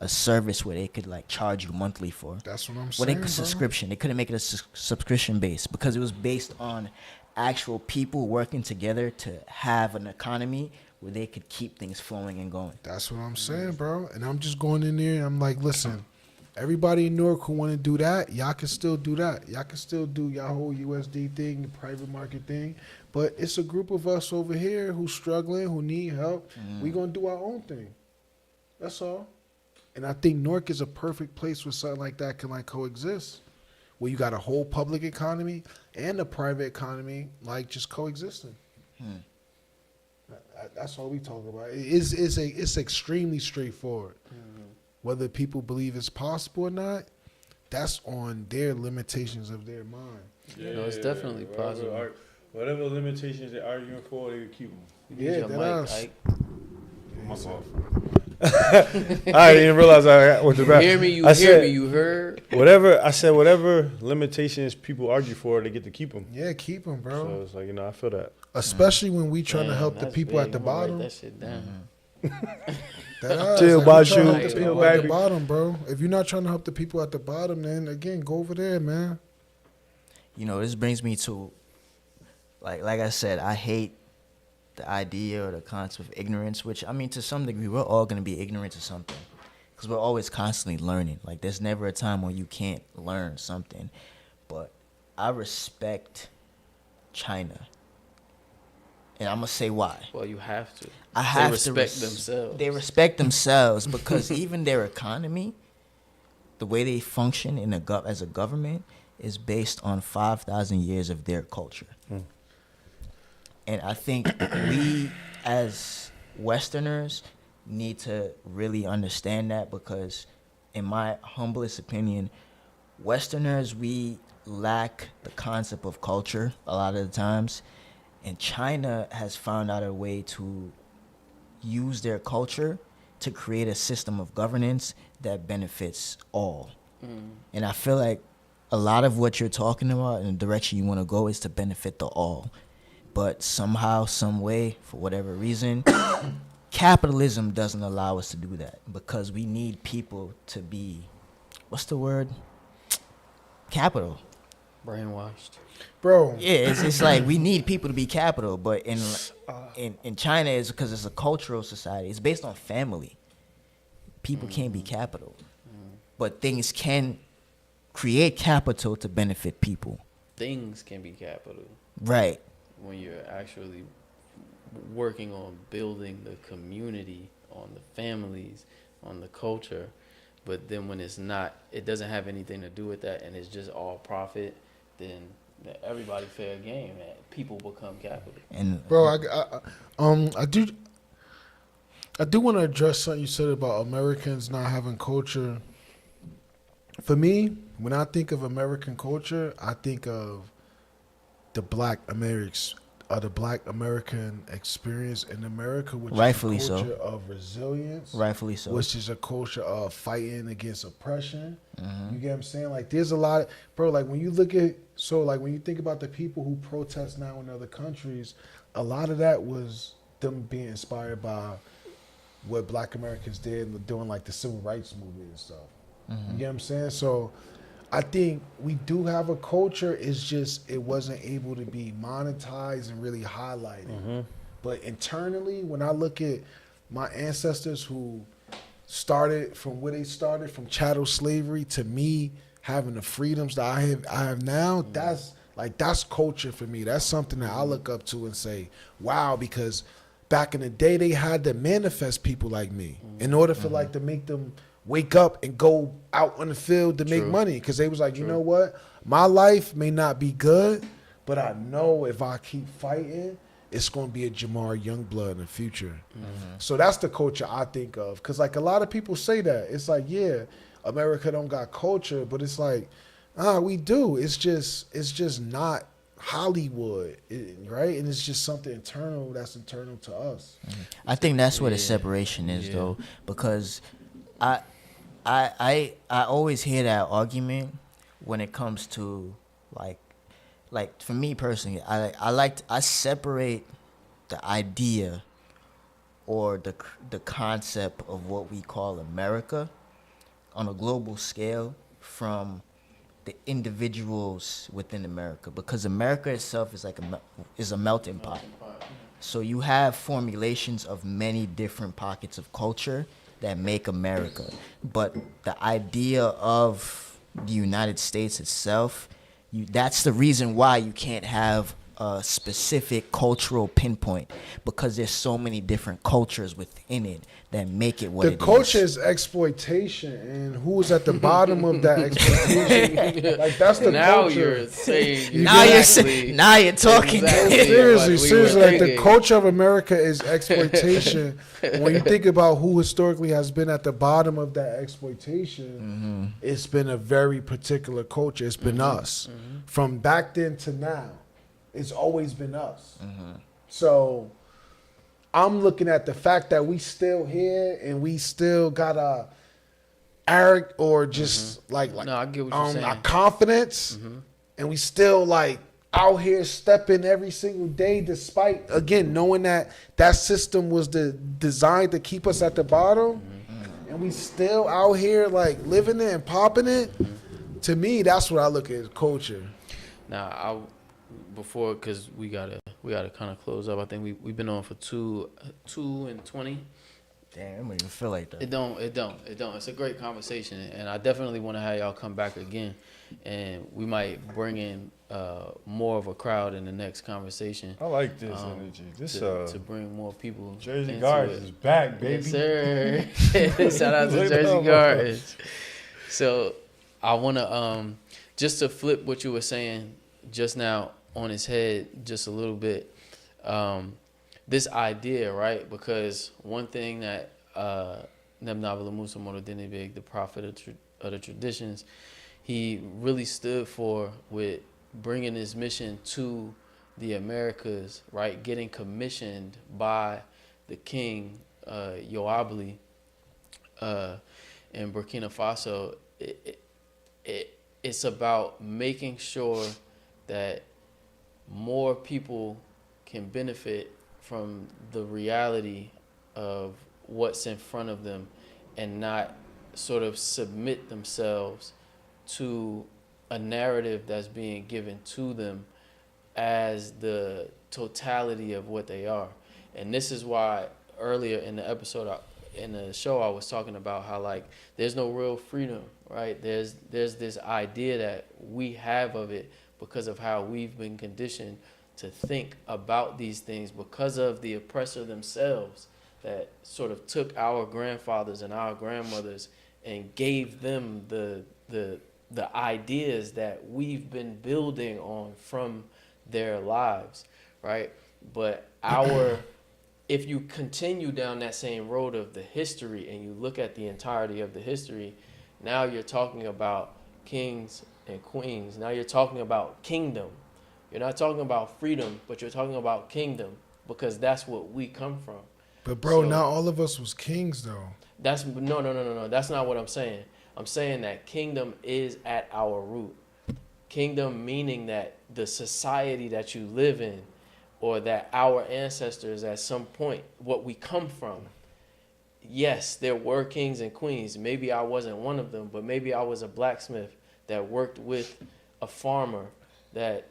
service where they could like charge you monthly for. That's what I'm Well, saying. they subscription. They couldn't make it a subscription base because it was based on actual people working together to have an economy where they could keep things flowing and going. That's what I'm saying, bro. And I'm just going in there and I'm like, listen, everybody in Newark who want to do that, y'all can still do that. Y'all can still do y'all whole USD thing, the private market thing. But it's a group of us over here who's struggling, who need help. We going to do our own thing. That's all. And I think Newark is a perfect place where something like that can like coexist. Where you got a whole public economy and a private economy like just coexisting. That's all we talk about. It's extremely straightforward. Whether people believe it's possible or not, that's on their limitations of their mind. It's definitely possible. Whatever limitations they're arguing for, they can keep them. Yeah, Mike. My fault. I didn't realize I went to back. You hear me? You heard? Whatever limitations people argue for, they get to keep them. Yeah, keep them, bro. So it's like, I feel that. Especially when we trying to help the people at the bottom. Write that shit down. Chill, people at the bottom, bro. If you're not trying to help the people at the bottom, then again, go over there, man. This brings me to, like I said, I hate the idea or the concept of ignorance, which, I mean, to some degree, we're all going to be ignorant to something because we're always constantly learning. Like, there's never a time when you can't learn something. But I respect China. And I'm going to say why. Well, you have to. They respect themselves. They respect themselves because even their economy, the way they function as a government, is based on 5,000 years of their culture. And I think we, as Westerners, need to really understand that because, in my humblest opinion, Westerners, we lack the concept of culture a lot of the times. And China has found out a way to use their culture to create a system of governance that benefits all. And I feel like a lot of what you're talking about and the direction you want to go is to benefit the all. But somehow, some way, for whatever reason, capitalism doesn't allow us to do that because we need people to be, what's the word? Capital. Brainwashed. Bro. Yeah, it's like we need people to be capital, but in China, it's because it's a cultural society. It's based on family. People can't be capital. But things can create capital to benefit people. Things can be capital. Right. When you're actually working on building the community, on the families, on the culture. But then when it's not, it doesn't have anything to do with that and it's just all profit, then everybody fair game. People become capital. And bro, I do want to address something you said about Americans not having culture. For me, when I think of American culture, I think of the Black American experience in America, which rightfully is a culture so. of resilience. Rightfully so. Which is a culture of fighting against oppression. You get what I'm saying? Like, there's a lot, bro, like when you look at, when you think about the people who protest now in other countries, a lot of that was them being inspired by what Black Americans did doing like the civil rights movement and stuff. You get what I'm saying? So I think we do have a culture. It's just it wasn't able to be monetized and really highlighted. But internally, when I look at my ancestors who started from where they started, from chattel slavery to me having the freedoms that I have now, that's culture for me. That's something that I look up to and say, wow, because back in the day they had to manifest people like me in order for to make them wake up and go out on the field to make money. Because they was like, you know what? My life may not be good, but I know if I keep fighting it's going to be a Jhamar Youngblood in the future. So that's the culture I think of. Because, like, a lot of people say that. It's like, yeah, America don't got culture, but it's like, we do. It's just not Hollywood, right? And it's just something internal that's internal to us. I think that's where the separation is, though, because I always hear that argument when it comes to like for me personally, I separate the idea or the concept of what we call America on a global scale from the individuals within America, because America itself is a melting pot. So you have formulations of many different pockets of culture that make America, but the idea of the United States itself, that's the reason why you can't have a specific cultural pinpoint, because there's so many different cultures within it that make it what it is. The culture is exploitation, and who's at the bottom of that exploitation? Like, that's the now culture. You're saying now you're talking. Seriously, like the culture of America is exploitation. When you think about who historically has been at the bottom of that exploitation, it's been a very particular culture. It's been us. From back then to now, it's always been us. So I'm looking at the fact that we still here and we still got a arrogant or just like no, I get what you're saying. Our confidence, and we still like out here stepping every single day, despite again knowing that that system was designed to keep us at the bottom, and we still out here like living it and popping it. To me, that's what I look at as culture. Now, before, because we gotta kind of close up. I think we've been on for 2 and 20. Damn, I don't even feel like that. It don't. It's a great conversation, and I definitely want to have y'all come back again, and we might bring in more of a crowd in the next conversation. I like this energy. To bring more people. Jersey Gardens is back, baby. Yes, sir. Shout out to Jersey Gardens. So I want to just to flip what you were saying just now on his head just a little bit, this idea, right? Because one thing that Neb Naba Lamoussa Morodenibig, the prophet of the traditions, he really stood for with bringing his mission to the Americas, right? Getting commissioned by the king, Yoabli, in Burkina Faso. It's about making sure that more people can benefit from the reality of what's in front of them and not sort of submit themselves to a narrative that's being given to them as the totality of what they are. And this is why earlier in the episode, in the show, I was talking about how like there's no real freedom, right? There's this idea that we have of it because of how we've been conditioned to think about these things because of the oppressor themselves that sort of took our grandfathers and our grandmothers and gave them the ideas that we've been building on from their lives, right? But if you continue down that same road of the history and you look at the entirety of the history, now you're talking about kings and queens. Now you're talking about kingdom. You're not talking about freedom, but you're talking about kingdom because that's what we come from. But bro, not all of us was kings though. No. That's not what I'm saying. I'm saying that kingdom is at our root. Kingdom meaning that the society that you live in, or that our ancestors at some point, what we come from. Yes, there were kings and queens. Maybe I wasn't one of them, but maybe I was a blacksmith that worked with a farmer that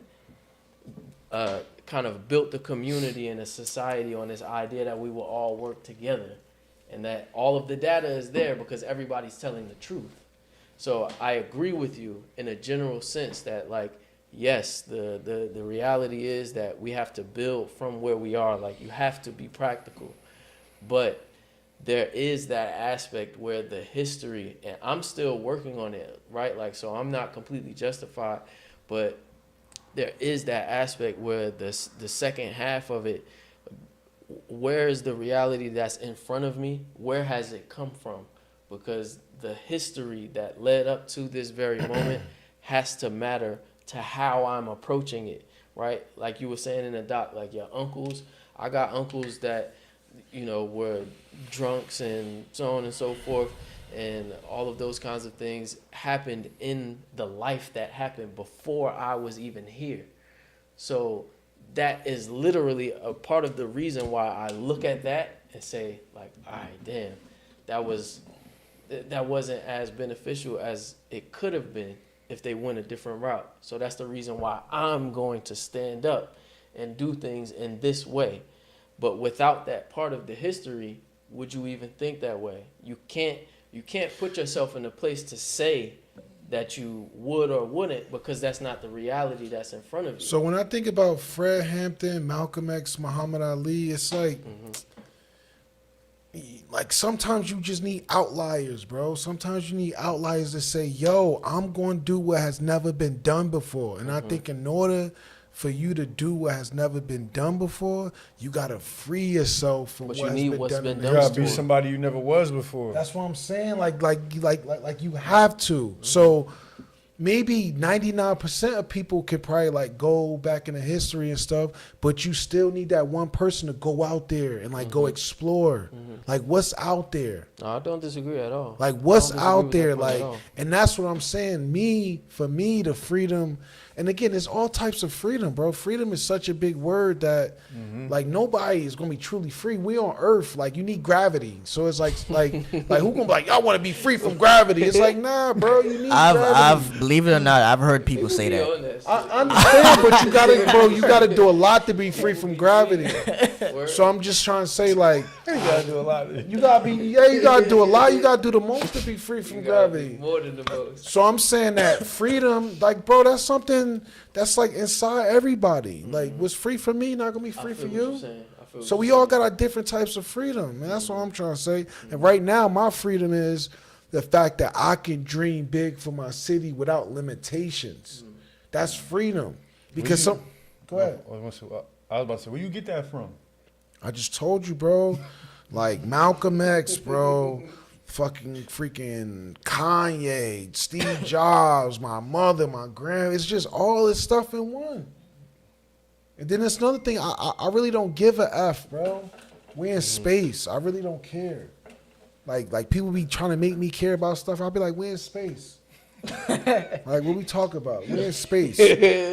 kind of built the community and the society on this idea that we will all work together and that all of the data is there because everybody's telling the truth. So I agree with you in a general sense that, like, yes, the reality is that we have to build from where we are. Like, you have to be practical. But there is that aspect where the history, and I'm still working on it, right? Like, so I'm not completely justified, but there is that aspect where the second half of it, where is the reality that's in front of me? Where has it come from? Because the history that led up to this very moment has to matter to how I'm approaching it, right? Like you were saying in the doc, like your uncles, I got uncles that, you know, were drunks and so on and so forth, and all of those kinds of things happened in the life that happened before I was even here. So that is literally a part of the reason why I look at that and say, like, all right, damn, that wasn't as beneficial as it could have been if they went a different route. So that's the reason why I'm going to stand up and do things in this way. But without that part of the history, would you even think that way? You can't put yourself in a place to say that you would or wouldn't, because that's not the reality that's in front of you. So when I think about Fred Hampton, Malcolm X, Muhammad Ali, it's like sometimes you just need outliers, bro. Sometimes you need outliers to say, yo, I'm going to do what has never been done before. And I think in order for you to do what has never been done before, you got to free yourself from what has been done. You got to be somebody you never was before. That's what I'm saying. Like you have to. So maybe 99% of people could probably like go back into history and stuff, but you still need that one person to go out there and like go explore. Like what's out there? No, I don't disagree at all. Like what's out there? Like, and that's what I'm saying. For me, the freedom. And again, there's all types of freedom, bro. Freedom is such a big word that, like, nobody is gonna be truly free. We on Earth, like, you need gravity. So it's like who gonna be like, y'all want to be free from gravity? It's like, nah, bro, you need gravity. Believe it or not, I've heard people say that. I understand, but you gotta do a lot to be free from gravity. So I'm just trying to say, like, you gotta do a lot. You gotta do a lot. You gotta do the most to be free from gravity. More than the most. So I'm saying that freedom, like, bro, that's something that's like inside everybody. Like, what's free for me not gonna be free for you. So we all got our different types of freedom, and that's what I'm trying to say. And right now, my freedom is the fact that I can dream big for my city without limitations. That's freedom. Because go ahead. I was about to say, where you get that from? I just told you, bro. Like Malcolm X, bro. Fucking freaking Kanye, Steve Jobs, my mother, my grandma. It's just all this stuff in one. And then there's another thing. I really don't give a F, bro. We in space. I really don't care. Like people be trying to make me care about stuff. I'll be like, we in space. Like, what we talk about? We in space.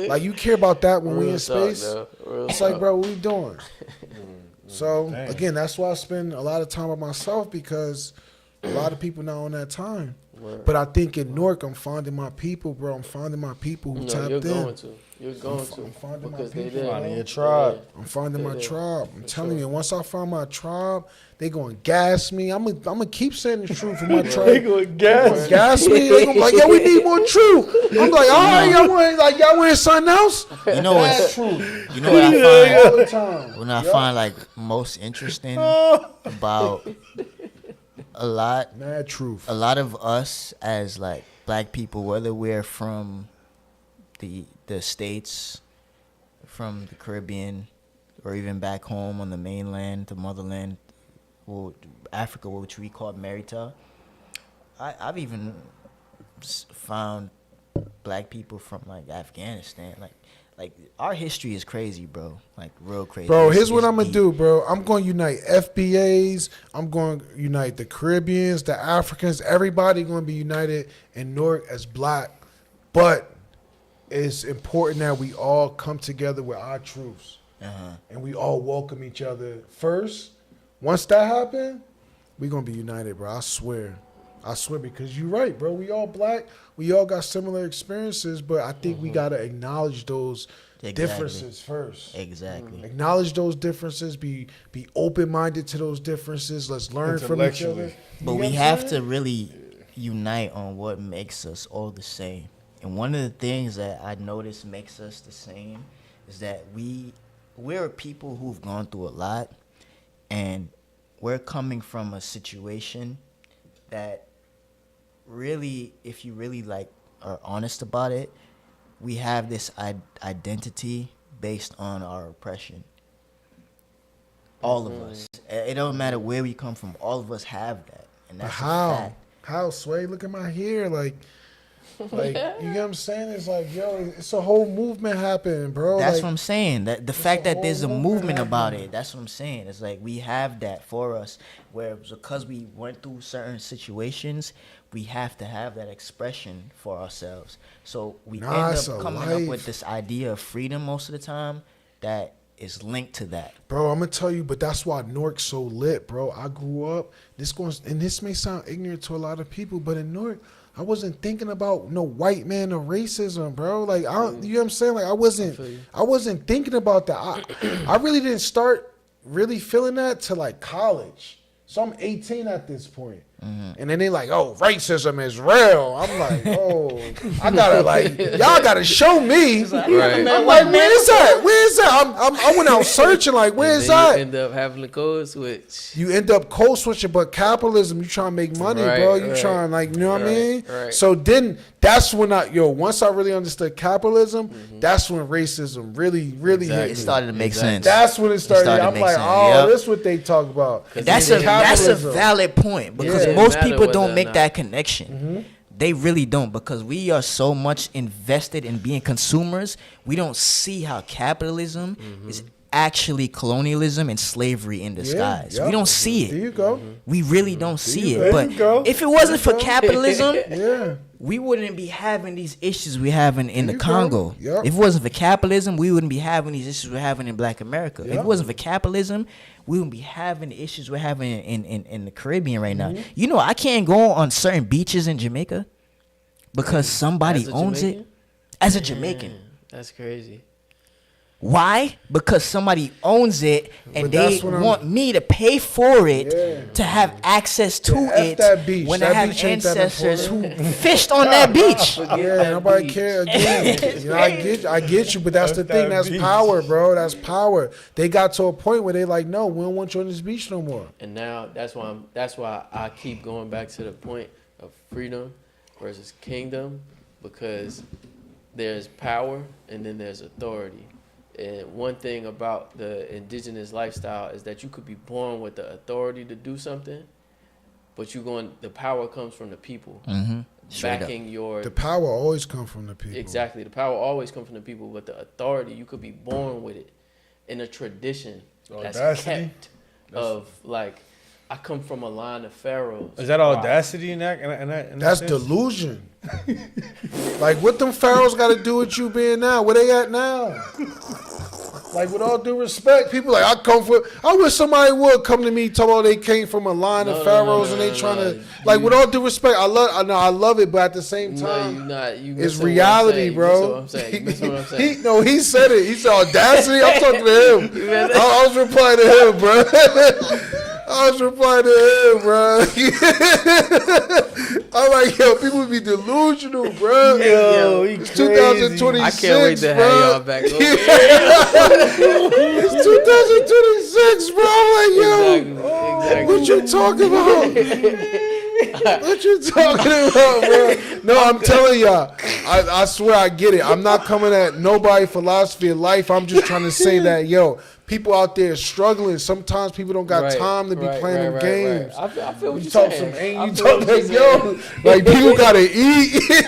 Like, you care about that when we in space? It's like, bro, what we doing? So, again, that's why I spend a lot of time with myself, because a lot of people not on that time. But I think in Newark, I'm finding my people, bro. I'm finding my people who tapped in. You're going to. I'm finding my people. Finding your tribe. I'm finding my tribe. I'm telling you, once I find my tribe, they going to gas me. I'm gonna keep saying the truth for my tribe. They going to gas me. They going to be like, yo, we need more truth. I'm like, all right, y'all want something else? You know That's what? truth. You know what I find? All the time. When I find like most interesting about a lot of us as like black people, whether we're from the States, from the Caribbean, or even back home on the mainland, the motherland, or Africa, which we call Merita. I've even found black people from like Afghanistan, like our history is crazy, bro. Like real crazy. Bro, here's what I'm gonna do, bro. I'm gonna unite FBAs. I'm going to unite the Caribbeans, the Africans. Everybody gonna be united in Newark as black. But it's important that we all come together with our truths, and we all welcome each other first. Once that happens, we gonna be united, bro. I swear, because you're right, bro. We all black. We all got similar experiences, but I think we gotta acknowledge those differences first. Exactly. Acknowledge those differences. Be open-minded to those differences. Let's learn from each other. But we have to really unite on what makes us all the same. And one of the things that I notice makes us the same is that we're people who've gone through a lot, and we're coming from a situation that really, if you really like are honest about it, we have this identity based on our oppression. All of us. It don't matter where we come from. All of us have that, and that's a fact. How, Sway? Look at my hair, like you get what I'm saying? It's like, yo, it's a whole movement happening, bro. That's like, what I'm saying. That the fact that there's a movement about it. That's what I'm saying. It's like we have that for us, where because we went through certain situations, we have to have that expression for ourselves. So we end up coming up with this idea of freedom most of the time that is linked to that. Bro, I'm gonna tell you, but that's why Newark's so lit, bro. I grew up, and this may sound ignorant to a lot of people, but in Newark, I wasn't thinking about no white man or racism, bro. Like, you know what I'm saying? Like, I wasn't thinking about that. I really didn't start really feeling that till like college. So I'm 18 at this point. And then they like, oh, racism is real. I'm like, oh, I gotta like, y'all gotta show me. Right. I'm like, where's that? Where's that? I went out searching like, where's that? You end up having to code switch. You end up code switching, but capitalism, you trying to make money, bro. You trying like, you know what I mean? Right. So then that's when once I really understood capitalism, that's when racism really hit me. It started to make sense. That's when it started. I'm like, oh, that's what they talk about. That's a valid point, because most people don't make that connection. They really don't, because we are so much invested in being consumers. We don't see how capitalism is actually colonialism and slavery in disguise. We don't see it. There you go. We really don't see it. But if it wasn't for capitalism, we wouldn't be having these issues we're having in the Congo. If it wasn't for capitalism, we wouldn't be having these issues we're having in Black America. If it wasn't for capitalism, we wouldn't be having the issues we're having in the Caribbean right now. You know, I can't go on certain beaches in Jamaica because somebody owns it. As a Jamaican. That's crazy. Why? Because somebody owns it, and they want me to pay for it to have access to it when I have ancestors who fished on that beach. Nobody care again. You know, I get you, but that's the thing. That's power, bro. That's power. They got to a point where they like, no, we don't want you on this beach no more. And now that's why I keep going back to the point of freedom versus kingdom, because there's power and then there's authority. And one thing about the indigenous lifestyle is that you could be born with the authority to do something, but the power comes from the people. Backing the power always comes from the people. Exactly. The power always comes from the people, but the authority, you could be born with it in a tradition that's kept of like, I come from a line of pharaohs. Is that audacity in that? That's delusion. Like, what them pharaohs got to do with you being now? Where they at now? Like, with all due respect, people like, I wish somebody would come to me talk about they came from a line of pharaohs and they trying to, like, with all due respect, I love it, but at the same time, it's reality, bro. You miss what I'm saying. He said it. He said audacity. I'm talking to him. I was replying to him, bro. I'm like, yo, people be delusional, bro. Yo, it's 2026, I can't wait to have y'all back over here. It's 2026, bro. I'm like, yo, what you talking about? What you talking about, bro? No, I'm telling y'all, I swear I get it. I'm not coming at nobody philosophy of life. I'm just trying to say that, yo, people out there struggling. Sometimes people don't got time to be playing them games. I feel what you you're talk saying. You talk like, yo, like people gotta eat.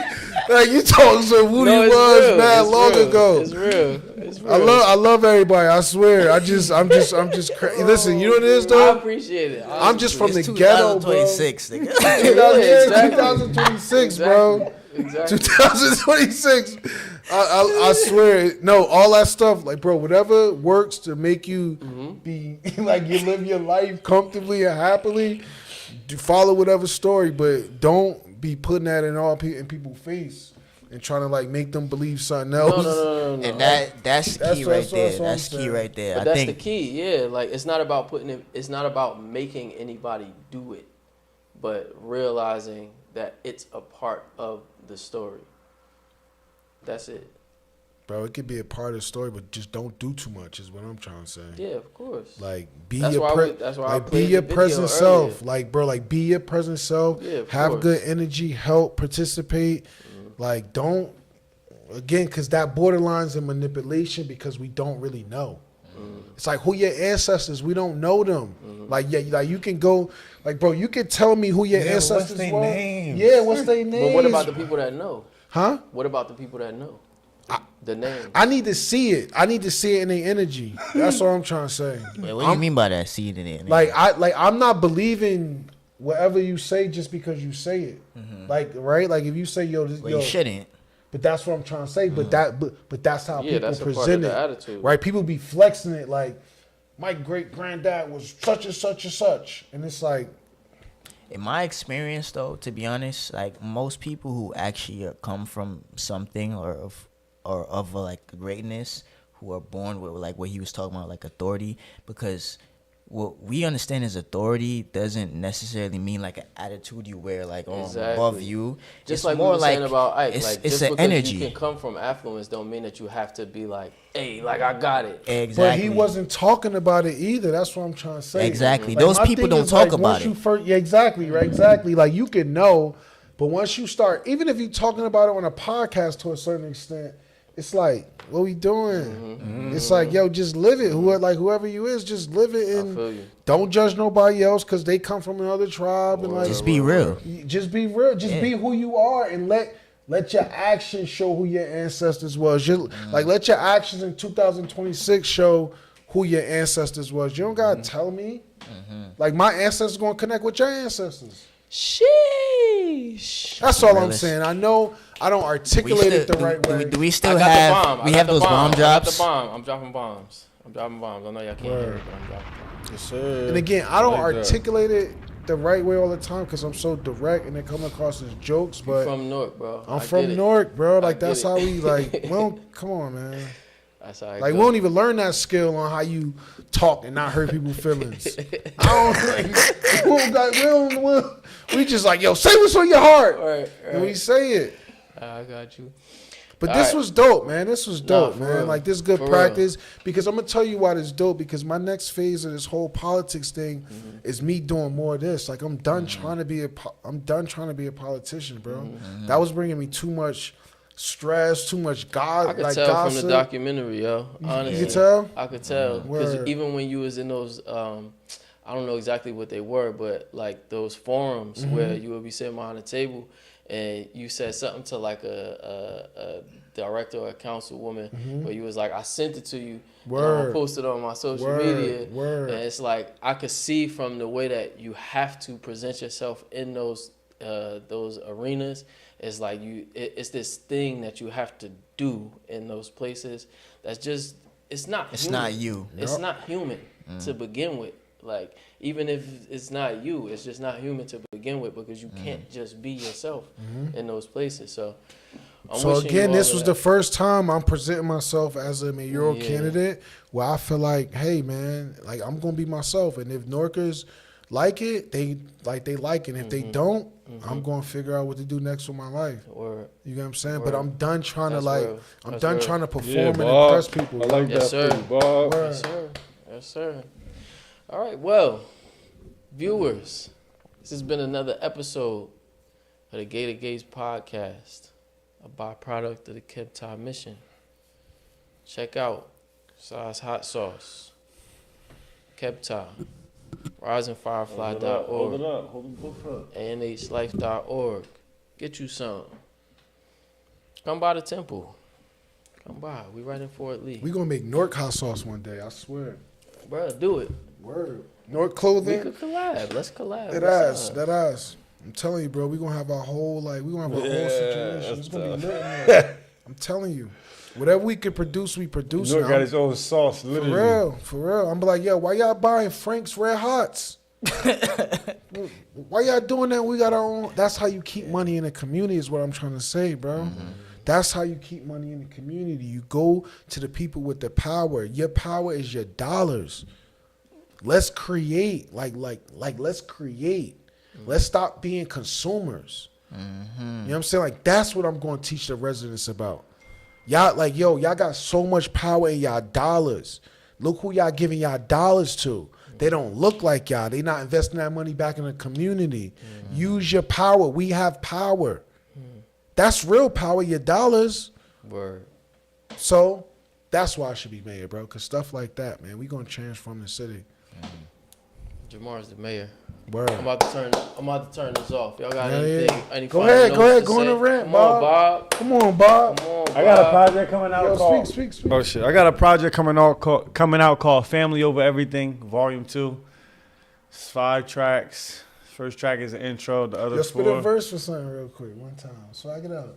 Like, you talking some Woody was mad long ago. It's real. I love everybody. I swear. I'm just listen. You know what it is, though. I appreciate it. I'm just from the ghetto, bro. 2026, nigga. 2026, bro. Exactly. 2026. I swear. No, all that stuff, like, bro, whatever works to make you be like, you live your life comfortably and happily, follow whatever story, but don't be putting that in people's face and trying to like make them believe something else. No. And that's key right there. That's key right there. But that's the key, yeah. Like, it's not about it's not about making anybody do it, but realizing that it's a part of the story. That's it. Bro, it could be a part of the story, but just don't do too much is what I'm trying to say. Yeah, of course. Like, be your present self. Like, bro, like, be your present self. Yeah, have good energy, help, participate. Like, don't again, because that borderlines in manipulation because we don't really know. It's like who your ancestors, we don't know them. Like you can go, like bro, you can tell me who your ancestors what's their were. names? Yeah, what's their names? But what about the people that know? Huh? What about the people that know? The name. I need to see it. I need to see it in their energy. That's what I'm trying to say. Wait, what do you mean by that? See it in it. I'm not believing whatever you say just because you say it. Like right, like if you say yo, this, you shouldn't. But that's what I'm trying to say. But that's how people that's present a it. part of the attitude. Right? People be flexing it like my great granddad was such and such and such, and it's like. In my experience, though, to be honest, like most people who actually come from something or of like greatness, who are born with like what he was talking about, like authority, because what we understand as authority doesn't necessarily mean like an attitude you wear like above you. Just it's like more we were like saying about Ike, it's, like it's just an because energy. you can come from affluence don't mean that you have to be like, hey, like I got it. Exactly. But he wasn't talking about it either. That's what I'm trying to say. Exactly. Like, Those my people thing don't is, talk like, about once it. you first, yeah, exactly, right, exactly. Like you can know, but once you start, even if you're talking about it on a podcast to a certain extent, it's like, what we doing? It's like, yo, just live it. Whoever you is, just live it and don't judge nobody else because they come from another tribe and like just be real. Just be real. Just be who you are and let your actions show who your ancestors was. Like let your actions in 2026 show who your ancestors was. You don't gotta tell me. Like my ancestors gonna connect with your ancestors. Sheesh. That's all I'm saying. I know I don't articulate it the right way. Do we still have? We have those bomb drops. I got the bomb. I'm dropping bombs. I know y'all can't hear it, but I'm dropping bombs. Yes, sir. And again, I don't articulate it the right way all the time because I'm so direct and they come across as jokes. But I'm from Newark, bro. I'm from Newark, bro. Like that's how we like. Well, come on, man. That's how like we don't even learn that skill on how you talk and not hurt people's feelings. We just like, yo, say what's on your heart. Right. And we say it. I got you. But this was dope, man. This was dope, man. Real. Like this good practice. Because I'm gonna tell you why this dope. Because my next phase of this whole politics thing is me doing more of this. Like I'm done trying to be a politician, bro. That was bringing me too much stress, too much I could tell gossip. from the documentary, yo. Honestly, you could tell. I could tell because even when you was in those, I don't know exactly what they were, but like those forums where you would be sitting behind a table and you said something to like a director or a councilwoman where you was like, I sent it to you, and I posted it on my social media, and it's like I could see from the way that you have to present yourself in those arenas. It's like it's this thing that you have to do in those places. That's just it's not you. It's not human to begin with. Like even if it's not you, it's just not human to begin with because you can't just be yourself in those places. So again, this was the first time I'm presenting myself as a mayoral candidate where I feel like, hey man, like I'm gonna be myself, and if Norkers like it, they like it. And if they don't, I'm gonna figure out what to do next with my life. You get what I'm saying? But I'm done trying to trying to perform and impress people. I like that for you, Bob. Yes, sir. Yes, sir. All right, well, viewers, this has been another episode of the Gator Gates podcast, a byproduct of the Kebtah mission. Check out Sauce Hot Sauce, Kebtah, risingfirefly.org, Hold it up. Both up. anhlife.org. Get you some. Come by the temple. Come by. We right in Fort Lee. We gonna make Newark hot sauce one day. I swear. Bro, do it. Word. Newark clothing. We could collab. Let's collab. That ass. I'm telling you, bro. We gonna have our whole situation. It's gonna be lit in there. I'm telling you. Whatever we can produce, we produce. Newark got his own sauce, literally. For real. I'm like, yo, why y'all buying Frank's Red Hots? Why y'all doing that? We got our own. That's how you keep money in the community is what I'm trying to say, bro. That's how you keep money in the community. You go to the people with the power. Your power is your dollars. Let's create. Let's create. Let's stop being consumers. You know what I'm saying? Like, that's what I'm going to teach the residents about. Y'all, like, yo, y'all got so much power in y'all dollars. Look who y'all giving y'all dollars to. They don't look like y'all. They not investing that money back in the community. Use your power. We have power. That's real power, your dollars. Word. So that's why I should be mayor, bro. Cause stuff like that, man, we gonna transform the city. Jamar's the mayor. Word. I'm about to turn this off. Y'all got anything? Any Go final ahead, notes to go on say? a rant, Come on, Bob. Come on, Bob. I got a project coming out called. Speak. Oh shit! I got a project coming out called "Family Over Everything" Volume 2. It's 5 tracks. First track is an intro. The other Yo, 4. spit a verse for something real quick, one time. Swag it out.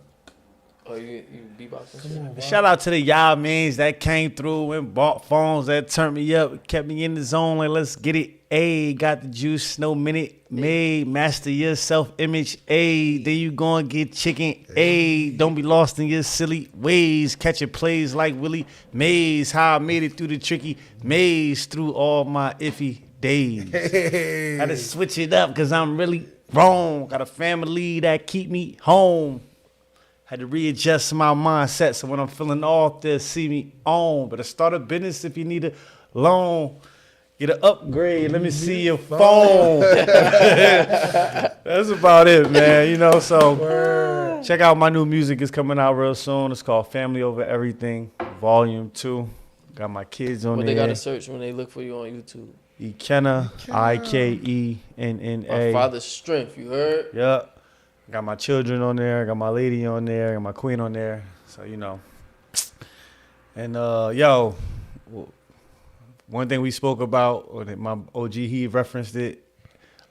Oh, you beatboxing? Come on, Bob. Shout out to the y'all mans that came through and bought phones that turned me up, kept me in the zone. Like, let's get it. A got the juice, no minute made. Master your self image. A then you gonna get chicken. A don't be lost in your silly ways. Catching plays like Willie Mays. How I made it through the tricky maze through all my iffy days. Had to switch it up because I'm really wrong. Got a family that keep me home. Had to readjust my mindset so when I'm feeling off, they'll see me on. But I start a business if you need a loan. Get an upgrade. Let me see your phone. That's about it, man. You know, so check out my new music. It's coming out real soon. It's called Family Over Everything, Volume 2. Got my kids on What there. they got to search when they look for you on YouTube? Ikenna, Ikenna. My father's strength, you heard? Yep. Got my children on there. Got my lady on there. Got my queen on there. So, you know. And, yo, one thing we spoke about, or that my OG, he referenced it.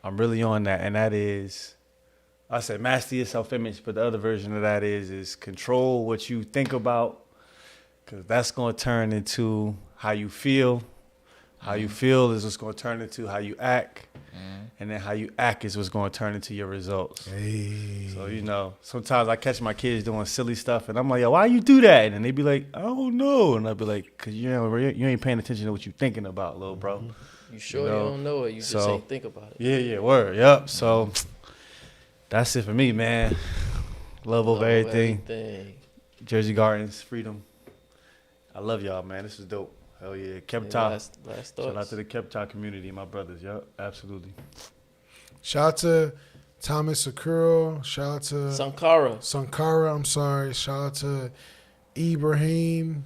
I'm really on that. And that is, I said master your self-image. But the other version of that is control what you think about. Because that's going to turn into how you feel. How you feel is what's going to turn into how you act. And then how you act is what's going to turn into your results. Hey. So, you know, sometimes I catch my kids doing silly stuff, and I'm like, yo, why you do that? And they be like, I don't know. And I be like, because you ain't paying attention to what you thinking about, little bro. You sure you don't know it? You just ain't think about it. Yeah, word, yep. So that's it for me, man. Love over everything. Jersey Gardens, freedom. I love y'all, man. This is dope. Hell yeah. Kebtah. Last Shout out to the Kebtah community, my brothers. Yep, absolutely. Shout out to Thomas Sakura. Shout out to Sankara, I'm sorry. Shout out to Ibrahim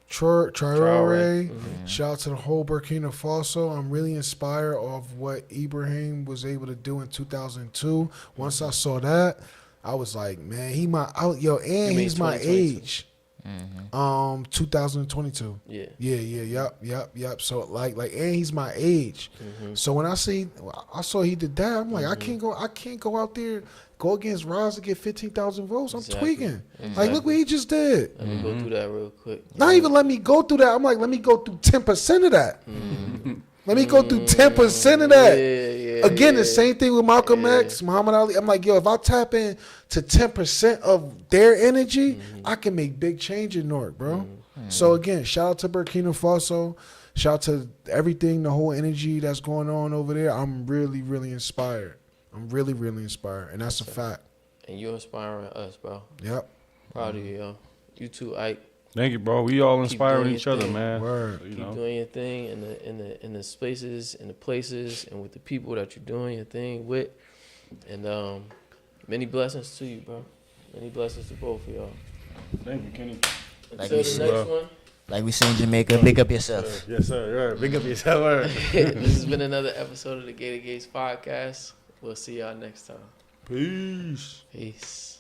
Traore. Shout out to the whole Burkina Faso. I'm really inspired of what Ibrahim was able to do in 2002. Once I saw that, I was like, man, he's my age. 2022. Yeah. Yep. So like, and he's my age. So when I saw he did that, I'm like, I can't go out there, go against Roz to get 15,000 votes. I'm tweaking. Like, look what he just did. Let me go through that real quick. Not even let me go through that. I'm like, let me go through 10% of that. Let me go through 10% of that. Again, the same thing with Malcolm X, Muhammad Ali. I'm like, yo, if I tap in to 10% of their energy, I can make big change in Newark, bro. So again, shout out to Burkina Faso. Shout out to everything, the whole energy that's going on over there. I'm really, really inspired. I'm really, really inspired. And that's a fact. And you're inspiring us, bro. Yep. Proud of you, yo. You too, Ike. Thank you, bro. We all inspiring each other, man. Word. Keep doing your thing in the spaces, in the places, and with the people that you're doing your thing with. And many blessings to you, bro. Many blessings to both of y'all. Thank you, Kenny. Until the next one. Like we say in Jamaica, big up yourself. Yes, sir. Right. Big up yourself. This has been another episode of the Gator Gates podcast. We'll see y'all next time. Peace. Peace.